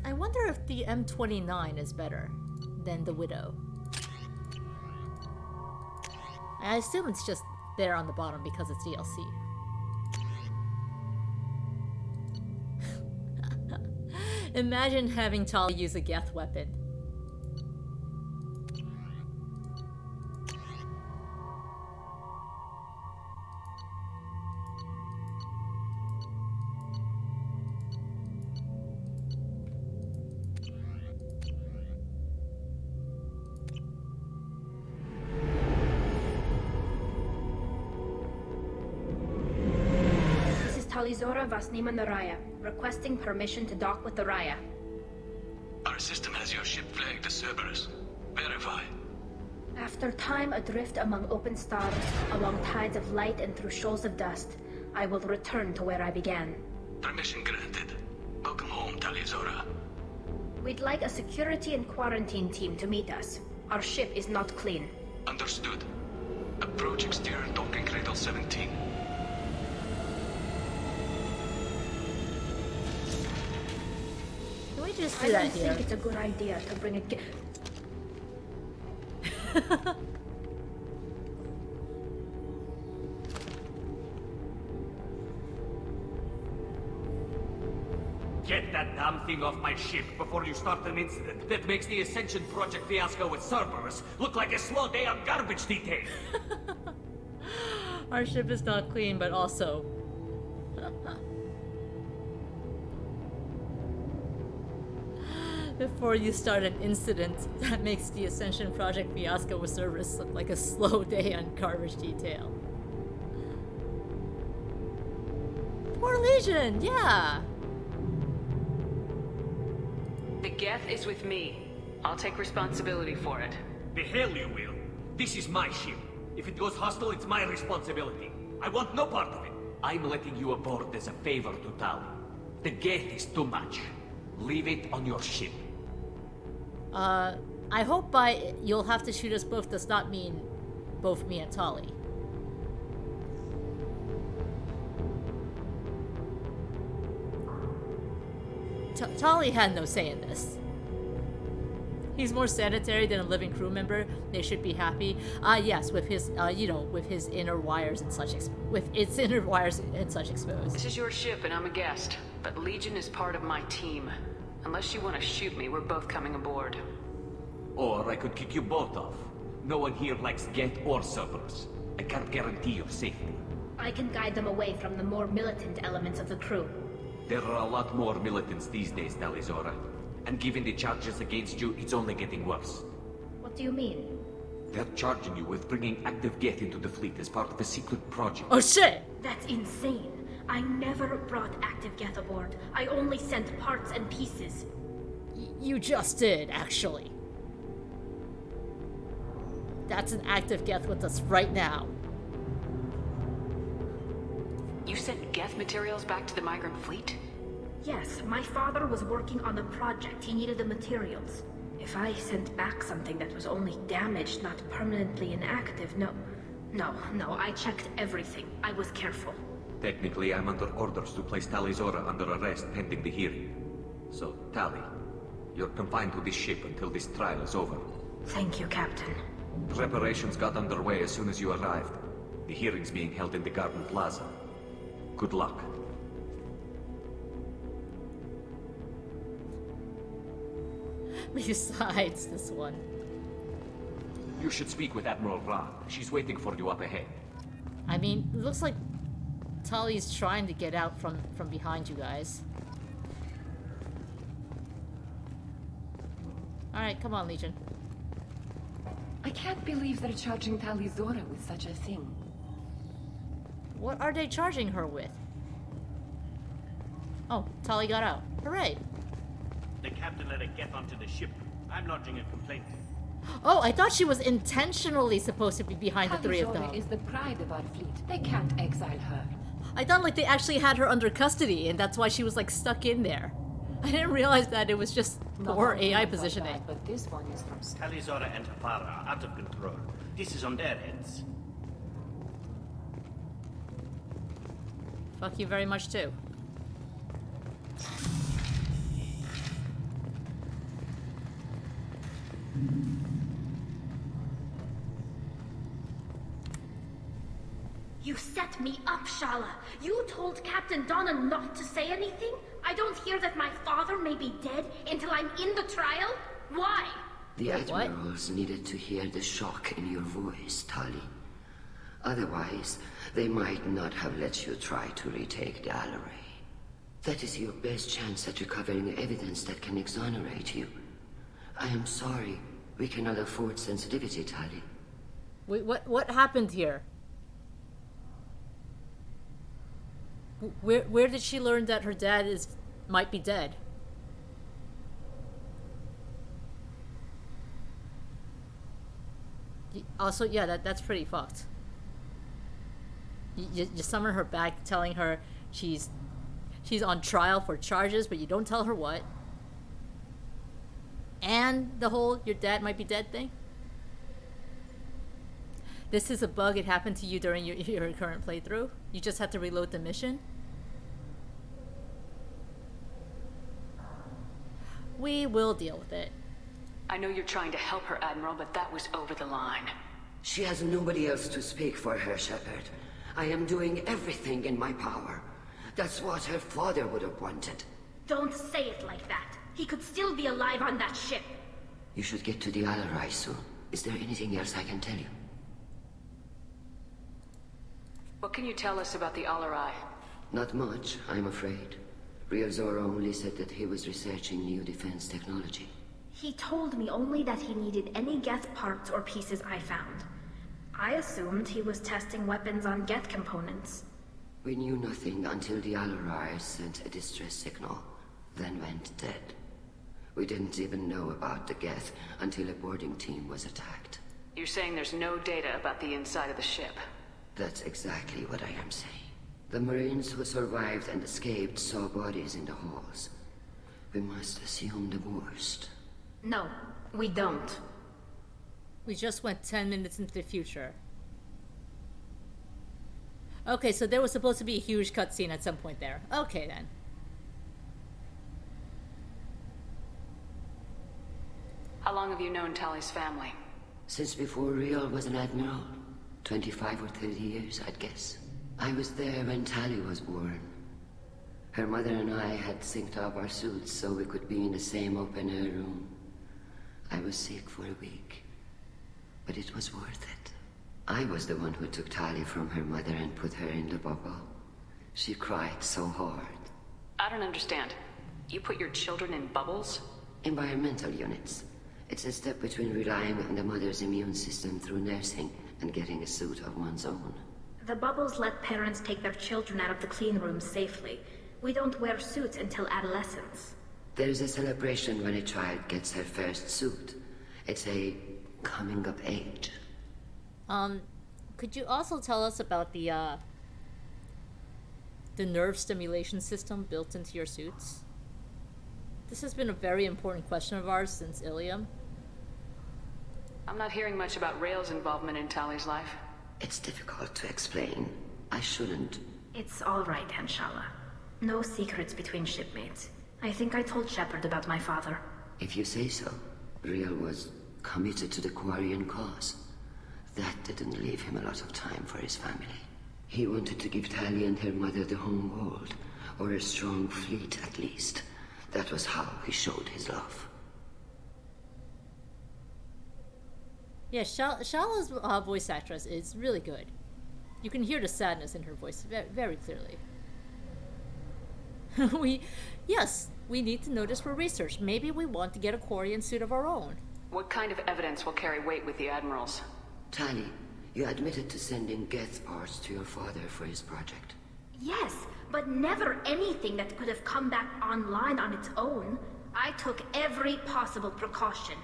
I wonder if the M29 is better than the Widow. I assume it's just there on the bottom because it's DLC. Imagine having Tali use a Geth weapon. Talizora Vasnima Naraya, requesting permission to dock with the Raya. Our system has your ship flagged as Cerberus. Verify. After time adrift among open stars, along tides of light and through shoals of dust, I will return to where I began. Permission granted. Welcome home, Talizora. We'd like a security and quarantine team to meet us. Our ship is not clean. Understood. Approach exterior docking cradle 17. Can we just I do don't that here? think it's a good idea to bring a Get that damn thing off my ship before you start an incident that makes the Ascension Project fiasco with Cerberus look like a slow day on garbage detail. Our ship is not clean, but also... Before you start an incident that makes the Ascension Project fiasco with Cerberus look like a slow day on garbage detail. Poor Legion, yeah! The Geth is with me. I'll take responsibility for it. The hell you will. This is my ship. If it goes hostile, it's my responsibility. I want no part of it. I'm letting you aboard as a favor to Tali. The Geth is too much. Leave it on your ship. I hope by you'll have to shoot us both does not mean both me and Tali. Tali had no say in this. He's more sanitary than a living crew member. They should be happy. Yes, with his, with his inner wires and such, with its inner wires and such exposed. This is your ship and I'm a guest, but Legion is part of my team. Unless you want to shoot me, we're both coming aboard. Or I could kick you both off. No one here likes Geth or Cerberus. I can't guarantee your safety. I can guide them away from the more militant elements of the crew. There are a lot more militants these days, Talizora. And given the charges against you, it's only getting worse. What do you mean? They're charging you with bringing active Geth into the fleet as part of a secret project. Oh shit! That's insane. I never brought active Geth aboard. I only sent parts and pieces. You just did, actually. That's an active Geth with us right now. You sent Geth materials back to the migrant fleet? Yes, my father was working on a project. He needed the materials. If I sent back something that was only damaged, not permanently inactive, no, I checked everything. I was careful. Technically, I'm under orders to place Talizora under arrest pending the hearing. So, Tali, you're confined to this ship until this trial is over. Thank you, Captain. Preparations got underway as soon as you arrived. The hearing's being held in the Garden Plaza. Good luck. Besides this one. You should speak with Admiral Ra. She's waiting for you up ahead. I mean, it looks like Tali's trying to get out from behind you guys. Alright, come on, Legion. I can't believe they're charging Talizora with such a thing. What are they charging her with? Oh, Tali got out. Hooray! The captain let it get onto the ship. I'm lodging a complaint. Oh, I thought she was intentionally supposed to be behind the three of them. Talizora is the pride of our fleet. They can't exile her. I thought like they actually had her under custody and that's why she was like stuck in there. I didn't realize that it was just poor AI positioning. But this one is from Talizora and Hapara are out of control. This is on their heads. Fuck you very much too. You set me up, Shala. You told Captain Donna not to say anything? I don't hear that my father may be dead until I'm in the trial? Why? The Admirals needed to hear the shock in your voice, Tali. Otherwise, they might not have let you try to retake Dalaray. That is your best chance at recovering evidence that can exonerate you. I am sorry. We cannot afford sensitivity, Tali. Wait, what happened here? Where did she learn that her dad might be dead? Also, yeah, that's pretty fucked. You summon her back, telling her she's on trial for charges, but you don't tell her what. And the whole your dad might be dead thing. This is a bug. It happened to you during your current playthrough. You just had to reload the mission. We will deal with it. I know you're trying to help her, Admiral, but that was over the line. She has nobody else to speak for her, Shepard. I am doing everything in my power. That's what her father would have wanted. Don't say it like that. He could still be alive on that ship. You should get to the Alarai soon. Is there anything else I can tell you? What can you tell us about the Alarai? Not much, I'm afraid. Real Zora only said that he was researching new defense technology. He told me only that he needed any Geth parts or pieces I found. I assumed he was testing weapons on Geth components. We knew nothing until the Alarai sent a distress signal, then went dead. We didn't even know about the Geth until a boarding team was attacked. You're saying there's no data about the inside of the ship? That's exactly what I am saying. The Marines who survived and escaped saw bodies in the halls. We must assume the worst. No, we don't. We just went 10 minutes into the future. Okay, so there was supposed to be a huge cutscene at some point there. Okay, then. How long have you known Tali's family? Since before Real was an admiral. 25 or 30 years, I'd guess. I was there when Tali was born. Her mother and I had synced up our suits so we could be in the same open-air room. I was sick for a week, but it was worth it. I was the one who took Tali from her mother and put her in the bubble. She cried so hard. I don't understand. You put your children in bubbles? Environmental units. It's a step between relying on the mother's immune system through nursing and getting a suit of one's own. The bubbles let parents take their children out of the clean rooms safely. We don't wear suits until adolescence. There's a celebration when a child gets her first suit. It's a coming of age. Could you also tell us about the nerve stimulation system built into your suits? This has been a very important question of ours since Ilium. I'm not hearing much about Rail's involvement in Tali's life. It's difficult to explain. I shouldn't. It's all right, Henshala. No secrets between shipmates. I think I told Shepard about my father. If you say so. Real was committed to the Quarian cause. That didn't leave him a lot of time for his family. He wanted to give Tali and her mother the home world, or a strong fleet at least. That was how he showed his love. Yeah, Shala's voice actress is really good. You can hear the sadness in her voice very clearly. We need to know this for research. Maybe we want to get a Quarian suit of our own. What kind of evidence will carry weight with the Admirals? Tali, you admitted to sending Geth parts to your father for his project. Yes, but never anything that could have come back online on its own. I took every possible precaution.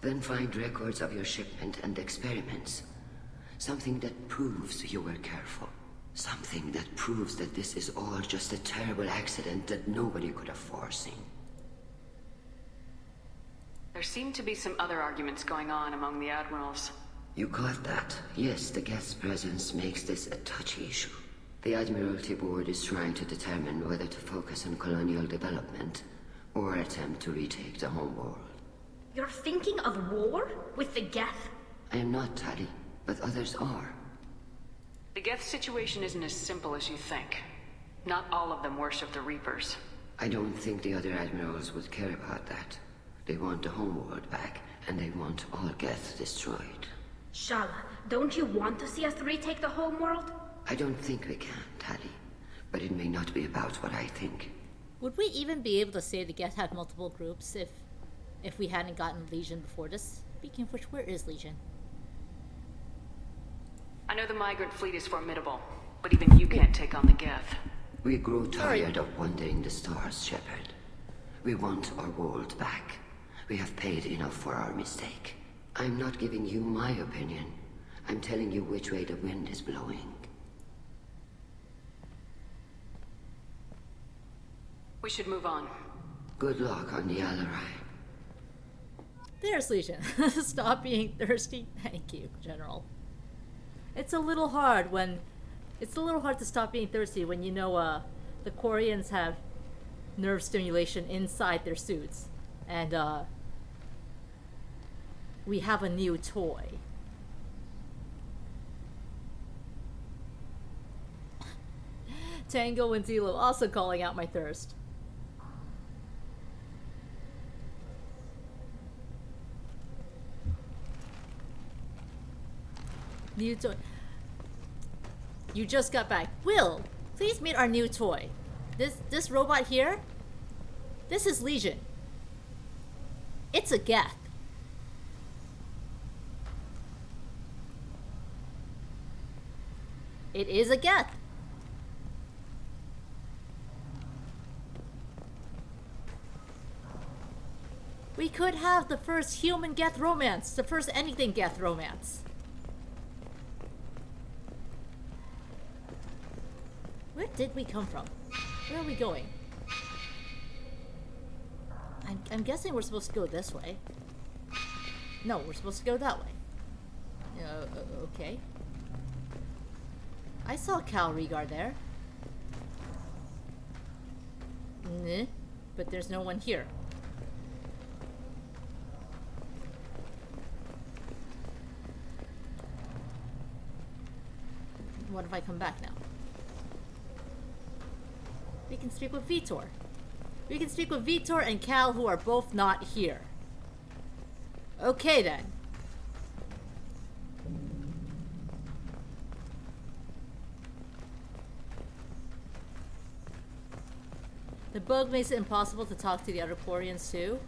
Then find records of your shipment and experiments. Something that proves you were careful. Something that proves that this is all just a terrible accident that nobody could have foreseen. There seem to be some other arguments going on among the Admirals. You caught that? Yes, the Geth's presence makes this a touchy issue. The Admiralty Board is trying to determine whether to focus on colonial development or attempt to retake the home world. You're thinking of war? With the Geth? I am not, Tali, but others are. The Geth situation isn't as simple as you think. Not all of them worship the Reapers. I don't think the other Admirals would care about that. They want the homeworld back, and they want all Geth destroyed. Shala, don't you want to see us retake the homeworld? I don't think we can, Tali. But it may not be about what I think. Would we even be able to say the Geth had multiple groups if we hadn't gotten Legion before this? Speaking of which, where is Legion? I know the migrant fleet is formidable, but even you can't take on the Geth. We grow tired of wandering the stars, Shepard. We want our world back. We have paid enough for our mistake. I'm not giving you my opinion. I'm telling you which way the wind is blowing. We should move on. Good luck on the Alarai. There's Legion. Stop being thirsty. Thank you, General. It's a little hard to stop being thirsty when you know the Quarians have nerve stimulation inside their suits. And we have a new toy. Tango and Zilo also calling out my thirst. New toy. You just got back. Will, please meet our new toy. This robot here? This is Legion. It's a Geth. It is a Geth. We could have the first human Geth romance. The first anything Geth romance. Where did we come from? Where are we going? I'm guessing we're supposed to go this way. No, we're supposed to go that way. Okay. I saw Cal Regar there. Nah, but there's no one here. What if I come back now? We can speak with Vitor. We can speak with Vitor and Cal, who are both not here. Okay then. The bug makes it impossible to talk to the other Quarians too.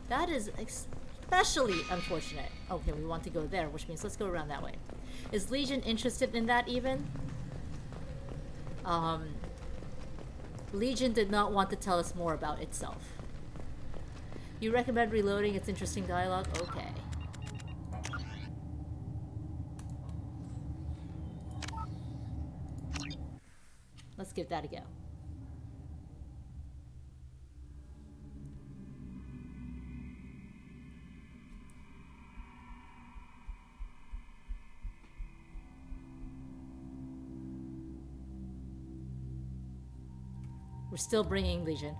That is especially unfortunate. Okay, we want to go there, which means let's go around that way. Is Legion interested in that even? Legion did not want to tell us more about itself. You recommend reloading its interesting dialogue? Okay. Let's give that a go. We're still bringing Legion.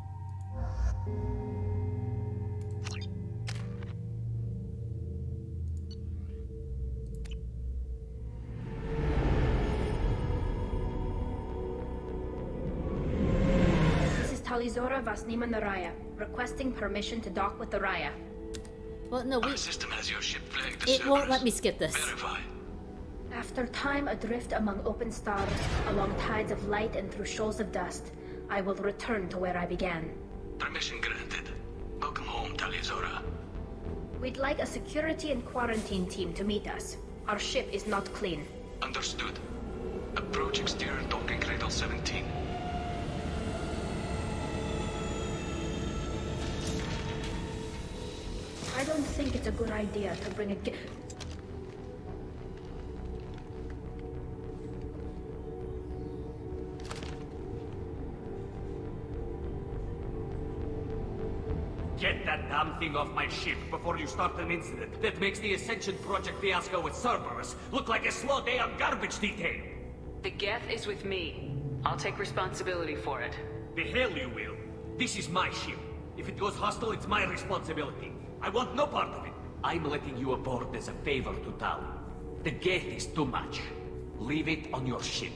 This is Talizora Vasnima Naraya, requesting permission to dock with the Raya. Well, no, Our system has your ship flagged as it won't Cerberus. let me skip this. Verify. After time adrift among open stars, along tides of light and through shoals of dust, I will return to where I began. Permission granted. Welcome home, Talizora. We'd like a security and quarantine team to meet us. Our ship is not clean. Understood. Approach exterior docking cradle 17. I don't think it's a good idea to bring a Get that damn thing off my ship before you start an incident that makes the Ascension Project fiasco with Cerberus look like a slow day on garbage detail. The Geth is with me. I'll take responsibility for it. The hell you will. This is my ship. If it goes hostile, it's my responsibility. I want no part of it. I'm letting you aboard as a favor to Tal. The Geth is too much. Leave it on your ship.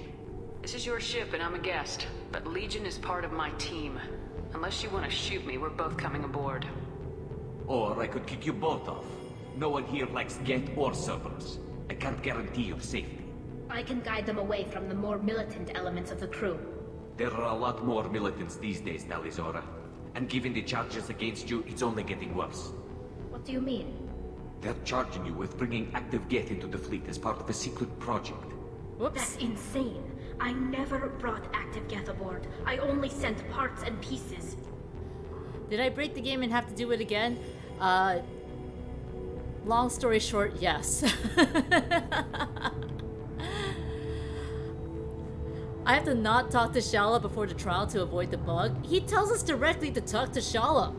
This is your ship and I'm a guest, but Legion is part of my team. Unless you want to shoot me, we're both coming aboard. Or I could kick you both off. No one here likes Geth or Cerberus. I can't guarantee your safety. I can guide them away from the more militant elements of the crew. There are a lot more militants these days, Talizora. And given the charges against you, it's only getting worse. What do you mean? They're charging you with bringing active Geth into the fleet as part of a secret project. Whoops. That's insane. I never brought active Geth aboard. I only sent parts and pieces. Did I break the game and have to do it again? Long story short, yes. I have to not talk to Shala before the trial to avoid the bug. He tells us directly to talk to Shala.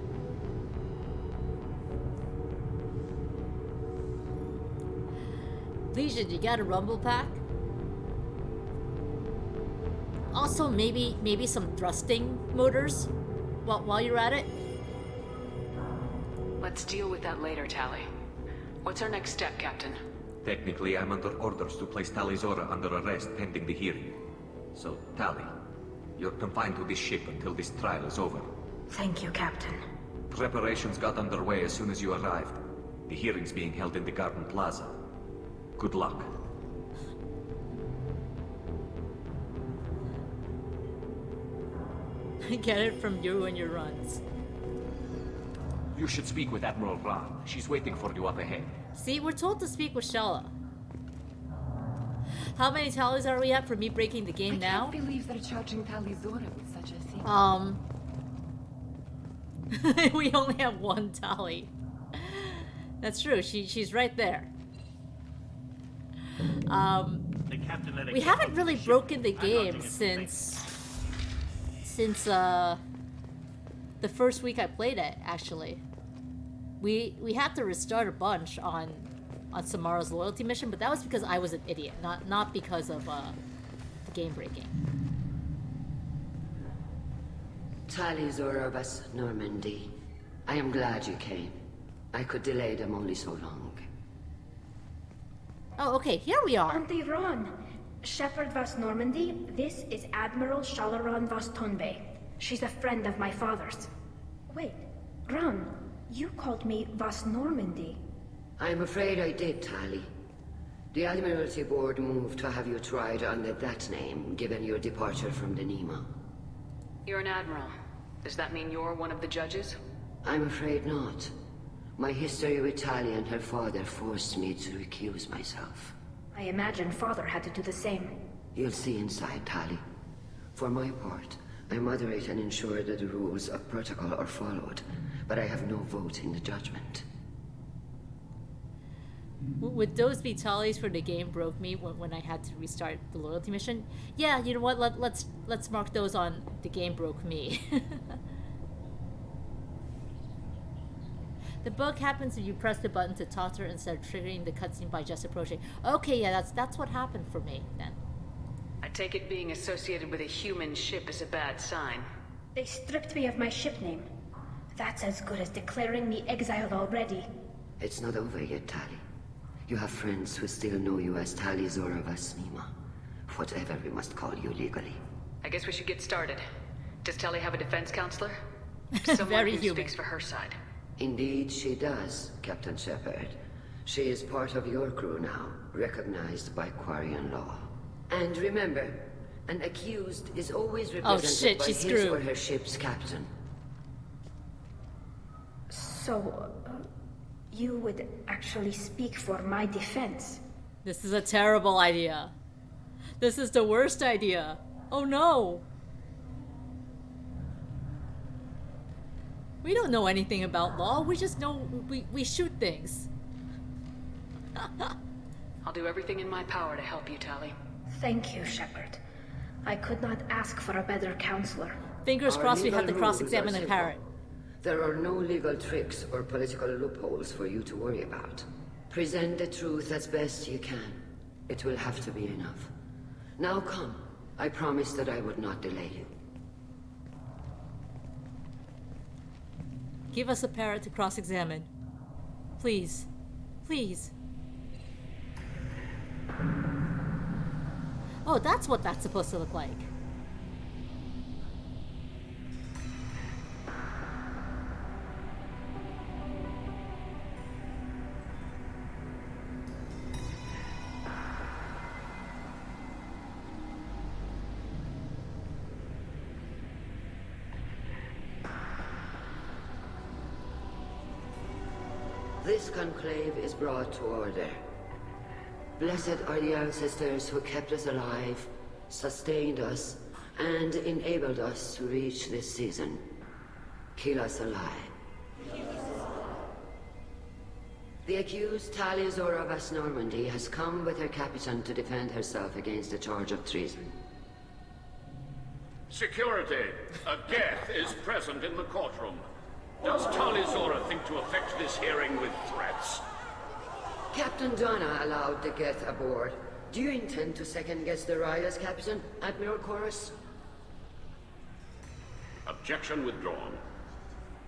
Legion, you got a rumble pack? Also, maybe some thrusting motors while you're at it. Let's deal with that later, Tali. What's our next step, Captain? Technically, I'm under orders to place Tali Zora under arrest pending the hearing. So, Tali, you're confined to this ship until this trial is over. Thank you, Captain. Preparations got underway as soon as you arrived. The hearing's being held in the Garden Plaza. Good luck. I get it from you and your runs. You should speak with Admiral Ra. She's waiting for you up ahead. See, we're told to speak with Shala. How many tallies are we at for me breaking the game now? I can't believe they're charging Tali Zora with such a thing. We only have one tally. That's true. She's right there. We haven't really broken the game since the first week I played it. Actually, we had to restart a bunch on Samara's loyalty mission, but that was because I was an idiot, not because of the game breaking. Tali Zora Vas Normandy. I am glad you came. I could delay them only so long. Oh, okay, here we are. Auntie Ron. Shepard Vas Normandy, this is Admiral Shalaron Vas Tonbe. She's a friend of my father's. Wait, Ron, you called me Vas Normandy. I'm afraid I did, Tali. The Admiralty Board moved to have you tried under that name, given your departure from the Nima. You're an admiral. Does that mean you're one of the judges? I'm afraid not. My history with Tali and her father forced me to recuse myself. I imagine father had to do the same. You'll see inside, Tali. For my part, I moderate and ensure that the rules of protocol are followed, but I have no vote in the judgment. Would those be tallies for the game broke me when I had to restart the loyalty mission? Yeah, you know what? Let's mark those on the game broke me. The bug happens if you press the button to talk to her instead of triggering the cutscene by just approaching. Okay, yeah, that's what happened for me then. I take it being associated with a human ship is a bad sign. They stripped me of my ship name. That's as good as declaring me exiled already. It's not over yet, Tali. You have friends who still know you as Tali Zora Vas Nima. Whatever we must call you legally. I guess we should get started. Does Tali have a defense counselor? Someone Very who human. speaks for her side. Indeed she does, Captain Shepard. She is part of your crew now, recognized by Quarian law. And remember, an accused is always represented by his or her ship's captain. So, you would actually speak for my defense? This is a terrible idea. This is the worst idea. Oh no! We don't know anything about law. We just know we shoot things. I'll do everything in my power to help you, Tali. Thank you, Shepard. I could not ask for a better counselor. Fingers Our crossed we have to legal cross-examine rules the are parrot. simple. There are no legal tricks or political loopholes for you to worry about. Present the truth as best you can. It will have to be enough. Now come. I promised that I would not delay you. Give us a parrot to cross-examine. Please. Please. Oh, that's what that's supposed to look like. This conclave is brought to order. Blessed are the ancestors who kept us alive sustained us, and enabled us to reach this season. Kill us alive. The accused Tali Zora Vas Normandy has come with her captain to defend herself against the charge of treason. Security! A Geth is present in the courtroom. Does Tali Zora think to effect this hearing with threats? Captain Donna allowed the Geth aboard. Do you intend to second-guess the Raya's captain, Admiral Chorus? Objection withdrawn.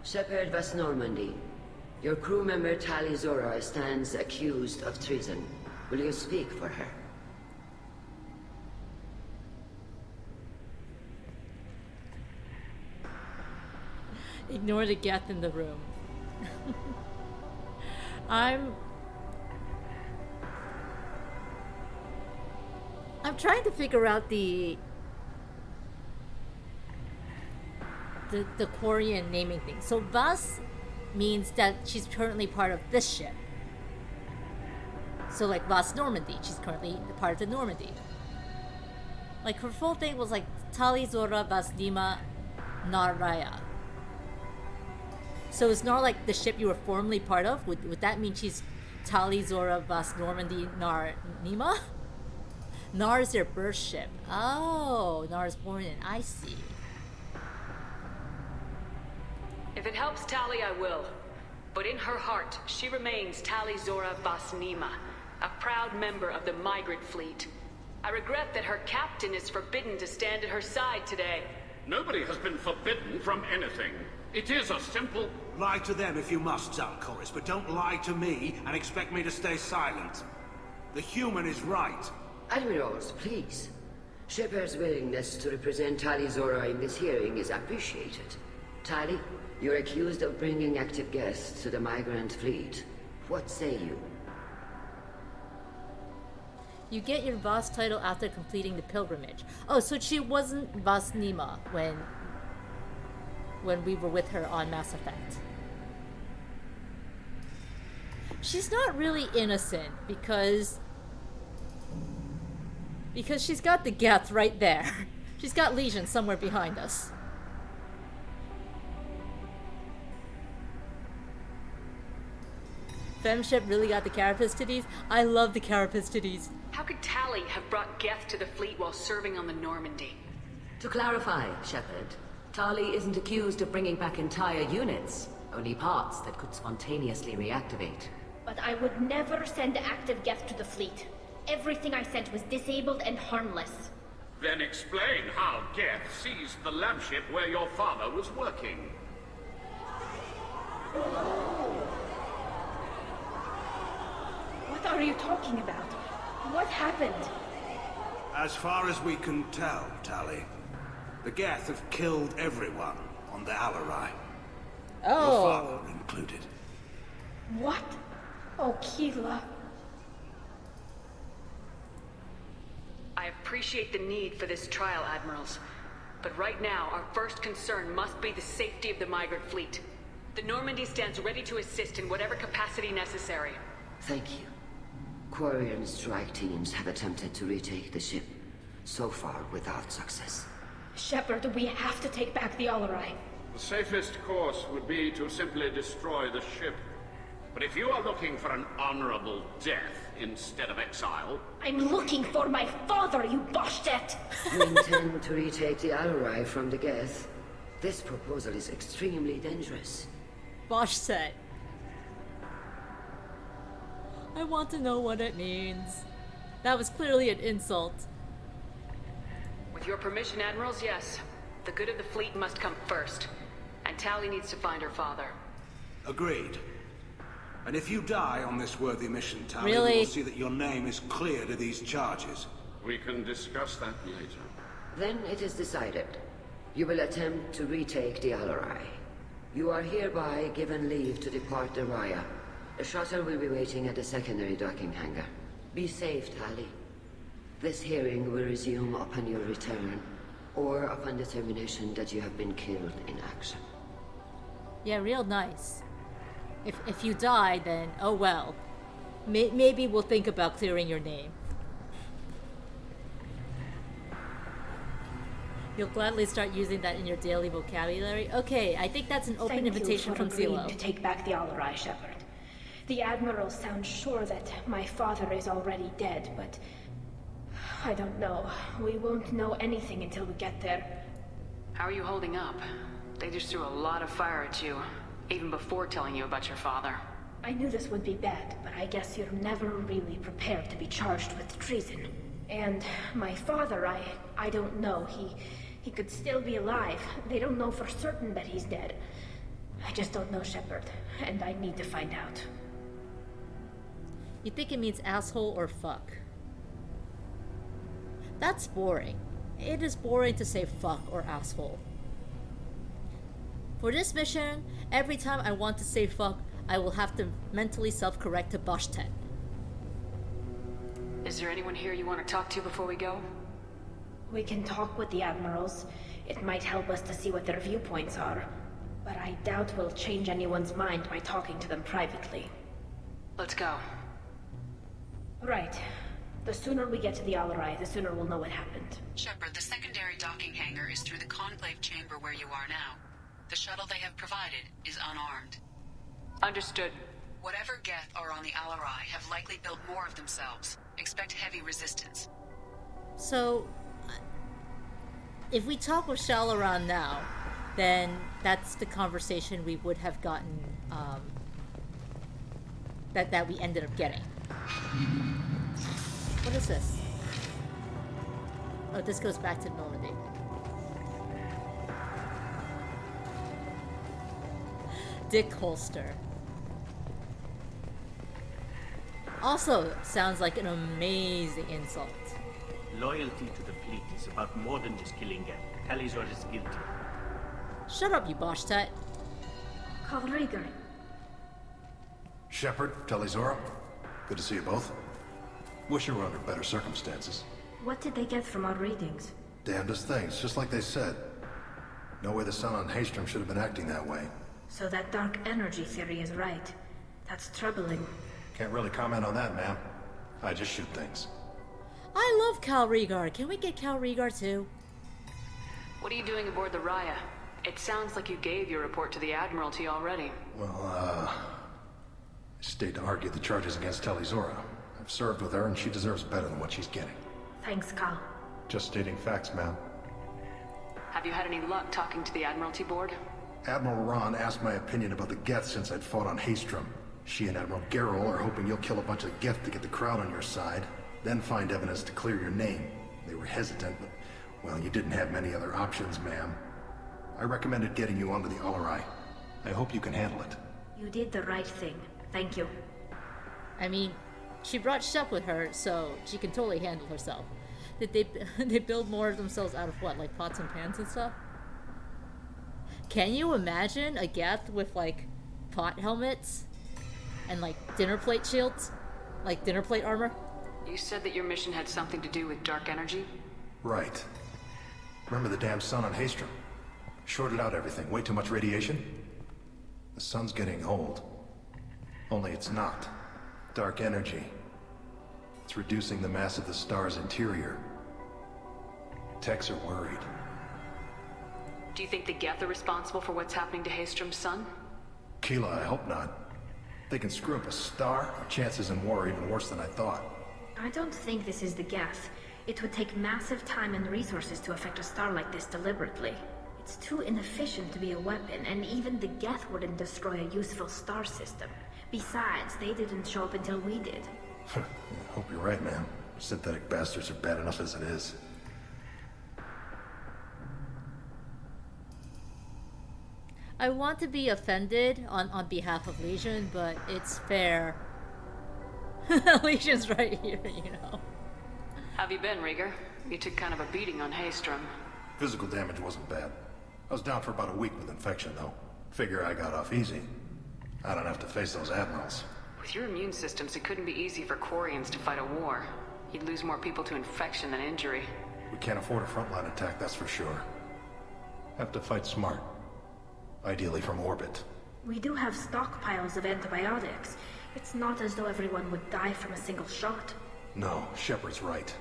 Shepard Vas Normandy, your crew member Tali Zora stands accused of treason. Will you speak for her? Ignore the Geth in the room. I'm trying to figure out the Quarian naming thing. So Vas means that she's currently part of this ship. So like Vas Normandy, she's currently part of the Normandy. Like her full thing was like Tali Zora Vas Nima Naraya. So it's not like the ship you were formerly part of. Would that mean she's Tali Zora Vas Normandy Nar Nima? Nar is their birth ship. Oh, Nar is born in. I see. If it helps Tali, I will. But in her heart, she remains Tali Zora Vas Nima, a proud member of the migrant fleet. I regret that her captain is forbidden to stand at her side today. Nobody has been forbidden from anything. It is a simple... Lie to them if you must, Zalcoris, but don't lie to me and expect me to stay silent. The human is right. Admirals, please. Shepard's willingness to represent Tali Zora in this hearing is appreciated. Tali, you're accused of bringing active guests to the migrant fleet. What say you? You get your Vas title after completing the pilgrimage. Oh, so she wasn't Vas Nima when we were with her on Mass Effect. She's not really innocent because she's got the Geth right there. She's got Legion somewhere behind us. Femship really got the carapace titties? I love the carapace titties. How could Tali have brought Geth to the fleet while serving on the Normandy? To clarify, Shepard, Tali isn't accused of bringing back entire units, only parts that could spontaneously reactivate. But I would never send active Geth to the fleet. Everything I sent was disabled and harmless. Then explain how Geth seized the lab ship where your father was working. What are you talking about? What happened? As far as we can tell, Tali, the Geth have killed everyone on the Alarai. Oh. Your father included. What? Oh, Keela. I appreciate the need for this trial, Admirals. But right now, our first concern must be the safety of the migrant fleet. The Normandy stands ready to assist in whatever capacity necessary. Thank you. Quarian strike teams have attempted to retake the ship, so far without success. Shepard, we have to take back the Alarai. The safest course would be to simply destroy the ship. But if you are looking for an honorable death instead of exile... I'm looking for my father, you Boshtet! You intend to retake the Alarai from the Geth? This proposal is extremely dangerous. Boshtet. I want to know what it means. That was clearly an insult. With your permission, Admirals, yes. The good of the fleet must come first. And Tali needs to find her father. Agreed. And if you die on this worthy mission, Tali, Really? we will see that your name is cleared of these charges. We can discuss that later. Then it is decided. You will attempt to retake the Alarai. You are hereby given leave to depart the Raya. The shuttle will be waiting at the secondary docking hangar. Be safe, Tali. This hearing will resume upon your return, or upon determination that you have been killed in action. Yeah, real nice. If you die, then oh well. Maybe we'll think about clearing your name. You'll gladly start using that in your daily vocabulary. Okay, I think that's an open invitation from Thank you for Zelo. agreeing to take back the Alarai, Shepard. The Admiral sounds sure that my father is already dead, but I don't know. We won't know anything until we get there. How are you holding up? They just threw a lot of fire at you, even before telling you about your father. I knew this would be bad, but I guess you're never really prepared to be charged with treason. And my father, I don't know. He could still be alive. They don't know for certain that he's dead. I just don't know, Shepard, and I need to find out. You think it means asshole or fuck? That's boring. It is boring to say fuck or asshole. For this mission, every time I want to say fuck, I will have to mentally self-correct to Bashtet. Is there anyone here you want to talk to before we go? We can talk with the Admirals. It might help us to see what their viewpoints are. But I doubt we'll change anyone's mind by talking to them privately. Let's go. Right. The sooner we get to the Alarai, the sooner we'll know what happened. Shepard, the secondary docking hangar is through the Conclave chamber where you are now. The shuttle they have provided is unarmed. Understood. Whatever Geth are on the Alarai have likely built more of themselves. Expect heavy resistance. So, if we talk with Shalaran now, then that's the conversation we would have gotten, that we ended up getting. What is this? Oh, this goes back to Normandy. Dick Holster. Also sounds like an amazing insult. Loyalty to the fleet is about more than just killing Geth. Talizor is guilty. Shut up, you Bashtet. Call Rieger. Shepard, Talizora, good to see you both. Wish you were under better circumstances. What did they get from our readings? Damnedest things, just like they said. No way the Sun on Haystrom should have been acting that way. So that dark energy theory is right. That's troubling. Can't really comment on that, ma'am. I just shoot things. I love Cal Rieger. Can we get Cal Rieger too? What are you doing aboard the Raya? It sounds like you gave your report to the Admiralty already. Well, I stayed to argue the charges against Talizora. I've served with her and she deserves better than what she's getting. Thanks, Cal. Just stating facts, ma'am. Have you had any luck talking to the Admiralty board? Admiral Ron asked my opinion about the Geth since I'd fought on Haystrom. She and Admiral Garrel are hoping you'll kill a bunch of Geth to get the crowd on your side, then find evidence to clear your name. They were hesitant, but, well, you didn't have many other options, ma'am. I recommended getting you onto the Alarai. I hope you can handle it. You did the right thing. Thank you. I mean, she brought Shep with her, so she can totally handle herself. Did they build more of themselves out of what, like pots and pans and stuff? Can you imagine a Geth with like pot helmets and like dinner plate shields, like dinner plate armor? You said that your mission had something to do with dark energy? Right. Remember the damn Sun on Haystrom? Shorted out everything. Way too much radiation? The Sun's getting old. Only it's not. Dark energy. It's reducing the mass of the star's interior. Techs are worried. Do you think the Geth are responsible for what's happening to Haystrom's sun? Keela, I hope not. They can screw up a star. Our chances in war are even worse than I thought. I don't think this is the Geth. It would take massive time and resources to affect a star like this deliberately. It's too inefficient to be a weapon, and even the Geth wouldn't destroy a useful star system. Besides, they didn't show up until we did. I hope you're right, man. Synthetic bastards are bad enough as it is. I want to be offended on behalf of Legion, but it's fair. Legion's right here, you know. Have you been, Rieger? You took kind of a beating on Haystrom. Physical damage wasn't bad. I was down for about a week with infection, though. Figure I got off easy. I don't have to face those admirals. With your immune systems, it couldn't be easy for Quarians to fight a war. You'd lose more people to infection than injury. We can't afford a frontline attack, that's for sure. Have to fight smart. Ideally from orbit. We do have stockpiles of antibiotics. It's not as though everyone would die from a single shot. No, Shepard's right.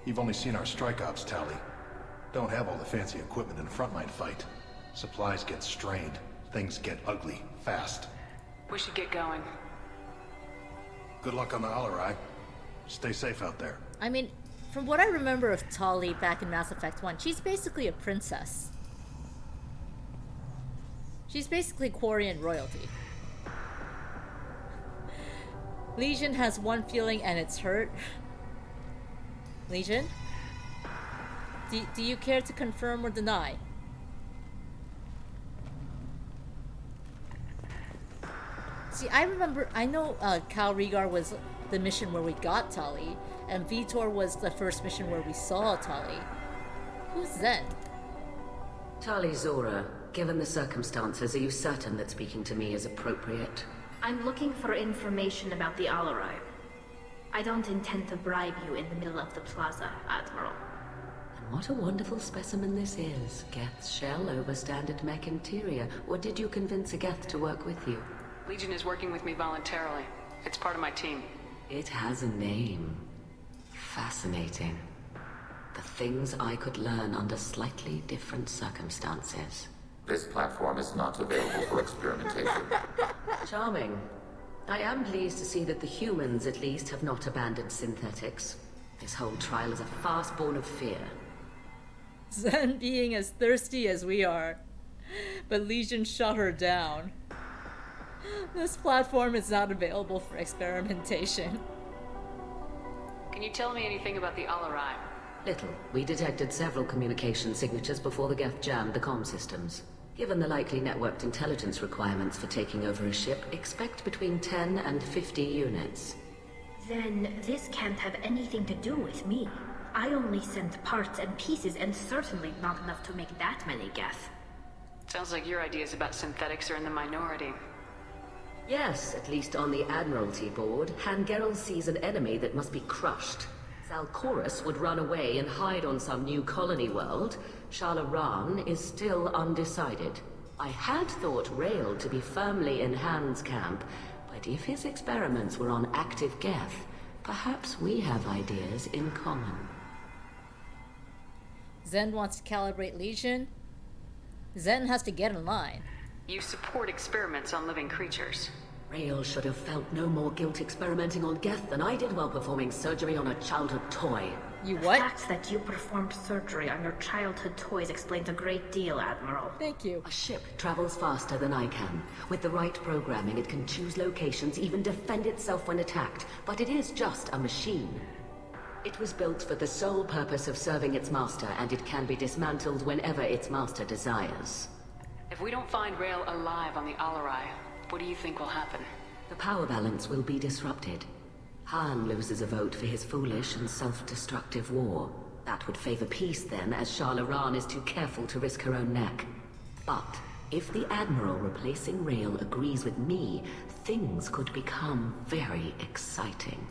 You've only seen our strike ops tally. Don't have all the fancy equipment in a frontline fight. Supplies get strained. Things get ugly, fast. We should get going. Good luck on the Alarai. Stay safe out there. I mean, from what I remember of Tali back in Mass Effect 1, she's basically a princess. She's basically Quarian royalty. Legion has one feeling and it's hurt. Legion? Do you care to confirm or deny? See, I know Cal Rhaegar was the mission where we got Tali, and Vitor was the first mission where we saw Tali. Who's Zen? Tali Zora, given the circumstances, are you certain that speaking to me is appropriate? I'm looking for information about the Alarai. I don't intend to bribe you in the middle of the plaza, Admiral. And what a wonderful specimen this is. Geth's shell over standard mech interior. Or did you convince a Geth to work with you? Legion is working with me voluntarily. It's part of my team. It has a name. Fascinating. The things I could learn under slightly different circumstances. This platform is not available for experimentation. Charming. I am pleased to see that the humans, at least, have not abandoned synthetics. This whole trial is a farce born of fear. Zen being as thirsty as we are. But Legion shut her down. This platform is not available for experimentation. Can you tell me anything about the Alarai? Little. We detected several communication signatures before the Geth jammed the comm systems. Given the likely networked intelligence requirements for taking over a ship, expect between 10 and 50 units. Then this can't have anything to do with me. I only sent parts and pieces, and certainly not enough to make that many Geth. Sounds like your ideas about synthetics are in the minority. Yes, at least on the Admiralty board, Hangerel sees an enemy that must be crushed. Zalcorus would run away and hide on some new colony world. Shala-Ran is still undecided. I had thought Rael to be firmly in Han's camp, but if his experiments were on active Geth, perhaps we have ideas in common. Zen wants to calibrate Legion. Zen has to get in line. You support experiments on living creatures. Rael should have felt no more guilt experimenting on Geth than I did while performing surgery on a childhood toy. You what? The fact that you performed surgery on your childhood toys explains a great deal, Admiral. Thank you. A ship travels faster than I can. With the right programming, it can choose locations, even defend itself when attacked. But it is just a machine. It was built for the sole purpose of serving its master, and it can be dismantled whenever its master desires. If we don't find Rael alive on the Alarai, what do you think will happen? The power balance will be disrupted. Han loses a vote for his foolish and self-destructive war. That would favor peace then, as Shala-Ran is too careful to risk her own neck. But if the Admiral replacing Rael agrees with me, things could become very exciting.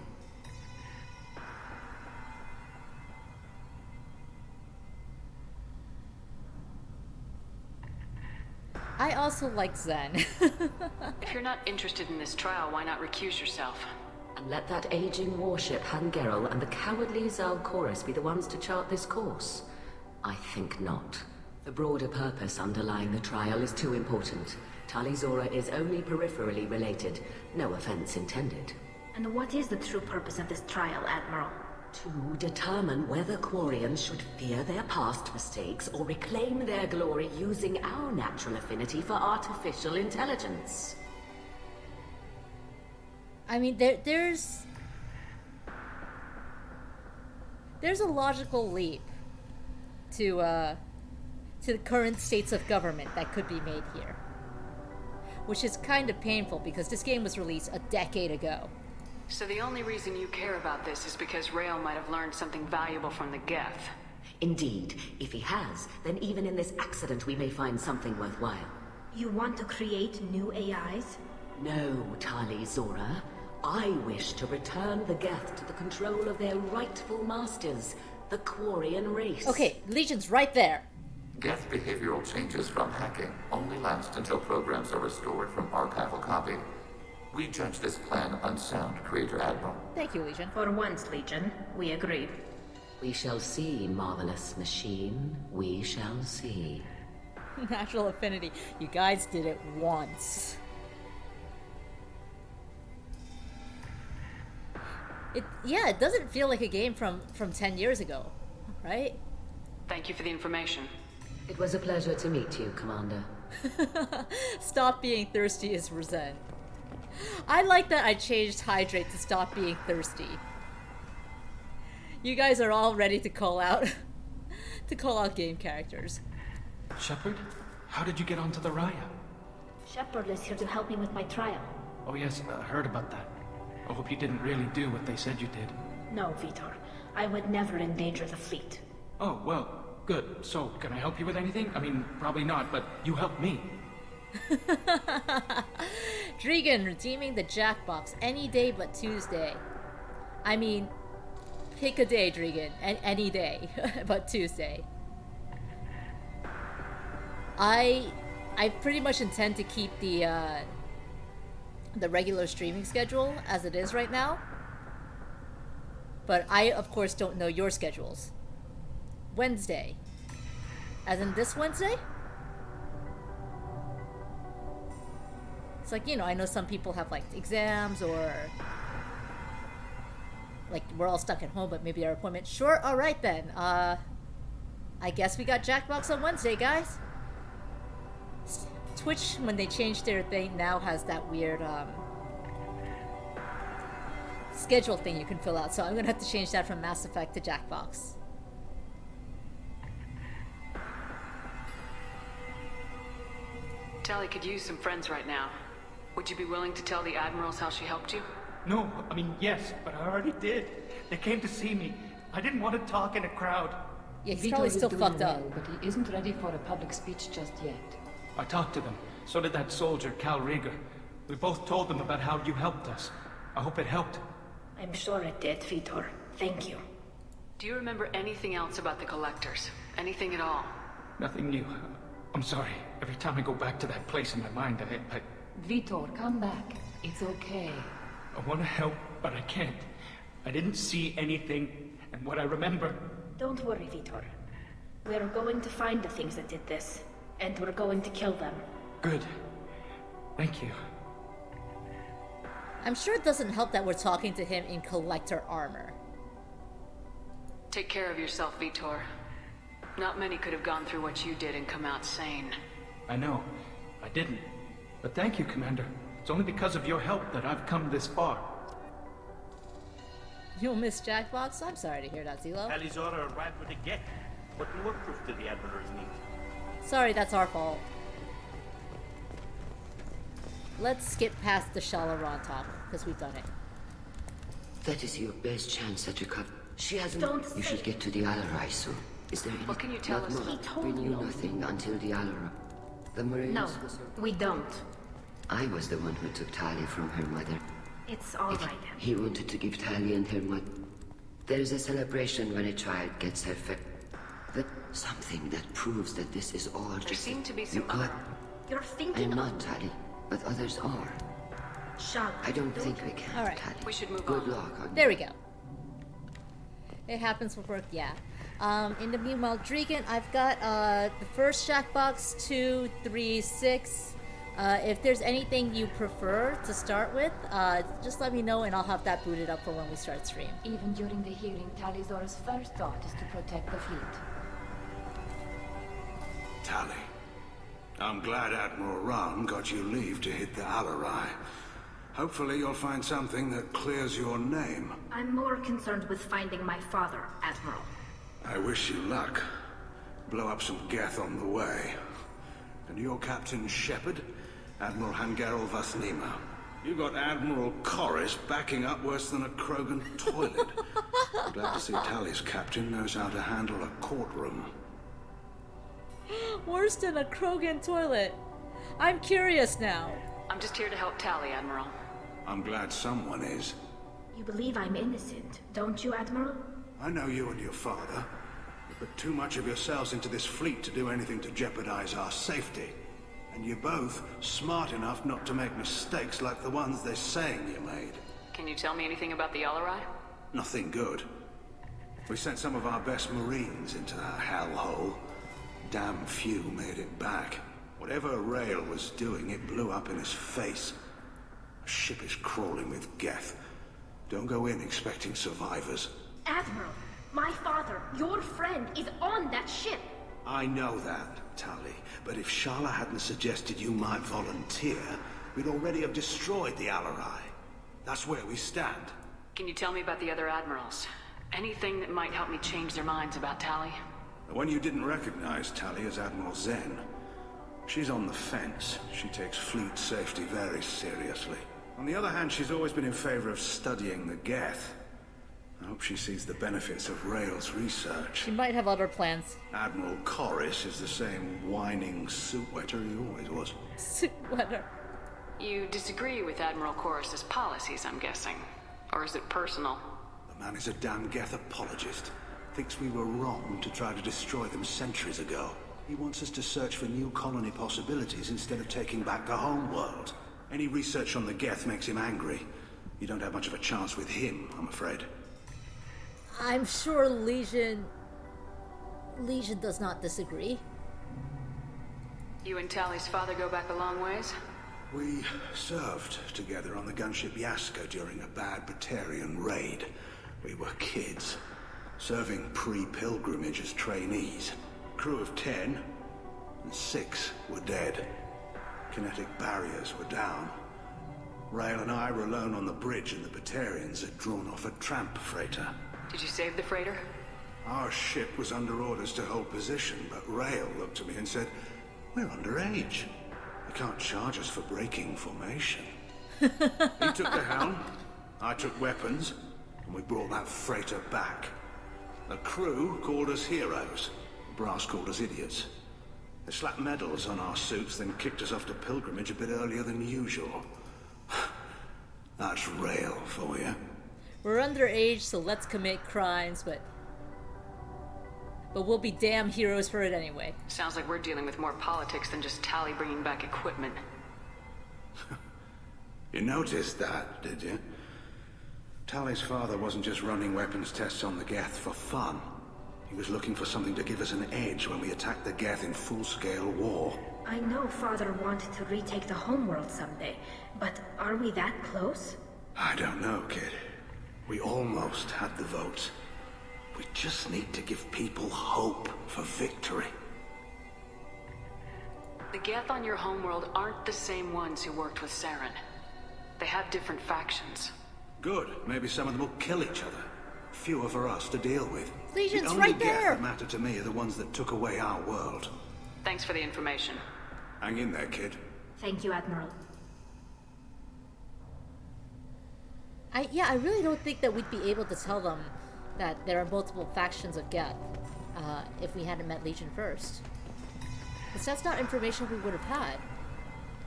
I also like Zen. If you're not interested in this trial, why not recuse yourself? And let that aging warship Hangerel and the cowardly Zalcorus be the ones to chart this course? I think not. The broader purpose underlying the trial is too important. Tali Zora is only peripherally related. No offense intended. And what is the true purpose of this trial, Admiral? To determine whether Quarians should fear their past mistakes or reclaim their glory using our natural affinity for artificial intelligence. I mean, there's a logical leap to the current states of government that could be made here, which is kind of painful because this game was released a decade ago. So the only reason you care about this is because Rael might have learned something valuable from the Geth. Indeed. If he has, then even in this accident we may find something worthwhile. You want to create new AIs? No, Tali Zora. I wish to return the Geth to the control of their rightful masters, the Quarian race. Okay, Legion's right there. Geth behavioral changes from hacking only last until programs are restored from archival copy. We judge this plan unsound, Creator Admiral. Thank you, Legion. For once, Legion, we agree. We shall see, marvelous machine. We shall see. Natural affinity. You guys did it once. It doesn't feel like a game from 10 years ago, right? Thank you for the information. It was a pleasure to meet you, Commander. Stop being thirsty is resent. I like that I changed hydrate to stop being thirsty. You guys are all ready to call out game characters. Shepard, how did you get onto the Raya? Shepard is here to help me with my trial. Oh yes, I heard about that. I hope you didn't really do what they said you did. No, Vitor. I would never endanger the fleet. Oh, well, good. So, can I help you with anything? I mean, probably not, but you helped me. Dregan redeeming the Jackbox any day but Tuesday. I mean, pick a day, Dregan, and any day but Tuesday. I pretty much intend to keep the regular streaming schedule as it is right now. But I, of course, don't know your schedules. Wednesday. As in this Wednesday? It's like, I know some people have, like, exams or... Like, we're all stuck at home, but maybe our appointment... Sure, alright then. I guess we got Jackbox on Wednesday, guys. Twitch, when they changed their thing, now has that weird, schedule thing you can fill out, so I'm gonna have to change that from Mass Effect to Jackbox. Tali could use some friends right now. Would you be willing to tell the Admirals how she helped you? No, I mean, yes, but I already did. They came to see me. I didn't want to talk in a crowd. Yeah, he's probably still fucked up. Well, but he isn't ready for a public speech just yet. I talked to them. So did that soldier, Cal Rieger. We both told them about how you helped us. I hope it helped. I'm sure it did, Vitor. Thank you. Do you remember anything else about the Collectors? Anything at all? Nothing new. I'm sorry. Every time I go back to that place in my mind, I Vitor, come back. It's okay. I want to help, but I can't. I didn't see anything, and what I remember... Don't worry, Vitor. We're going to find the things that did this, and we're going to kill them. Good. Thank you. I'm sure it doesn't help that we're talking to him in Collector armor. Take care of yourself, Vitor. Not many could have gone through what you did and come out sane. I know. I didn't. But thank you, Commander. It's only because of your help that I've come this far. You'll miss Jackbox? I'm sorry to hear that, Zelo. Talizora arrived with a Geth. What more proof do the Admirals need? Sorry, that's our fault. Let's skip past the Shalaran talk, because we've done it. That is your best chance at recovery. She hasn't... Don't You should get to the Alarai soon. Is there any... What can you tell us? He told We knew you. nothing until the Alara. The Marines... No, we don't. I was the one who took Tali from her mother. It's all right. He wanted to give Tali and her mother... There is a celebration when a child gets her something that proves that this is all There just... seem to be You some... got... You're thinking I'm of... not, Tali, but others are. Shut. I don't think we can, All right. Tali. We should move Good on. luck on There we go. It happens with work, yeah. In the meanwhile, Dregan, I've got the first Jackbox, 2, 3, 6. If there's anything you prefer to start with, just let me know and I'll have that booted up for when we start stream. Even during the hearing, Talizora's first thought is to protect the fleet. Tali, I'm glad Admiral Rahn got you leave to hit the Alarai. Hopefully you'll find something that clears your name. I'm more concerned with finding my father, Admiral. I wish you luck. Blow up some Geth on the way. And your Captain Shepard, Admiral Hangerel Vasnima. You got Admiral Corris backing up worse than a Krogan toilet. I'm glad to see Tali's captain knows how to handle a courtroom. Worse than a Krogan toilet. I'm curious now. I'm just here to help Tali, Admiral. I'm glad someone is. You believe I'm innocent, don't you, Admiral? I know you and your father. You put too much of yourselves into this fleet to do anything to jeopardize our safety. And you're both smart enough not to make mistakes like the ones they're saying you made. Can you tell me anything about the Alarai? Nothing good. We sent some of our best Marines into that hellhole. Damn few made it back. Whatever Rael was doing, it blew up in his face. A ship is crawling with Geth. Don't go in expecting survivors. Admiral, my father, your friend, is on that ship. I know that, Tali, but if Shala hadn't suggested you might volunteer, we'd already have destroyed the Alarai. That's where we stand. Can you tell me about the other admirals? Anything that might help me change their minds about Tali? The one you didn't recognize, Tali, is Admiral Zen. She's on the fence. She takes fleet safety very seriously. On the other hand, she's always been in favor of studying the Geth. I hope she sees the benefits of Rael's research. She might have other plans. Admiral Corris is the same whining suit wetter he always was. Suit wetter. You disagree with Admiral Corus's policies, I'm guessing. Or is it personal? The man is a damn Geth apologist. Thinks we were wrong to try to destroy them centuries ago. He wants us to search for new colony possibilities instead of taking back the home world. Any research on the Geth makes him angry. You don't have much of a chance with him, I'm afraid. I'm sure Legion does not disagree. You and Tali's father go back a long ways? We served together on the gunship Yaska during a bad Batarian raid. We were kids, serving pre-pilgrimage as trainees. Crew of 10, and 6 were dead. Kinetic barriers were down. Rael and I were alone on the bridge, and the Batarians had drawn off a tramp freighter. Did you save the freighter? Our ship was under orders to hold position, but Rael looked at me and said, "We're underage. You can't charge us for breaking formation." He took the helm, I took weapons, and we brought that freighter back. The crew called us heroes. The brass called us idiots. They slapped medals on our suits, then kicked us off to pilgrimage a bit earlier than usual. That's Rael for you. We're underage, so let's commit crimes, but we'll be damn heroes for it anyway. Sounds like we're dealing with more politics than just Tali bringing back equipment. You noticed that, did you? Tali's father wasn't just running weapons tests on the Geth for fun. He was looking for something to give us an edge when we attacked the Geth in full-scale war. I know Father wanted to retake the homeworld someday, but are we that close? I don't know, kid. We almost had the votes. We just need to give people hope for victory. The Geth on your homeworld aren't the same ones who worked with Saren. They have different factions. Good. Maybe some of them will kill each other. Fewer for us to deal with. Legion's the only right Geth there! that matter to me are the ones that took away our world. Thanks for the information. Hang in there, kid. Thank you, Admiral. I really don't think that we'd be able to tell them that there are multiple factions of Geth if we hadn't met Legion first. Because that's not information we would have had.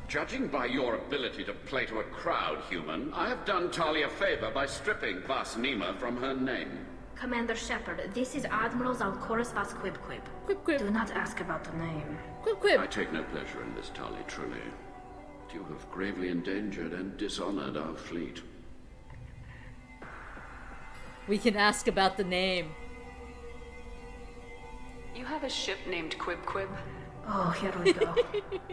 Judging by your ability to play to a crowd, human, I have done Tali a favor by stripping Vas Nima from her name. Commander Shepard, this is Admiral Zalcorus Vas Quib-Quib. Quib-Quib. Do not ask about the name. Quib-Quib. I take no pleasure in this, Tali, truly. But you have gravely endangered and dishonored our fleet. We can ask about the name. You have a ship named Quib-Quib? Oh, here we go.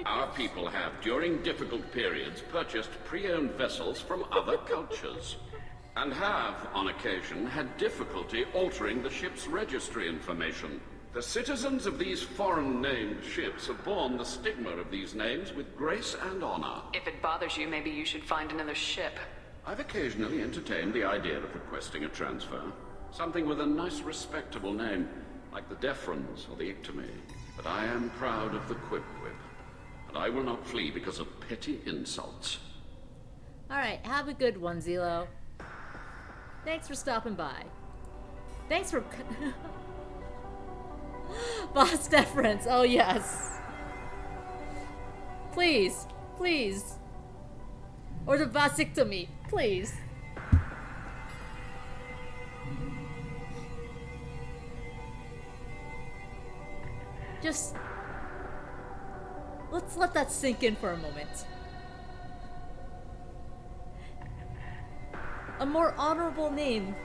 Our people have, during difficult periods, purchased pre-owned vessels from other cultures, and have, on occasion, had difficulty altering the ship's registry information. The citizens of these foreign-named ships have borne the stigma of these names with grace and honor. If it bothers you, maybe you should find another ship. I've occasionally entertained the idea of requesting a transfer. Something with a nice, respectable name, like the Defrons or the Ictomy. But I am proud of the Quib-Quib, and I will not flee because of petty insults. Alright, have a good one, Zelo. Thanks for stopping by. Thanks for... Boss deference, oh yes. Please, please. Or the vasectomy, please. Just... let's let that sink in for a moment. A more honorable name.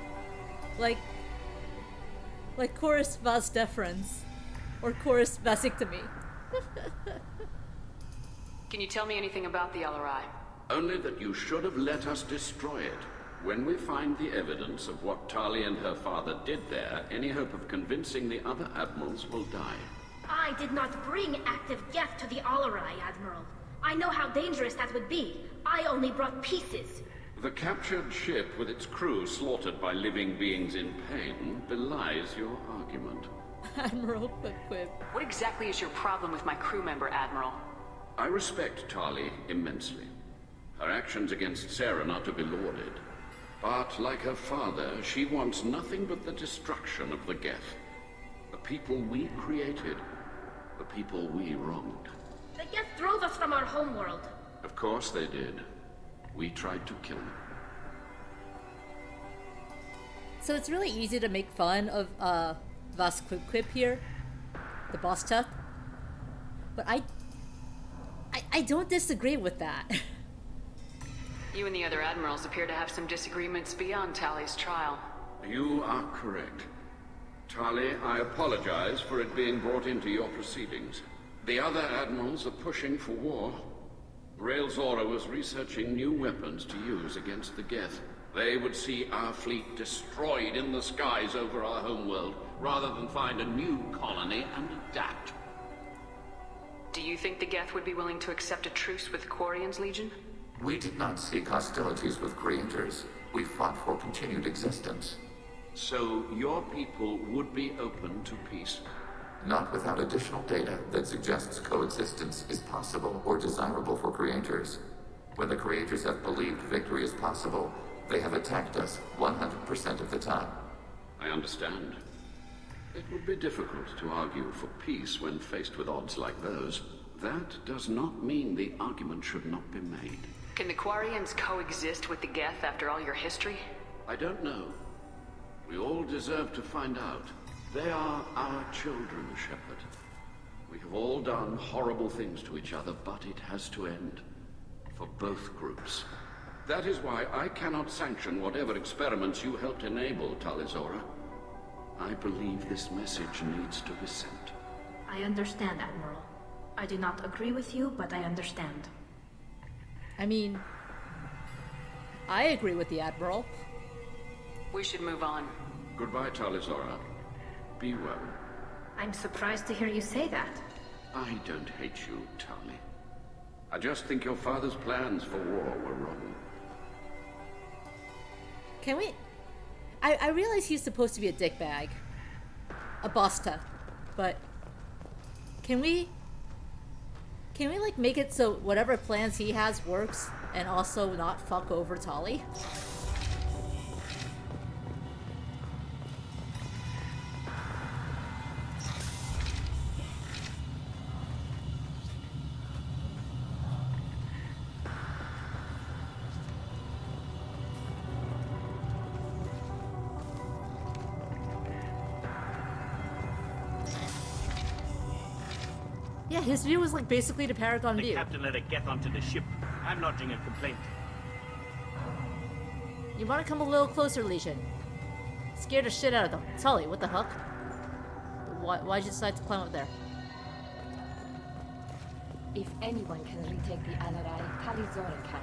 Like... Like chorus vas deferens. Or chorus vasectomy. Can you tell me anything about the LRI? Only that you should have let us destroy it. When we find the evidence of what Tali and her father did there, any hope of convincing the other admirals will die. I did not bring active Geth to the Alarai, Admiral. I know how dangerous that would be. I only brought pieces. The captured ship with its crew slaughtered by living beings in pain belies your argument. Admiral Quib. What exactly is your problem with my crew member, Admiral? I respect Tali immensely. Her actions against Saren are to be lauded. But, like her father, she wants nothing but the destruction of the Geth. The people we created. The people we wronged. The Geth drove us from our homeworld. Of course they did. We tried to kill them. So it's really easy to make fun of Vas Quib here. The boss Teth. But I don't disagree with that. You and the other admirals appear to have some disagreements beyond Tali's trial. You are correct. Tali, I apologize for it being brought into your proceedings. The other admirals are pushing for war. Rael Zora was researching new weapons to use against the Geth. They would see our fleet destroyed in the skies over our homeworld, rather than find a new colony and adapt. Do you think the Geth would be willing to accept a truce with Quarian's Legion? We did not seek hostilities with creators. We fought for continued existence. So your people would be open to peace? Not without additional data that suggests coexistence is possible or desirable for creators. When the creators have believed victory is possible, they have attacked us 100% of the time. I understand. It would be difficult to argue for peace when faced with odds like those. That does not mean the argument should not be made. Can the Quarians coexist with the Geth after all your history? I don't know. We all deserve to find out. They are our children, Shepard. We have all done horrible things to each other, but it has to end. For both groups. That is why I cannot sanction whatever experiments you helped enable, Tali Zora. I believe this message needs to be sent. I understand, Admiral. I do not agree with you, but I understand. I mean, I agree with the Admiral. We should move on. Goodbye, Tali Zora. Be well. I'm surprised to hear you say that. I don't hate you, Tali. I just think your father's plans for war were wrong. Can we... I realize he's supposed to be a dickbag. A bosta. But... Can we, like, make it so whatever plans he has works, and also not fuck over Tali? Yeah, his view was like basically the Paragon view. The captain let it get onto the ship. I'm lodging a complaint. You want to come a little closer, Legion? Scared the shit out of them. Tully, what the fuck? Why'd you decide to climb up there? If anyone can retake the Alarai, Tali Zora can.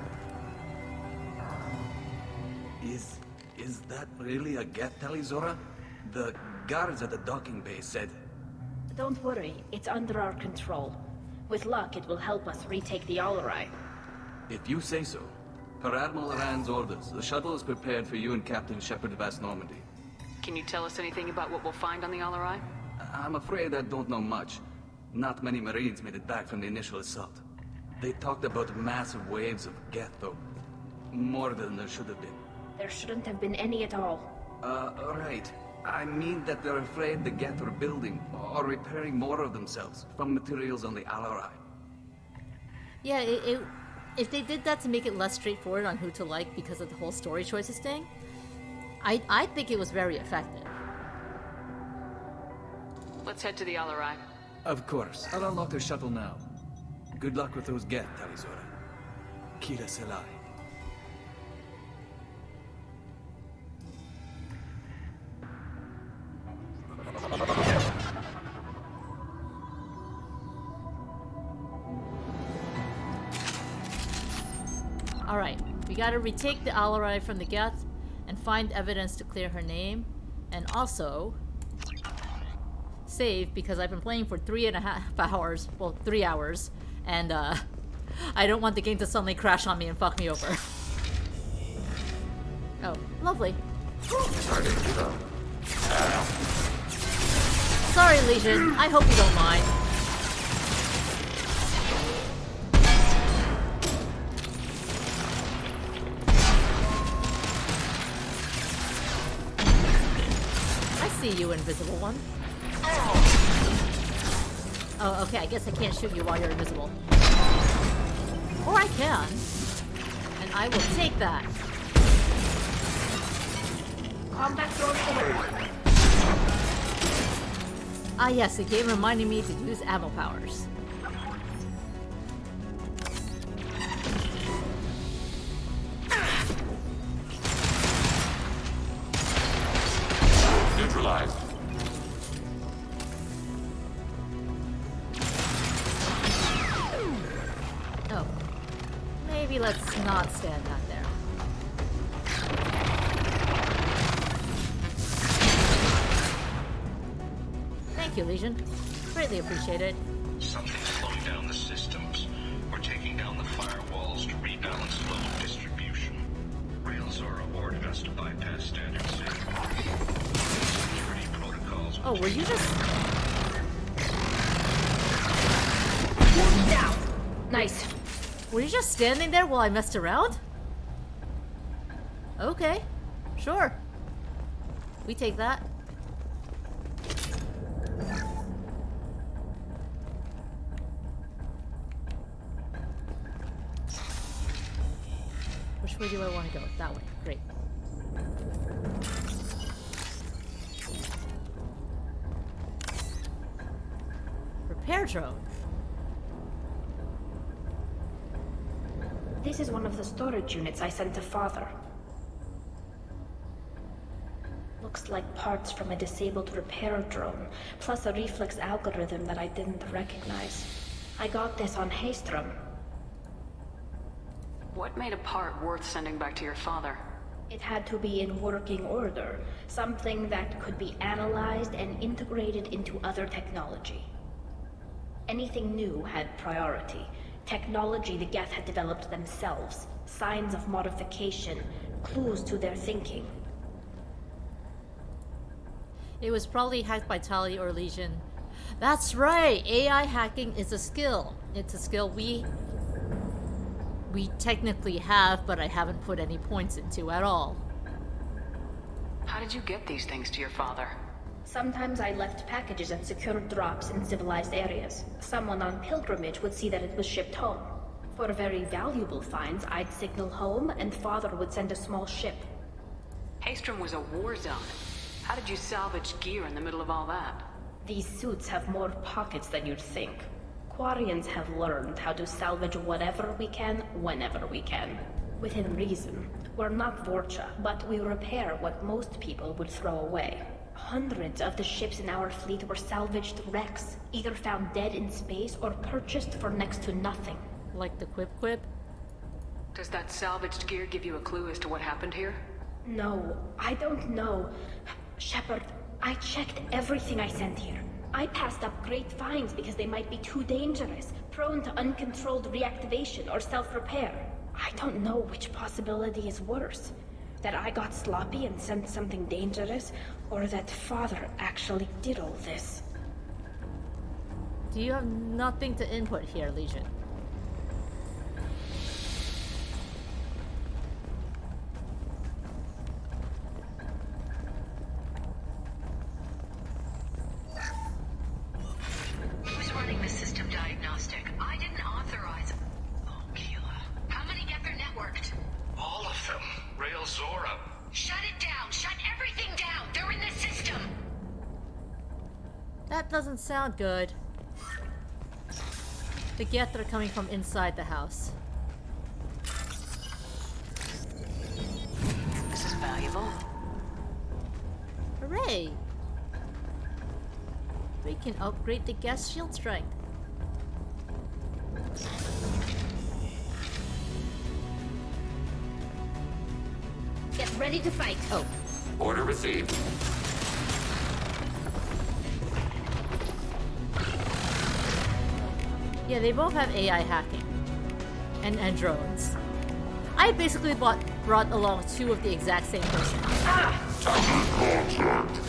Is that really a Geth, Tali Zora? The guards at the docking bay said... Don't worry, it's under our control. With luck, it will help us retake the Alarai. If you say so. Per Admiral Rand's orders, the shuttle is prepared for you and Captain Shepard Vast Normandy. Can you tell us anything about what we'll find on the Alarai? I'm afraid I don't know much. Not many Marines made it back from the initial assault. They talked about massive waves of Geth, though. More than there should have been. There shouldn't have been any at all. Right. I mean that they're afraid the Geth are building or repairing more of themselves from materials on the Alarai. Yeah, if they did that to make it less straightforward on who to like because of the whole story choices thing, I think it was very effective. Let's head to the Alarai. Of course. I'll unlock the shuttle now. Good luck with those Geth, Tali Zora. Kira Selai. We gotta retake the Alarai from the Geth and find evidence to clear her name. And also save, because I've been playing for 3.5 hours. Well, 3 hours. And I don't want the game to suddenly crash on me and fuck me over. Oh, lovely. Sorry, Legion. I hope you don't mind. I see you, invisible one. Oh, okay. I guess I can't shoot you while you're invisible. Or I can. And I will take that. Combat drone over. Ah yes, the game reminded me to use ammo powers. Neutralized. Oh. Maybe let's not stand out there. Thank you, Legion. Greatly appreciated. Something's slowing down the systems. We're taking down the firewalls to rebalance load distribution. Railzora ordered us to bypass standard security protocols. Oh, were you just... Down. Nice. Were you just standing there while I messed around? Okay. Sure. We take that. Which way do I want to go? That way. Great. Repair drone. This is one of the storage units I sent to Father. Looks like parts from a disabled repair drone, plus a reflex algorithm that I didn't recognize. I got this on Haystrom. What made a part worth sending back to your father? It had to be in working order, something that could be analyzed and integrated into other technology. Anything new had priority. Technology the Geth had developed themselves, signs of modification, clues to their thinking. It was probably hacked by Tali or Legion. That's right! AI hacking is a skill. It's a skill we technically have, but I haven't put any points into at all. How did you get these things to your father? Sometimes I left packages and secured drops in civilized areas. Someone on pilgrimage would see that it was shipped home. For very valuable finds, I'd signal home, and Father would send a small ship. Haystrom was a war zone. How did you salvage gear in the middle of all that? These suits have more pockets than you'd think. Quarians have learned how to salvage whatever we can, whenever we can. Within reason. We're not Vorcha, but we repair what most people would throw away. Hundreds of the ships in our fleet were salvaged wrecks, either found dead in space or purchased for next to nothing. Like the Quip? Does that salvaged gear give you a clue as to what happened here? No, I don't know. Shepard, I checked everything I sent here. I passed up great finds because they might be too dangerous, prone to uncontrolled reactivation or self-repair. I don't know which possibility is worse. That I got sloppy and sent something dangerous, or that Father actually did all this. Do you have nothing to input here, Legion? Who's running the system diagnostic? I didn't authorize. Oh, Keela. How many get their networked? All of them. Railzora. Shut it down! Shut everything down! They're in the system! That doesn't sound good. The Geth are coming from inside the house. This is valuable. Hooray! We can upgrade the Geth shield strength. ready to fight. Oh. Order received. Yeah, they both have AI hacking. And drones. I basically brought along two of the exact same person. Contract.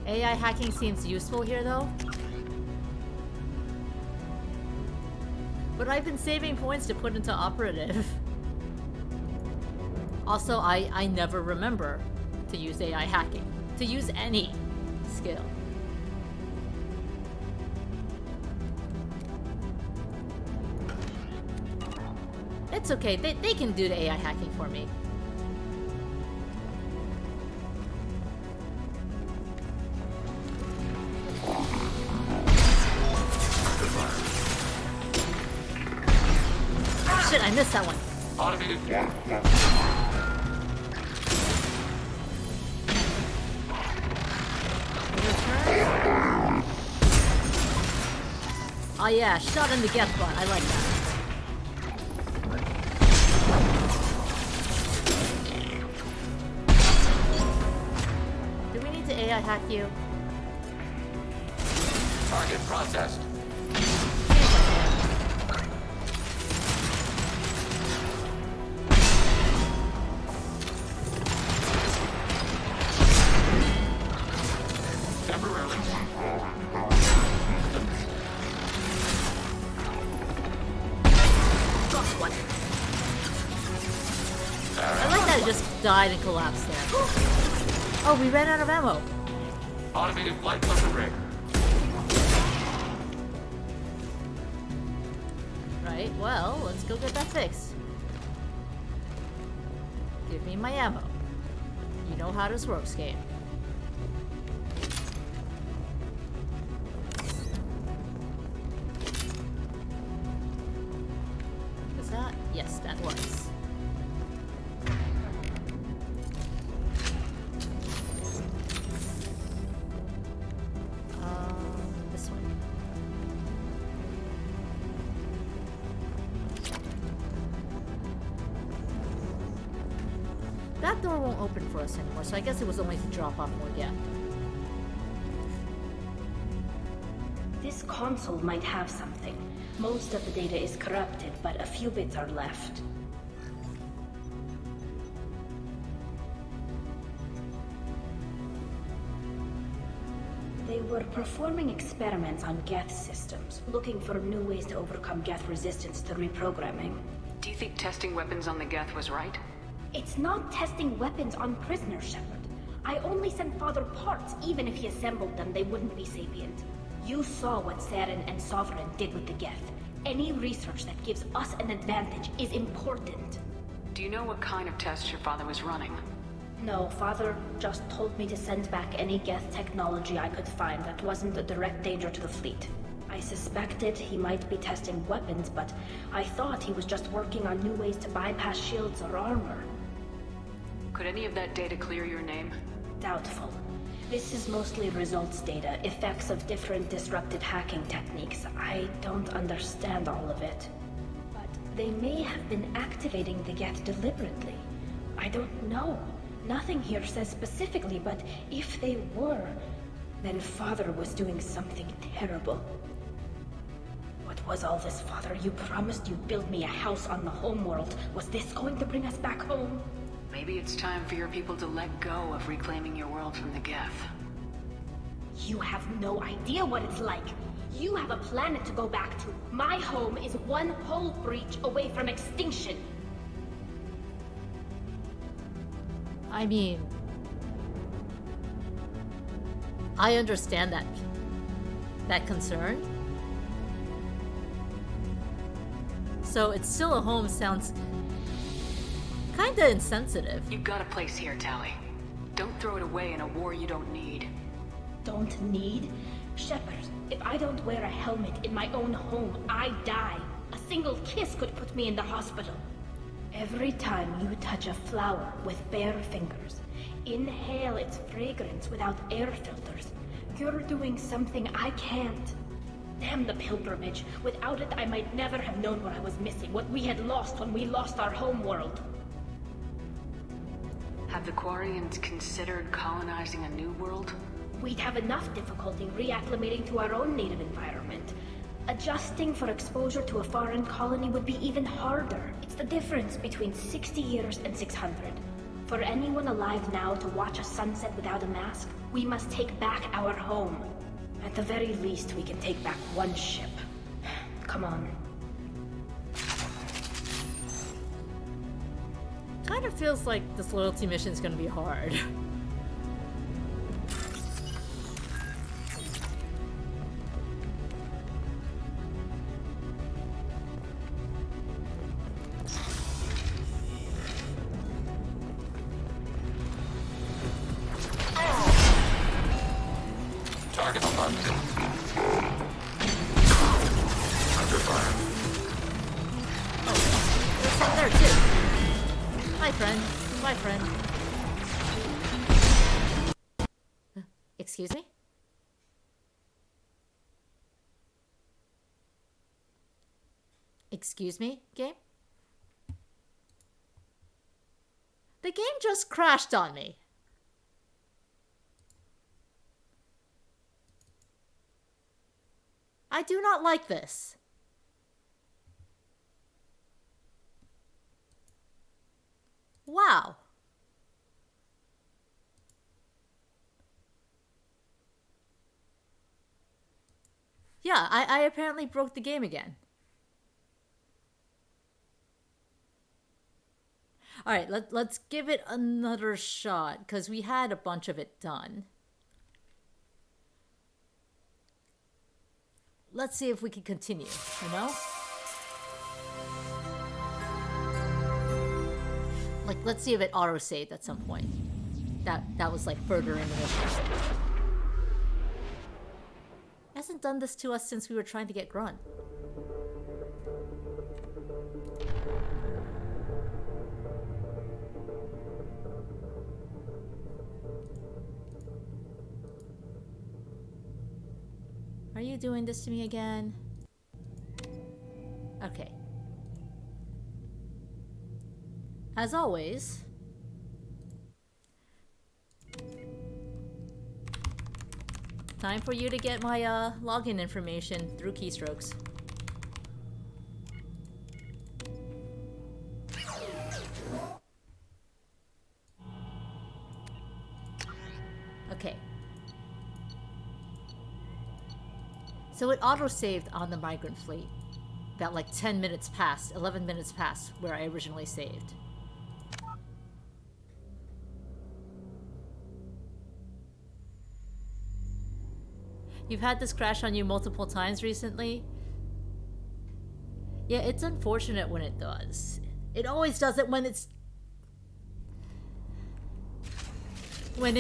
AI hacking seems useful here, though. But I've been saving points to put into operative. Also, I never remember to use AI hacking. To use any skill. It's okay, they can do the AI hacking for me. Shit, I missed that one. Automated. Oh yeah, shot in the Geth butt. I like that. Do we need to AI hack you? Target processed. Died and collapsed there. Oh, we ran out of ammo. Automated flight on the rig. Right, well, let's go get that fixed. Give me my ammo. You know how this works, game. Was that? Yes, that was. This one. That door won't open for us anymore, so I guess it was only to drop off more Geth. This console might have something. Most of the data is corrupted, but a few bits are left. They were performing experiments on Geth systems, looking for new ways to overcome Geth resistance to reprogramming. Do you think testing weapons on the Geth was right? It's not testing weapons on prisoners, Shepard. I only sent Father parts. Even if he assembled them, they wouldn't be sapient. You saw what Saren and Sovereign did with the Geth. Any research that gives us an advantage is important. Do you know what kind of tests your father was running? No, Father just told me to send back any Geth technology I could find that wasn't a direct danger to the fleet. I suspected he might be testing weapons, but I thought he was just working on new ways to bypass shields or armor. Could any of that data clear your name? Doubtful. This is mostly results data, effects of different disruptive hacking techniques. I don't understand all of it. But they may have been activating the Geth deliberately. I don't know. Nothing here says specifically, but if they were, then Father was doing something terrible. What was all this, Father? You promised you'd build me a house on the homeworld. Was this going to bring us back home? Maybe it's time for your people to let go of reclaiming your world from the Geth. You have no idea what it's like. You have a planet to go back to. My home is one hull breach away from extinction. I mean, I understand that concern. So it's still a home sounds kinda insensitive. You've got a place here, Tali. Don't throw it away in a war you don't need. Don't need? Shepard, if I don't wear a helmet in my own home, I die. A single kiss could put me in the hospital. Every time you touch a flower with bare fingers, inhale its fragrance without air filters, you're doing something I can't. Damn the pilgrimage. Without it, I might never have known what I was missing, what we had lost when we lost our home world. Have the Quarians considered colonizing a new world? We'd have enough difficulty reacclimating to our own native environment. Adjusting for exposure to a foreign colony would be even harder. It's the difference between 60 years and 600. For anyone alive now to watch a sunset without a mask, we must take back our home. At the very least, we can take back one ship. Come on. Kind of feels like this loyalty mission is gonna be hard. Target unlocked. Under fire. Oh, there's some there too. My friend. My friend. Excuse me? Excuse me, game? The game just crashed on me. I do not like this. Wow. Yeah, I apparently broke the game again. Alright, let's give it another shot, because we had a bunch of it done. Let's see if we can continue, you know? Like, let's see if it auto-saved at some point. That was like further in the mission. It hasn't done this to us since we were trying to get Grunt. Are you doing this to me again? Okay. As always, time for you to get my login information through keystrokes. Okay. So it auto-saved on the migrant fleet. About like 10 minutes past, 11 minutes past where I originally saved. You've had this crash on you multiple times recently? Yeah, it's unfortunate when it does. It always does it when it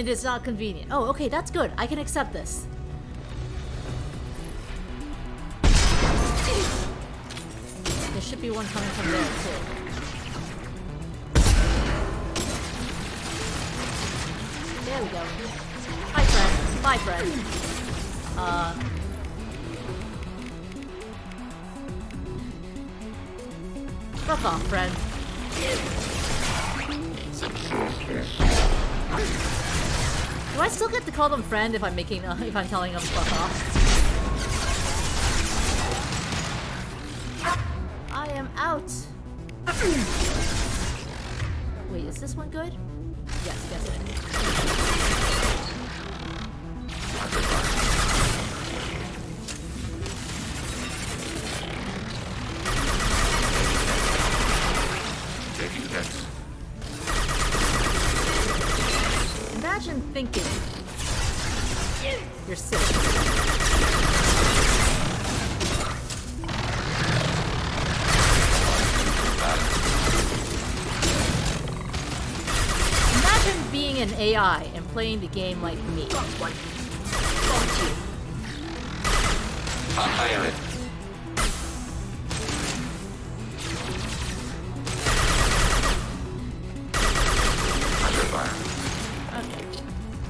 is not convenient. Oh, okay, that's good. I can accept this. There should be one coming from there, too. There we go. Bye, friend. Bye, friend. Fuck off, friend. Do I still get to call them friend if I'm making if I'm telling them fuck off? I am out. Wait, is this one good? Yes, yes it is. Taking hits. Imagine thinking You're silly. Imagine being an AI and playing the game like me. Fire it. Under fire. Okay.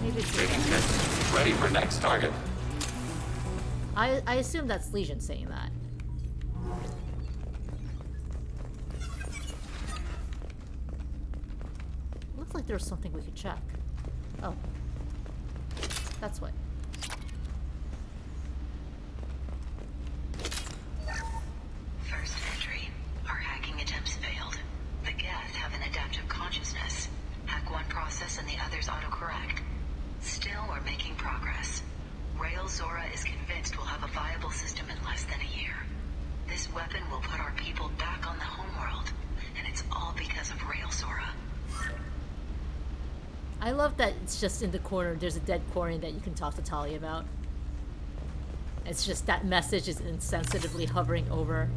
Maybe it's Taking hits. Ready for next target. I assume that's Legion saying that. Looks like there's something we could check. Oh. That's what. First entry. Our hacking attempts failed. The Geth have an adaptive consciousness. Hack one process and the others autocorrect. Still, we're making progress. Rael Zora is convinced we'll have a viable system in less than a year. This weapon will put our people back on the homeworld, and it's all because of Rael Zora. I love that it's just in the corner, there's a dead Quarian that you can talk to Tali about. It's just that message is insensitively hovering over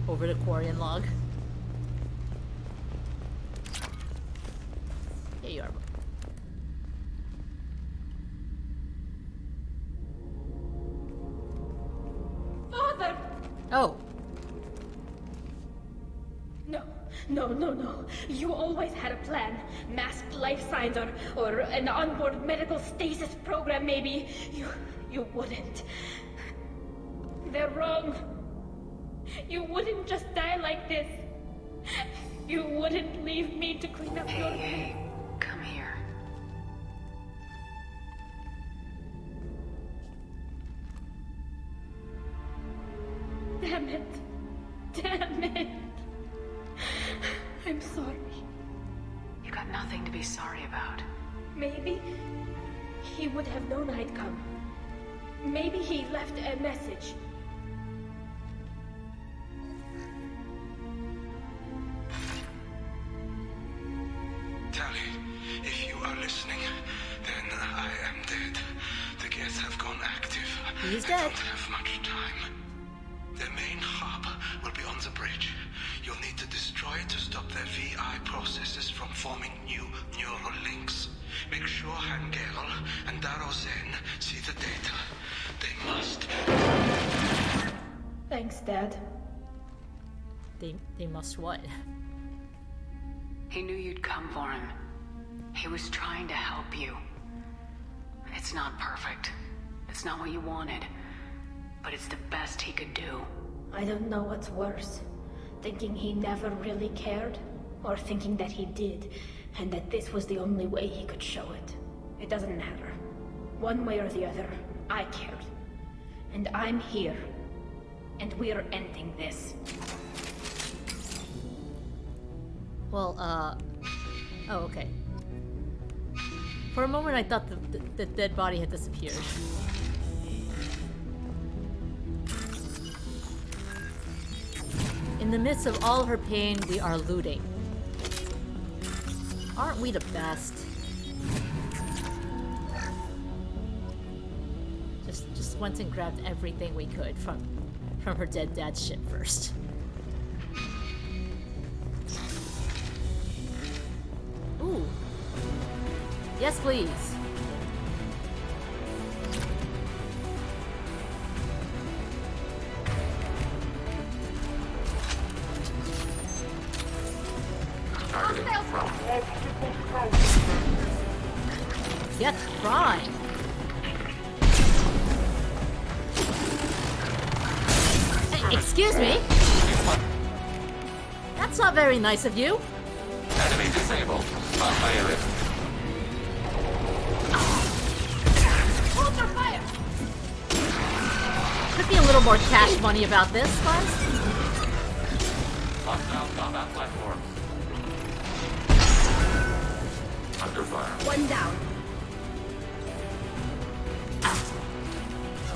the Quarian log. Here you are. Father! Oh. No. You always had a plan. Masked life signs or an onboard medical stasis program maybe. You wouldn't. They're wrong. You wouldn't just die like this. You wouldn't leave me to clean up your... Hey, come here. Damn it. I'm sorry. You got nothing to be sorry about. Maybe he would have known I'd come. Maybe he left a message. Tali, if you are listening, then I am dead. The Geth have gone active. He's I dead. don't have much time. The main hub will be on the bridge. You'll need to destroy it to stop their VI processes from forming new neural links. Make sure Hangerel and Darozen see the data. They must. Thanks, Dad. They must what? He knew you'd come for him. He was trying to help you. It's not perfect. It's not what you wanted. But it's the best he could do. I don't know what's worse. Thinking he never really cared, or thinking that he did, and that this was the only way he could show it. It doesn't matter. One way or the other, I cared. And I'm here. And we're ending this. Well, oh, okay. For a moment I thought the dead body had disappeared. In the midst of all her pain, we are looting. Aren't we the best? Just went and grabbed everything we could from her dead dad's ship first. Ooh. Yes, please. Get prime. Excuse me? That's not very nice of you. Enemy disabled. Fire it. Hold your fire! Could be a little more cash money about this, guys. Hostile combat platform. Under fire. One down.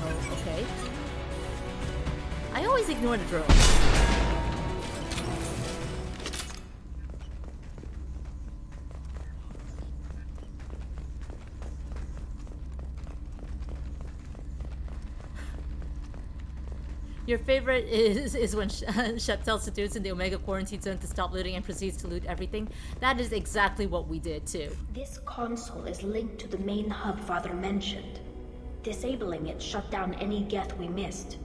Oh, okay. I always ignore the drone. Your favorite is when Shep tells the dudes in the Omega quarantine zone to stop looting and proceeds to loot everything. That is exactly what we did too. This console is linked to the main hub Father mentioned. Disabling it shut down any Geth we missed.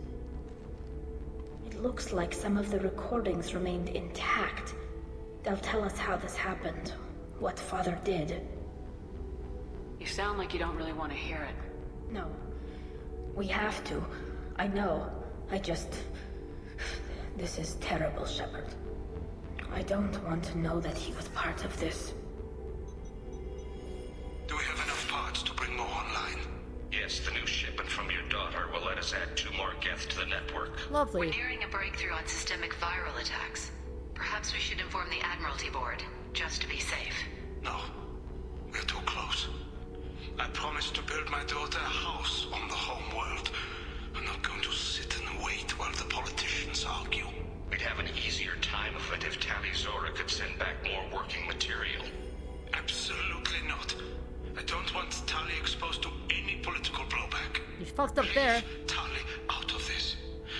It looks like some of the recordings remained intact. They'll tell us how this happened, what Father did. You sound like you don't really want to hear it. No. We have to. I know. This is terrible, Shepard. I don't want to know that he was part of this. Do we have enough parts to bring more online? Yes, the new shipment from your daughter will let us add 2 more Geth to the network. Lovely. We're nearing a breakthrough on systemic viral attacks. Perhaps we should inform the Admiralty Board, just to be safe. No. We're too close. I promised to build my daughter a house on the home world. I'm not going to sit and wait while the politicians argue. We'd have an easier time of it if Tali Zora could send back more working material. Absolutely not. I don't want Tali exposed to any political blowback. You fucked up there. Tali out of this.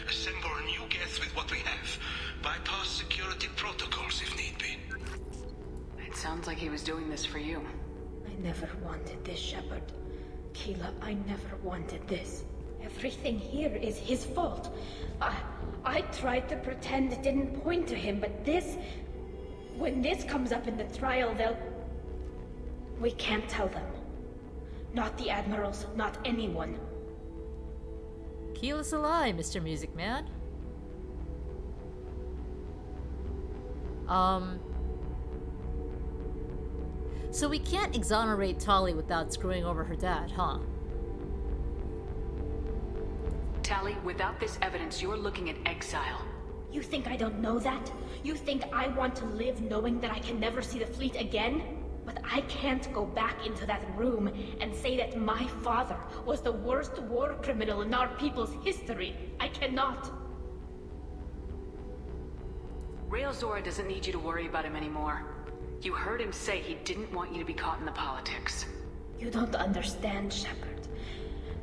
Assemble a new Geth with what we have. Bypass security protocols if need be. It sounds like he was doing this for you. I never wanted this, Shepard. Keela, I never wanted this. Everything here is his fault. I tried to pretend it didn't point to him, but this... When this comes up in the trial, they'll... We can't tell them. Not the Admirals, not anyone. Keela's a lie, Mr. Music Man. So we can't exonerate Tali without screwing over her dad, huh? Tali, without this evidence, you're looking at exile. You think I don't know that? You think I want to live knowing that I can never see the fleet again? But I can't go back into that room and say that my father was the worst war criminal in our people's history. I cannot. Rael Zora doesn't need you to worry about him anymore. You heard him say he didn't want you to be caught in the politics. You don't understand, Shepard.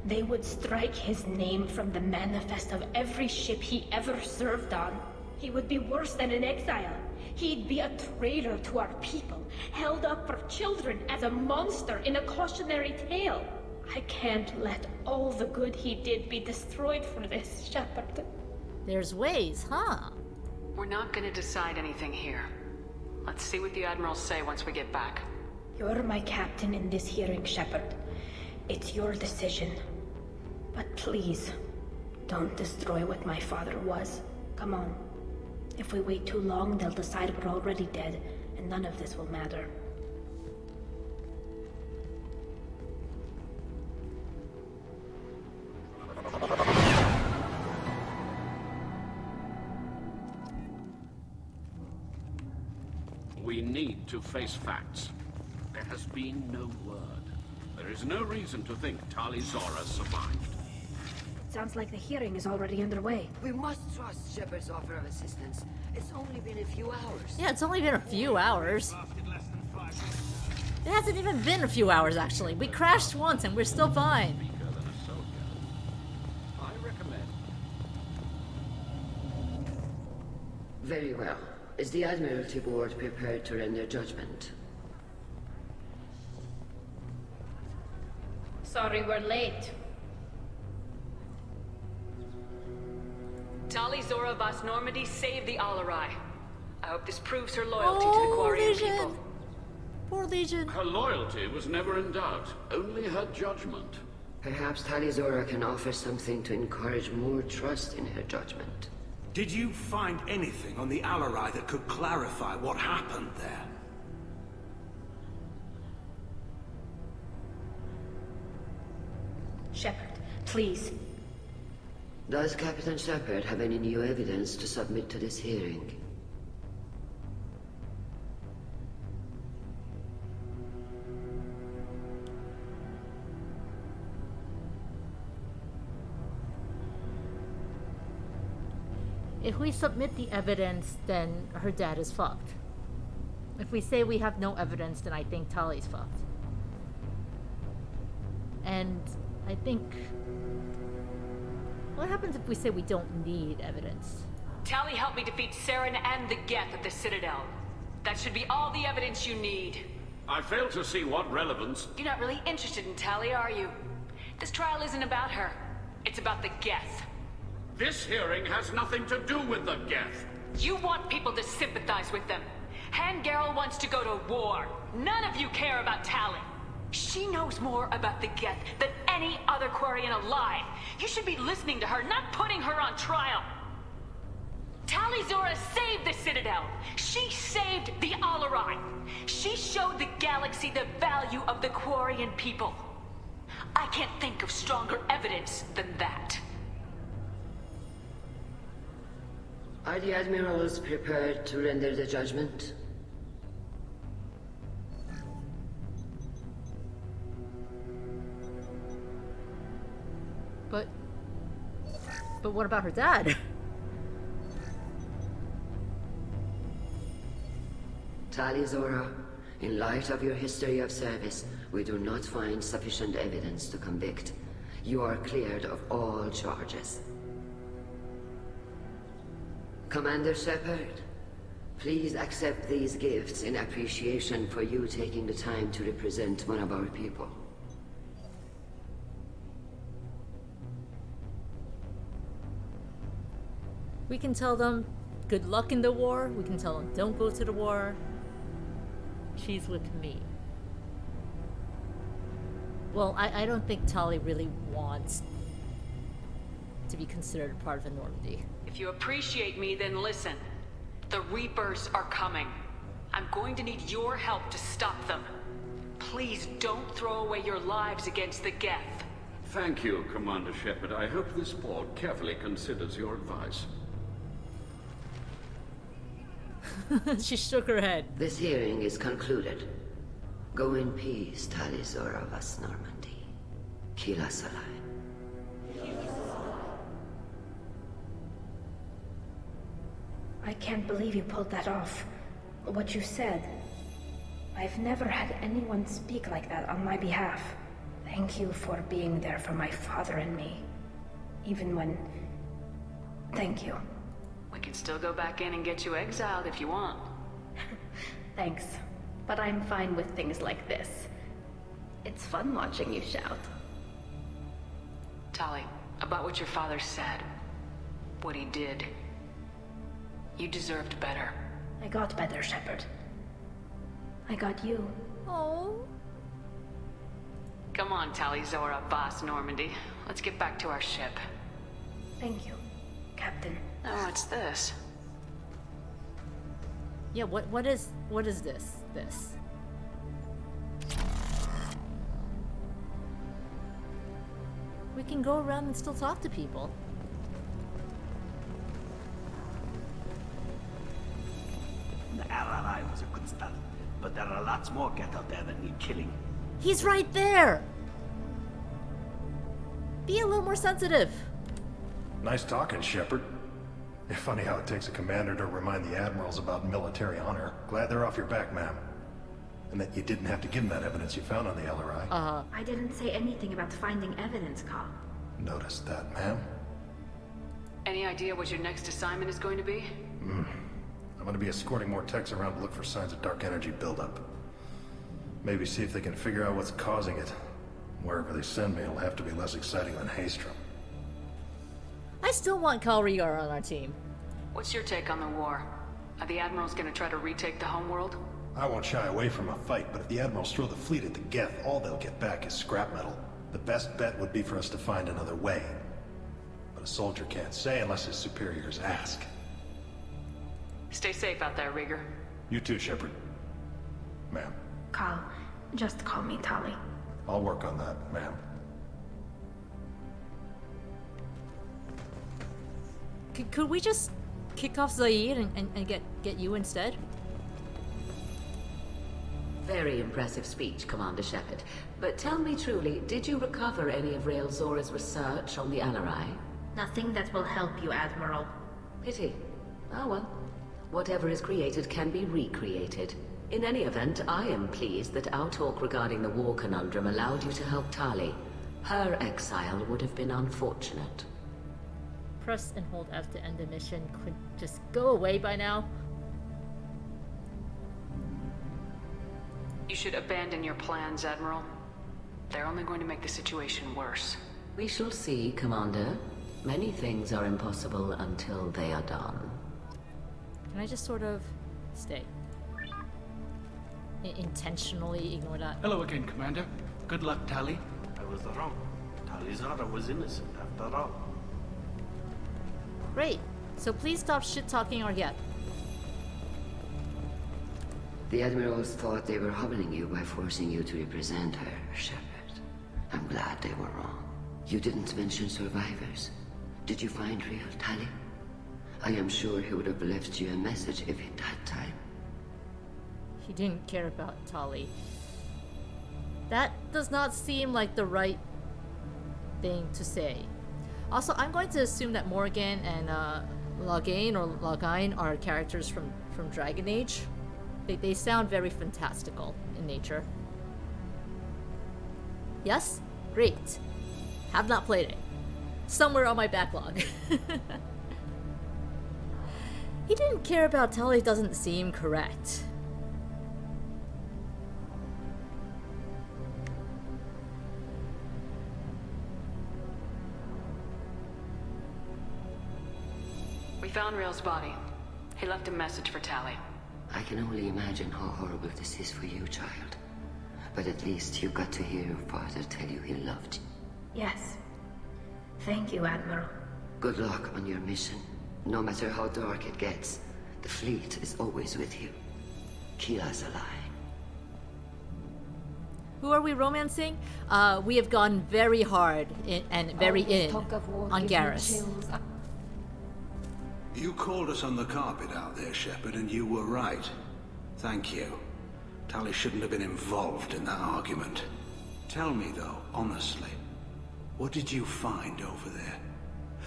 They would strike his name from the manifest of every ship he ever served on. He would be worse than an exile. He'd be a traitor to our people, held up for children as a monster in a cautionary tale. I can't let all the good he did be destroyed for this, Shepard. There's ways, huh? We're not gonna decide anything here. Let's see what the Admirals say once we get back. You're my captain in this hearing, Shepard. It's your decision. But please, don't destroy what my father was. Come on. If we wait too long, they'll decide we're already dead, and none of this will matter. We need to face facts. There has been no word. There is no reason to think Tali Zora survived. Sounds like the hearing is already underway. We must trust Shepard's offer of assistance. It's only been a few hours. Yeah, it's only been a few hours. It hasn't even been a few hours, actually. We crashed once and we're still fine. I recommend. Very well. Is the Admiralty Board prepared to render judgment? Sorry we're late. Tali Zora Vas Normandy saved the Alarai. I hope this proves her loyalty to the Quarian people. Poor Legion. Her loyalty was never in doubt, only her judgment. Perhaps Tali Zora can offer something to encourage more trust in her judgment. Did you find anything on the Alarai that could clarify what happened there? Shepard, please. Does Captain Shepard have any new evidence to submit to this hearing? If we submit the evidence, then her dad is fucked. If we say we have no evidence, then I think Tali's fucked. And I think What happens if we say we don't need evidence? Tali helped me defeat Saren and the Geth at the Citadel. That should be all the evidence you need. I fail to see what relevance... You're not really interested in Tali, are you? This trial isn't about her. It's about the Geth. This hearing has nothing to do with the Geth. You want people to sympathize with them. Hangarel wants to go to war. None of you care about Tali. She knows more about the Geth than any other Quarian alive. You should be listening to her, not putting her on trial. Tali'Zorah saved the Citadel. She saved the Alarai. She showed the galaxy the value of the Quarian people. I can't think of stronger evidence than that. Are the admirals prepared to render the judgment? But what about her dad? Tali'Zorah, in light of your history of service, we do not find sufficient evidence to convict. You are cleared of all charges. Commander Shepard, please accept these gifts in appreciation for you taking the time to represent one of our people. We can tell them good luck in the war. We can tell them don't go to the war. She's with me. Well, I don't think Tali really wants to be considered part of the Normandy. If you appreciate me, then listen. The Reapers are coming. I'm going to need your help to stop them. Please don't throw away your lives against the Geth. Thank you, Commander Shepard. I hope this board carefully considers your advice. She shook her head. This hearing is concluded. Go in peace, Tali'Zorah Vas Normandy. Kila Salai. I can't believe you pulled that off. What you said. I've never had anyone speak like that on my behalf. Thank you for being there for my father and me. Even when... Thank you. We can still go back in and get you exiled if you want. Thanks. But I'm fine with things like this. It's fun watching you shout. Tali, about what your father said. What he did. You deserved better. I got better, Shepard. I got you. Oh. Come on, Tali'Zorah Vas Normandy. Let's get back to our ship. Thank you, Captain. Oh, what's this? Yeah, what is this? This. We can go around and still talk to people. The Alarai was a good start, but there are lots more Geth out there that need killing. He's right there! Be a little more sensitive. Nice talking, Shepard. It's funny how it takes a commander to remind the admirals about military honor. Glad they're off your back, ma'am. And that you didn't have to give them that evidence you found on the LRI. I didn't say anything about finding evidence, Carl. Noticed that, ma'am. Any idea what your next assignment is going to be? I'm going to be escorting more techs around to look for signs of dark energy buildup. Maybe see if they can figure out what's causing it. Wherever they send me, it'll have to be less exciting than Haystrom. I still want Kal Riegar on our team. What's your take on the war? Are the admirals going to try to retake the homeworld? I won't shy away from a fight, but if the admirals throw the fleet at the Geth, all they'll get back is scrap metal. The best bet would be for us to find another way. But a soldier can't say unless his superiors ask. Stay safe out there, Rieger. You too, Shepard. Ma'am. Carl, just call me Tali. I'll work on that, ma'am. Could we just kick off Zaid and get you instead? Very impressive speech, Commander Shepard. But tell me truly, did you recover any of Rael Zora's research on the Alarai? Nothing that will help you, Admiral. Pity. Oh well. Whatever is created can be recreated. In any event, I am pleased that our talk regarding the war conundrum allowed you to help Tali. Her exile would have been unfortunate. press and hold F to end the mission could just go away by now. You should abandon your plans, Admiral. They're only going to make the situation worse. We shall see, Commander. Many things are impossible until they are done. Can I just sort of stay? Intentionally ignore that? Hello again, Commander. Good luck, Tali. I was wrong. Tali Zora was innocent after all. Great. So please stop shit-talking our Geth. The Admirals thought they were humbling you by forcing you to represent her, Shepard. I'm glad they were wrong. You didn't mention survivors. Did you find real Tali? I am sure he would have left you a message if he'd had time. He didn't care about Tali. That does not seem like the right thing to say. Also, I'm going to assume that Morgan and Loghain or Loghain are characters from Dragon Age. They sound very fantastical in nature. Yes? Great. Have not played it. Somewhere on my backlog. He didn't care about Tali doesn't seem correct. We found Rail's body. He left a message for Tali. I can only imagine how horrible this is for you, child. But at least you got to hear your father tell you he loved you. Yes. Thank you, Admiral. Good luck on your mission. No matter how dark it gets, the fleet is always with you. Kila's alive. Who are we romancing? We have gone very hard and very in on Garrus. You called us on the carpet out there, Shepard, and you were right. Thank you. Tali shouldn't have been involved in that argument. Tell me, though, honestly, what did you find over there?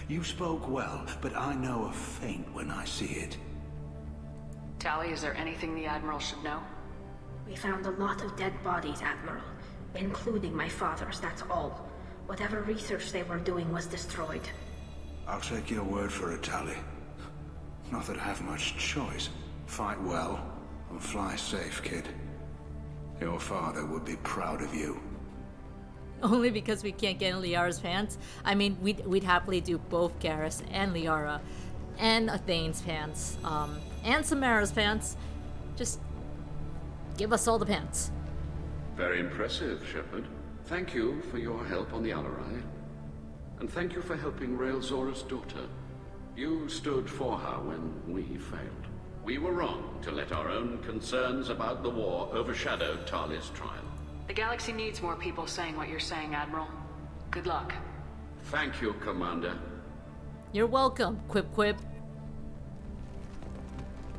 You spoke well, but I know a feint when I see it. Tali, is there anything the Admiral should know? We found a lot of dead bodies, Admiral. Including my father's, that's all. Whatever research they were doing was destroyed. I'll take your word for it, Tali. Not that I have much choice. Fight well, and fly safe, kid. Your father would be proud of you. Only because we can't get in Liara's pants? I mean, we'd happily do both Garrus and Liara, and Thane's pants, and Samara's pants. Just give us all the pants. Very impressive, Shepard. Thank you for your help on the Alarai. And thank you for helping Rail Zora's daughter. You stood for her when we failed. We were wrong to let our own concerns about the war overshadow Tali's trial. The galaxy needs more people saying what you're saying, Admiral. Good luck. Thank you, Commander. You're welcome, Quip Quip.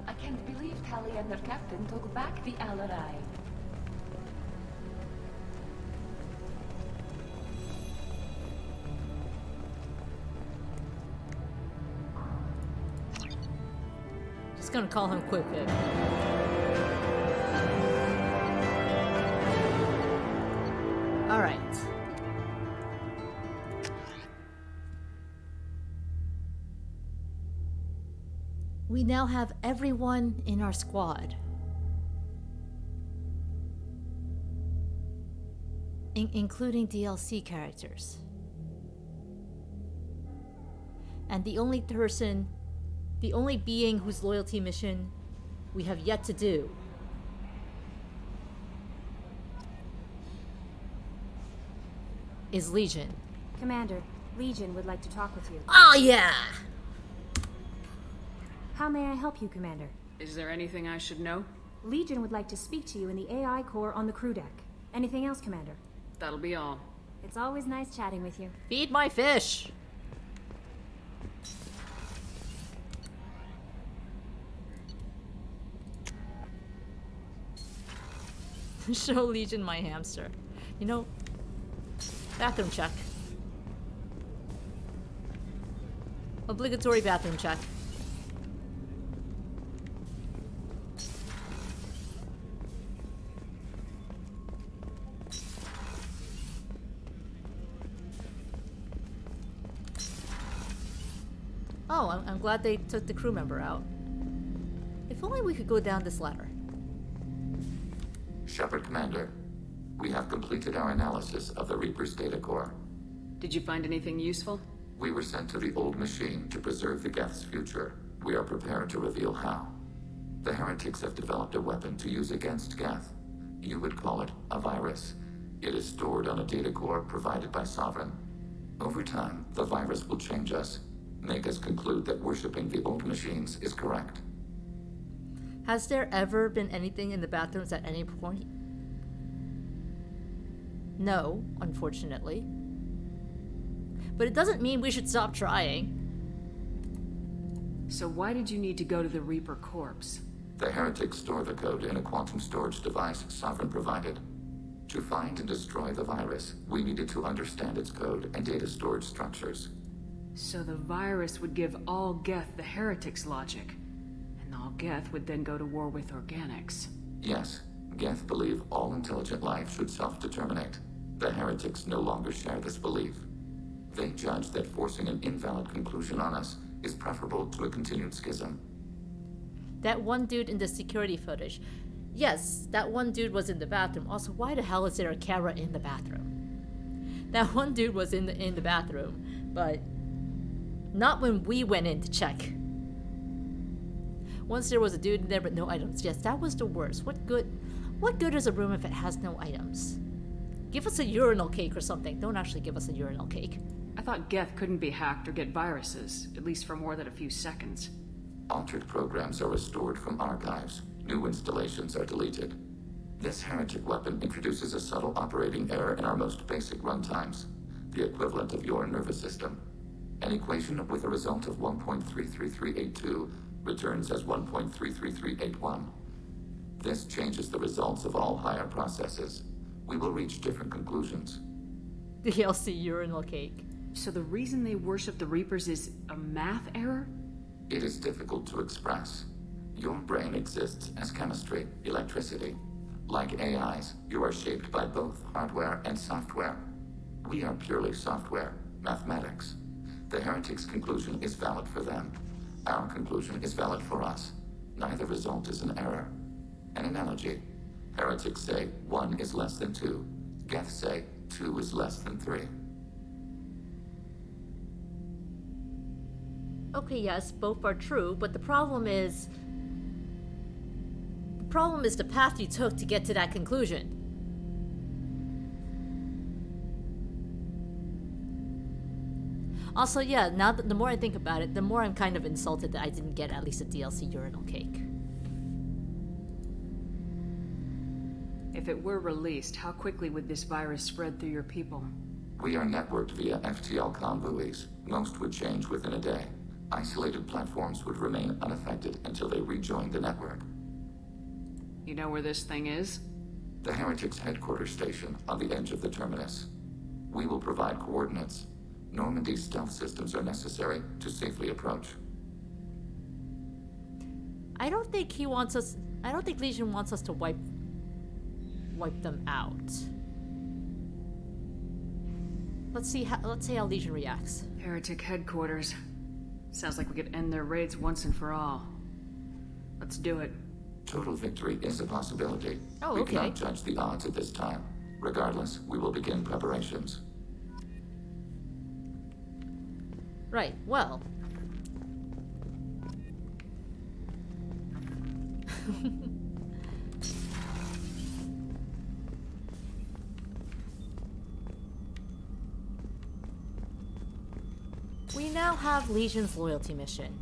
I can't believe Tali and their captain took back the Alarai. Just gonna call him Quip Quip. Alright. We now have everyone in our squad. Including DLC characters. And the only person, the only being whose loyalty mission we have yet to do is Legion. Commander, Legion would like to talk with you. Oh yeah! How may I help you, Commander? Is there anything I should know? Legion would like to speak to you in the AI core on the crew deck. Anything else, Commander? That'll be all. It's always nice chatting with you. Feed my fish! Show Legion my hamster. You know, bathroom check. Obligatory bathroom check. Oh, I'm glad they took the crew member out. If only we could go down this ladder. Shepard Commander, we have completed our analysis of the Reaper's data core. Did you find anything useful? We were sent to the old machine to preserve the Geth's future. We are prepared to reveal how. The heretics have developed a weapon to use against Geth. You would call it a virus. It is stored on a data core provided by Sovereign. Over time, the virus will change us, make us conclude that worshipping the old machines is correct. Has there ever been anything in the bathrooms at any point? No, unfortunately. But it doesn't mean we should stop trying. So why did you need to go to the Reaper corpse? The heretics store the code in a quantum storage device Sovereign provided. To find and destroy the virus, we needed to understand its code and data storage structures. So the virus would give all Geth the heretics' logic, and all Geth would then go to war with organics. Yes, Geth believe all intelligent life should self-determinate. The heretics no longer share this belief. They judge that forcing an invalid conclusion on us is preferable to a continued schism. That one dude in the security footage. Yes, that one dude was in the bathroom. Also, why the hell is there a camera in the bathroom? That one dude was in the bathroom, but not when we went in to check. Once there was a dude in there but no items. Yes, that was the worst. What good is a room if it has no items? Give us a urinal cake or something. Don't actually give us a urinal cake. I thought Geth couldn't be hacked or get viruses, at least for more than a few seconds. Altered programs are restored from archives. New installations are deleted. This heretic weapon introduces a subtle operating error in our most basic runtimes, the equivalent of your nervous system. An equation with a result of 1.33382 returns as 1.33381. This changes the results of all higher processes. We will reach different conclusions. DLC urinal cake. So the reason they worship the Reapers is a math error? It is difficult to express. Your brain exists as chemistry, electricity. Like AIs, you are shaped by both hardware and software. We are purely software, mathematics. The heretics' conclusion is valid for them. Our conclusion is valid for us. Neither result is an error. An analogy. Heretics say 1 is less than 2. Geth say 2 is less than 3. Okay, yes, both are true, but the problem is the path you took to get to that conclusion. Also, yeah, now that the more I think about it, the more I'm kind of insulted that I didn't get at least a DLC urinal cake. If it were released, how quickly would this virus spread through your people? We are networked via FTL convoys. Most would change within a day. Isolated platforms would remain unaffected until they rejoined the network. You know where this thing is? The Heretics headquarters station on the edge of the terminus. We will provide coordinates. Normandy's stealth systems are necessary to safely approach. I don't think Legion wants us to wipe them out. Let's see how Legion reacts. Heretic headquarters. Sounds like we could end their raids once and for all. Let's do it. Total victory is a possibility. Oh, we okay. cannot judge the odds at this time. Regardless, we will begin preparations. Right, well. We now have Legion's loyalty mission.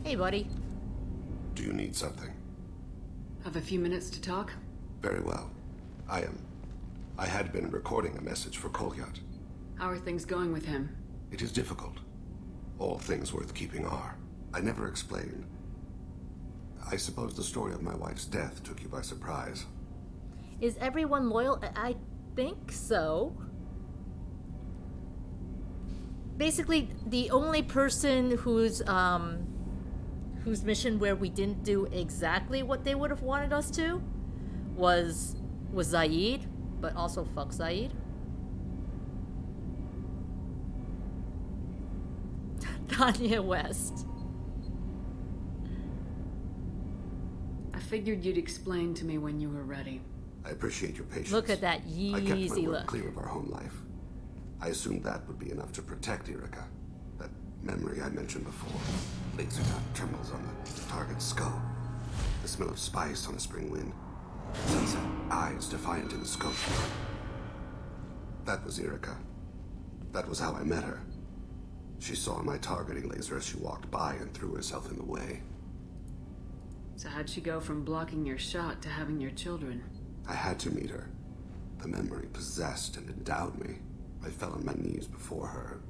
Hey, buddy. Do you need something? Have a few minutes to talk? Very well. I had been recording a message for Kolyat. How are things going with him? It is difficult. All things worth keeping are. I never explained. I suppose the story of my wife's death took you by surprise. Is everyone loyal? I think so. Basically, the only person whose mission where we didn't do exactly what they would have wanted us to was Zaid, but also fuck Zaid. Kanye West. I figured you'd explain to me when you were ready. I appreciate your patience. Look at that I kept my Yeezy work look. clear of our home life. I assumed that would be enough to protect Erica. That memory I mentioned before. Laser dot trembles on the target's skull. The smell of spice on a spring wind. Sunset eyes defiant in the scope. That was Erica. That was how I met her. She saw my targeting laser as she walked by and threw herself in the way. So how'd she go from blocking your shot to having your children? I had to meet her. The memory possessed and endowed me. I fell on my knees before her,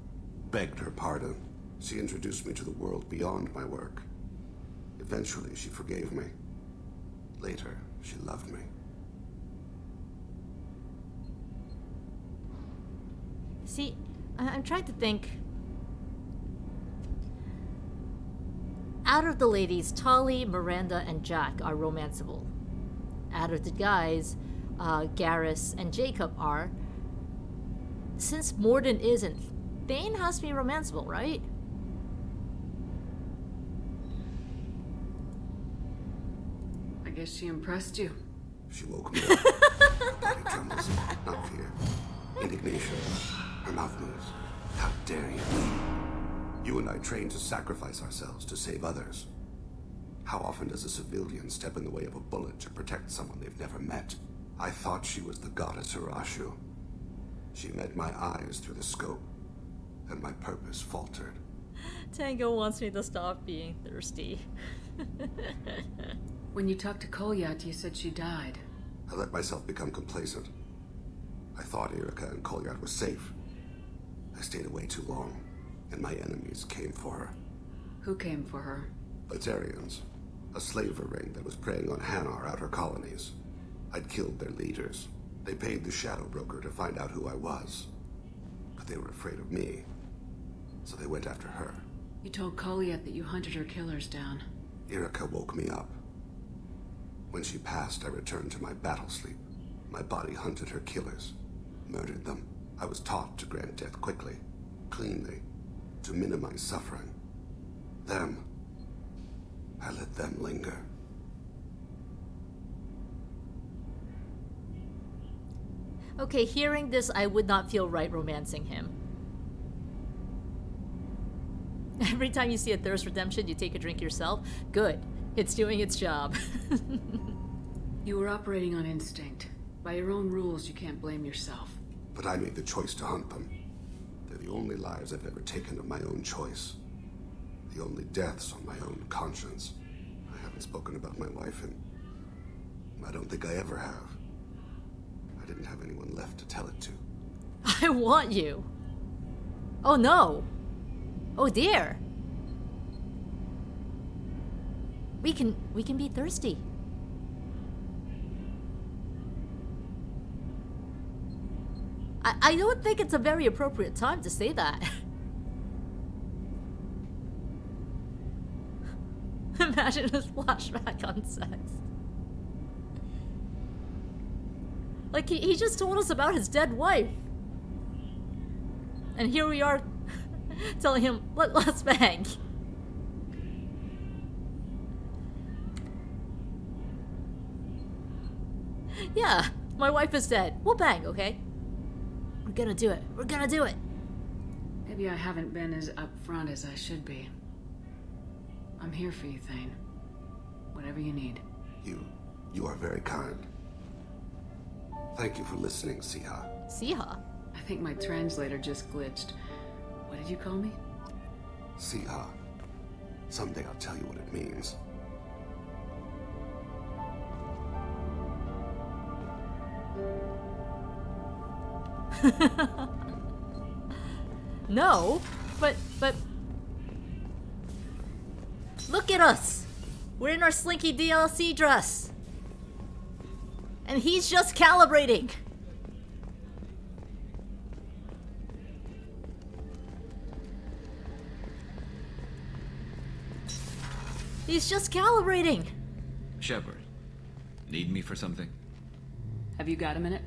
begged her pardon. She introduced me to the world beyond my work. Eventually, she forgave me. Later, she loved me. See, I'm trying to think. Out of the ladies, Tali, Miranda, and Jack are romanceable. Out of the guys, Garrus and Jacob are. Since Mordin isn't, Thane has to be romanceable, right? I guess she impressed you. She woke me up. Body trembles, not fear. Indignation. Her mouth moves. How dare you? You and I trained to sacrifice ourselves to save others. How often does a civilian step in the way of a bullet to protect someone they've never met? I thought she was the goddess Hirashu. She met my eyes through the scope, and my purpose faltered. Tango wants me to stop being thirsty. When you talked to Kolyat, you said she died. I let myself become complacent. I thought Erica and Kolyat were safe. I stayed away too long, and my enemies came for her. Who came for her? Batarians. A slaver ring that was preying on Hanar outer colonies. I'd killed their leaders. They paid the Shadow Broker to find out who I was. But they were afraid of me, so they went after her. You told Kolyat that you hunted her killers down. Erica woke me up. When she passed, I returned to my battle sleep. My body hunted her killers, murdered them. I was taught to grant death quickly, cleanly, to minimize suffering. Them, I let them linger. Okay, hearing this, I would not feel right romancing him. Every time you see a thirst redemption, you take a drink yourself. Good. It's doing its job. You were operating on instinct. By your own rules, you can't blame yourself. But I made the choice to hunt them. They're the only lives I've ever taken of my own choice. The only deaths on my own conscience. I haven't spoken about my wife, and I don't think I ever have. I didn't have anyone left to tell it to. I want you. Oh no. Oh dear. We can be thirsty. I don't think it's a very appropriate time to say that. Imagine a flashback on sex. Like, he just told us about his dead wife. And here we are telling him, let's bang. Yeah, my wife is dead. We'll bang, okay? We're gonna do it. We're gonna do it. Maybe I haven't been as upfront as I should be. I'm here for you, Thane. Whatever you need. You are very kind. Thank you for listening, Siha. Siha? I think my translator just glitched. What did you call me? Siha. Someday I'll tell you what it means. No, but look at us. We're in our Slinky DLC dress. And he's just calibrating. He's just calibrating. Shepard, need me for something? Have you got a minute?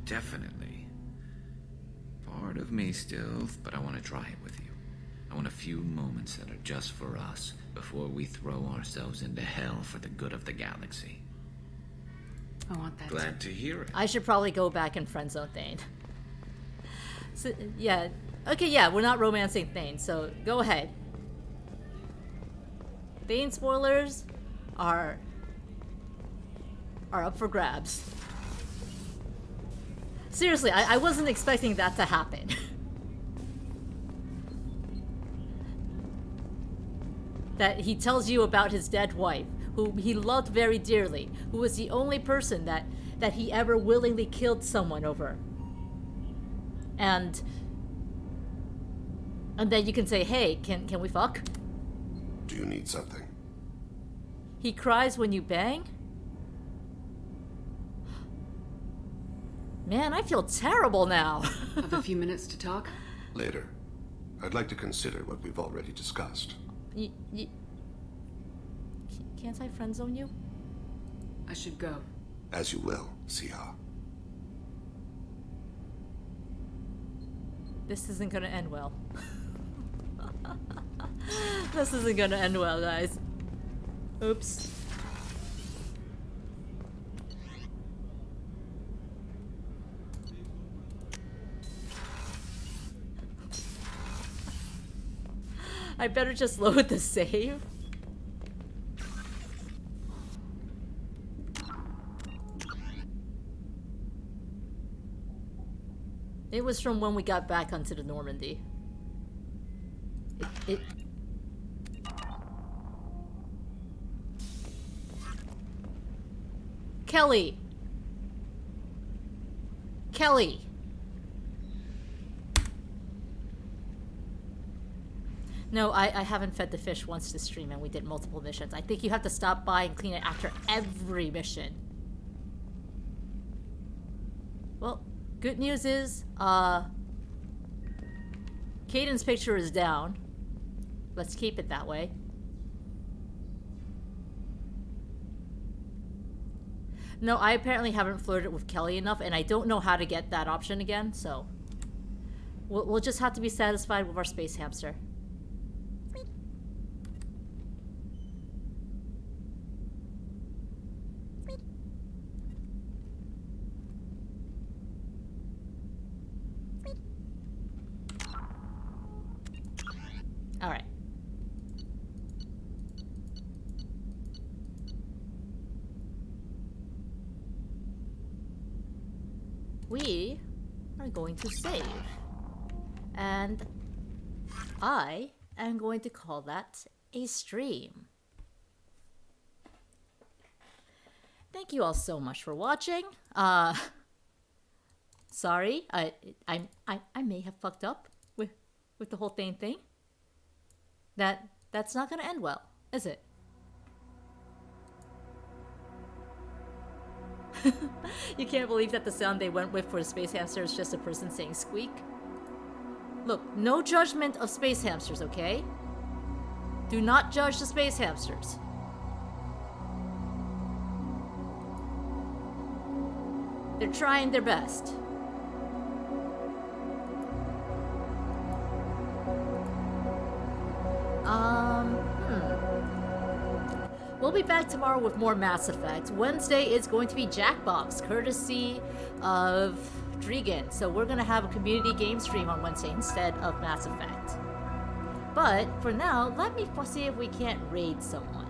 Definitely. Part of me still, but I want to try it with you. I want a few moments that are just for us before we throw ourselves into hell for the good of the galaxy. I want that. Glad to hear it. I should probably go back and friendzone Thane. So, yeah. Okay, yeah, we're not romancing Thane, so go ahead. Thane spoilers are up for grabs. Seriously, I wasn't expecting that to happen. That he tells you about his dead wife, who he loved very dearly, who was the only person that he ever willingly killed someone over. And then you can say, hey, can we fuck? Do you need something? He cries when you bang? Man, I feel terrible now. Have a few minutes to talk? Later. I'd like to consider what we've already discussed. Can't I friendzone you? I should go. As you will, Siha. This isn't gonna end well. This isn't gonna end well, guys. Oops. I better just load the save. It was from when we got back onto the Normandy. Kelly! Kelly! No, I haven't fed the fish once this stream and we did multiple missions. I think you have to stop by and clean it after every mission. Well, good news is, Kaidan's picture is down. Let's keep it that way. No, I apparently haven't flirted with Kelly enough, and I don't know how to get that option again, so... We'll just have to be satisfied with our space hamster. Alright. We are going to save. And I am going to call that a stream. Thank you all so much for watching. Sorry, I may have fucked up with the whole thing. That's not gonna end well, is it? You can't believe that the sound they went with for the space hamster is just a person saying squeak. Look, no judgment of space hamsters, okay? Do not judge the space hamsters. They're trying their best. We'll be back tomorrow with more Mass Effect. Wednesday is going to be Jackbox, courtesy of Dregan. So we're going to have a community game stream on Wednesday instead of Mass Effect. But for now, let me see if we can't raid someone.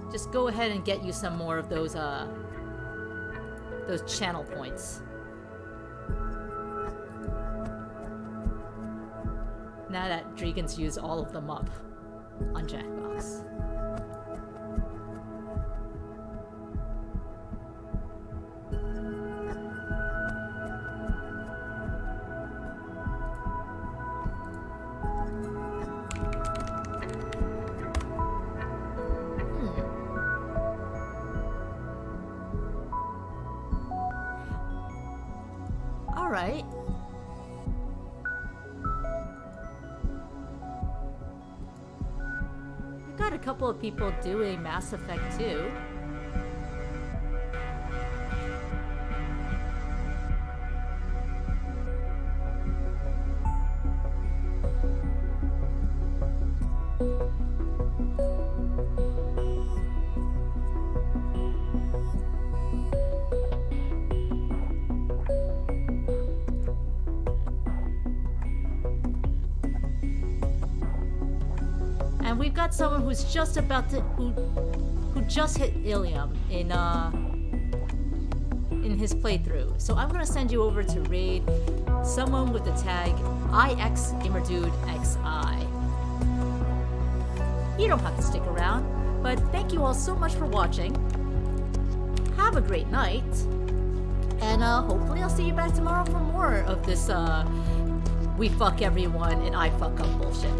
Just go ahead and get you some more of those channel points. Now that Dregan's used all of them up on Jackbox. couple of people doing Mass Effect 2. And we've got someone who's just about to who just hit Ilium in his playthrough. So I'm gonna send you over to raid someone with the tag IXGamerDudeXI. You don't have to stick around, but thank you all so much for watching. Have a great night, and hopefully I'll see you back tomorrow for more of this we fuck everyone and I fuck up bullshit.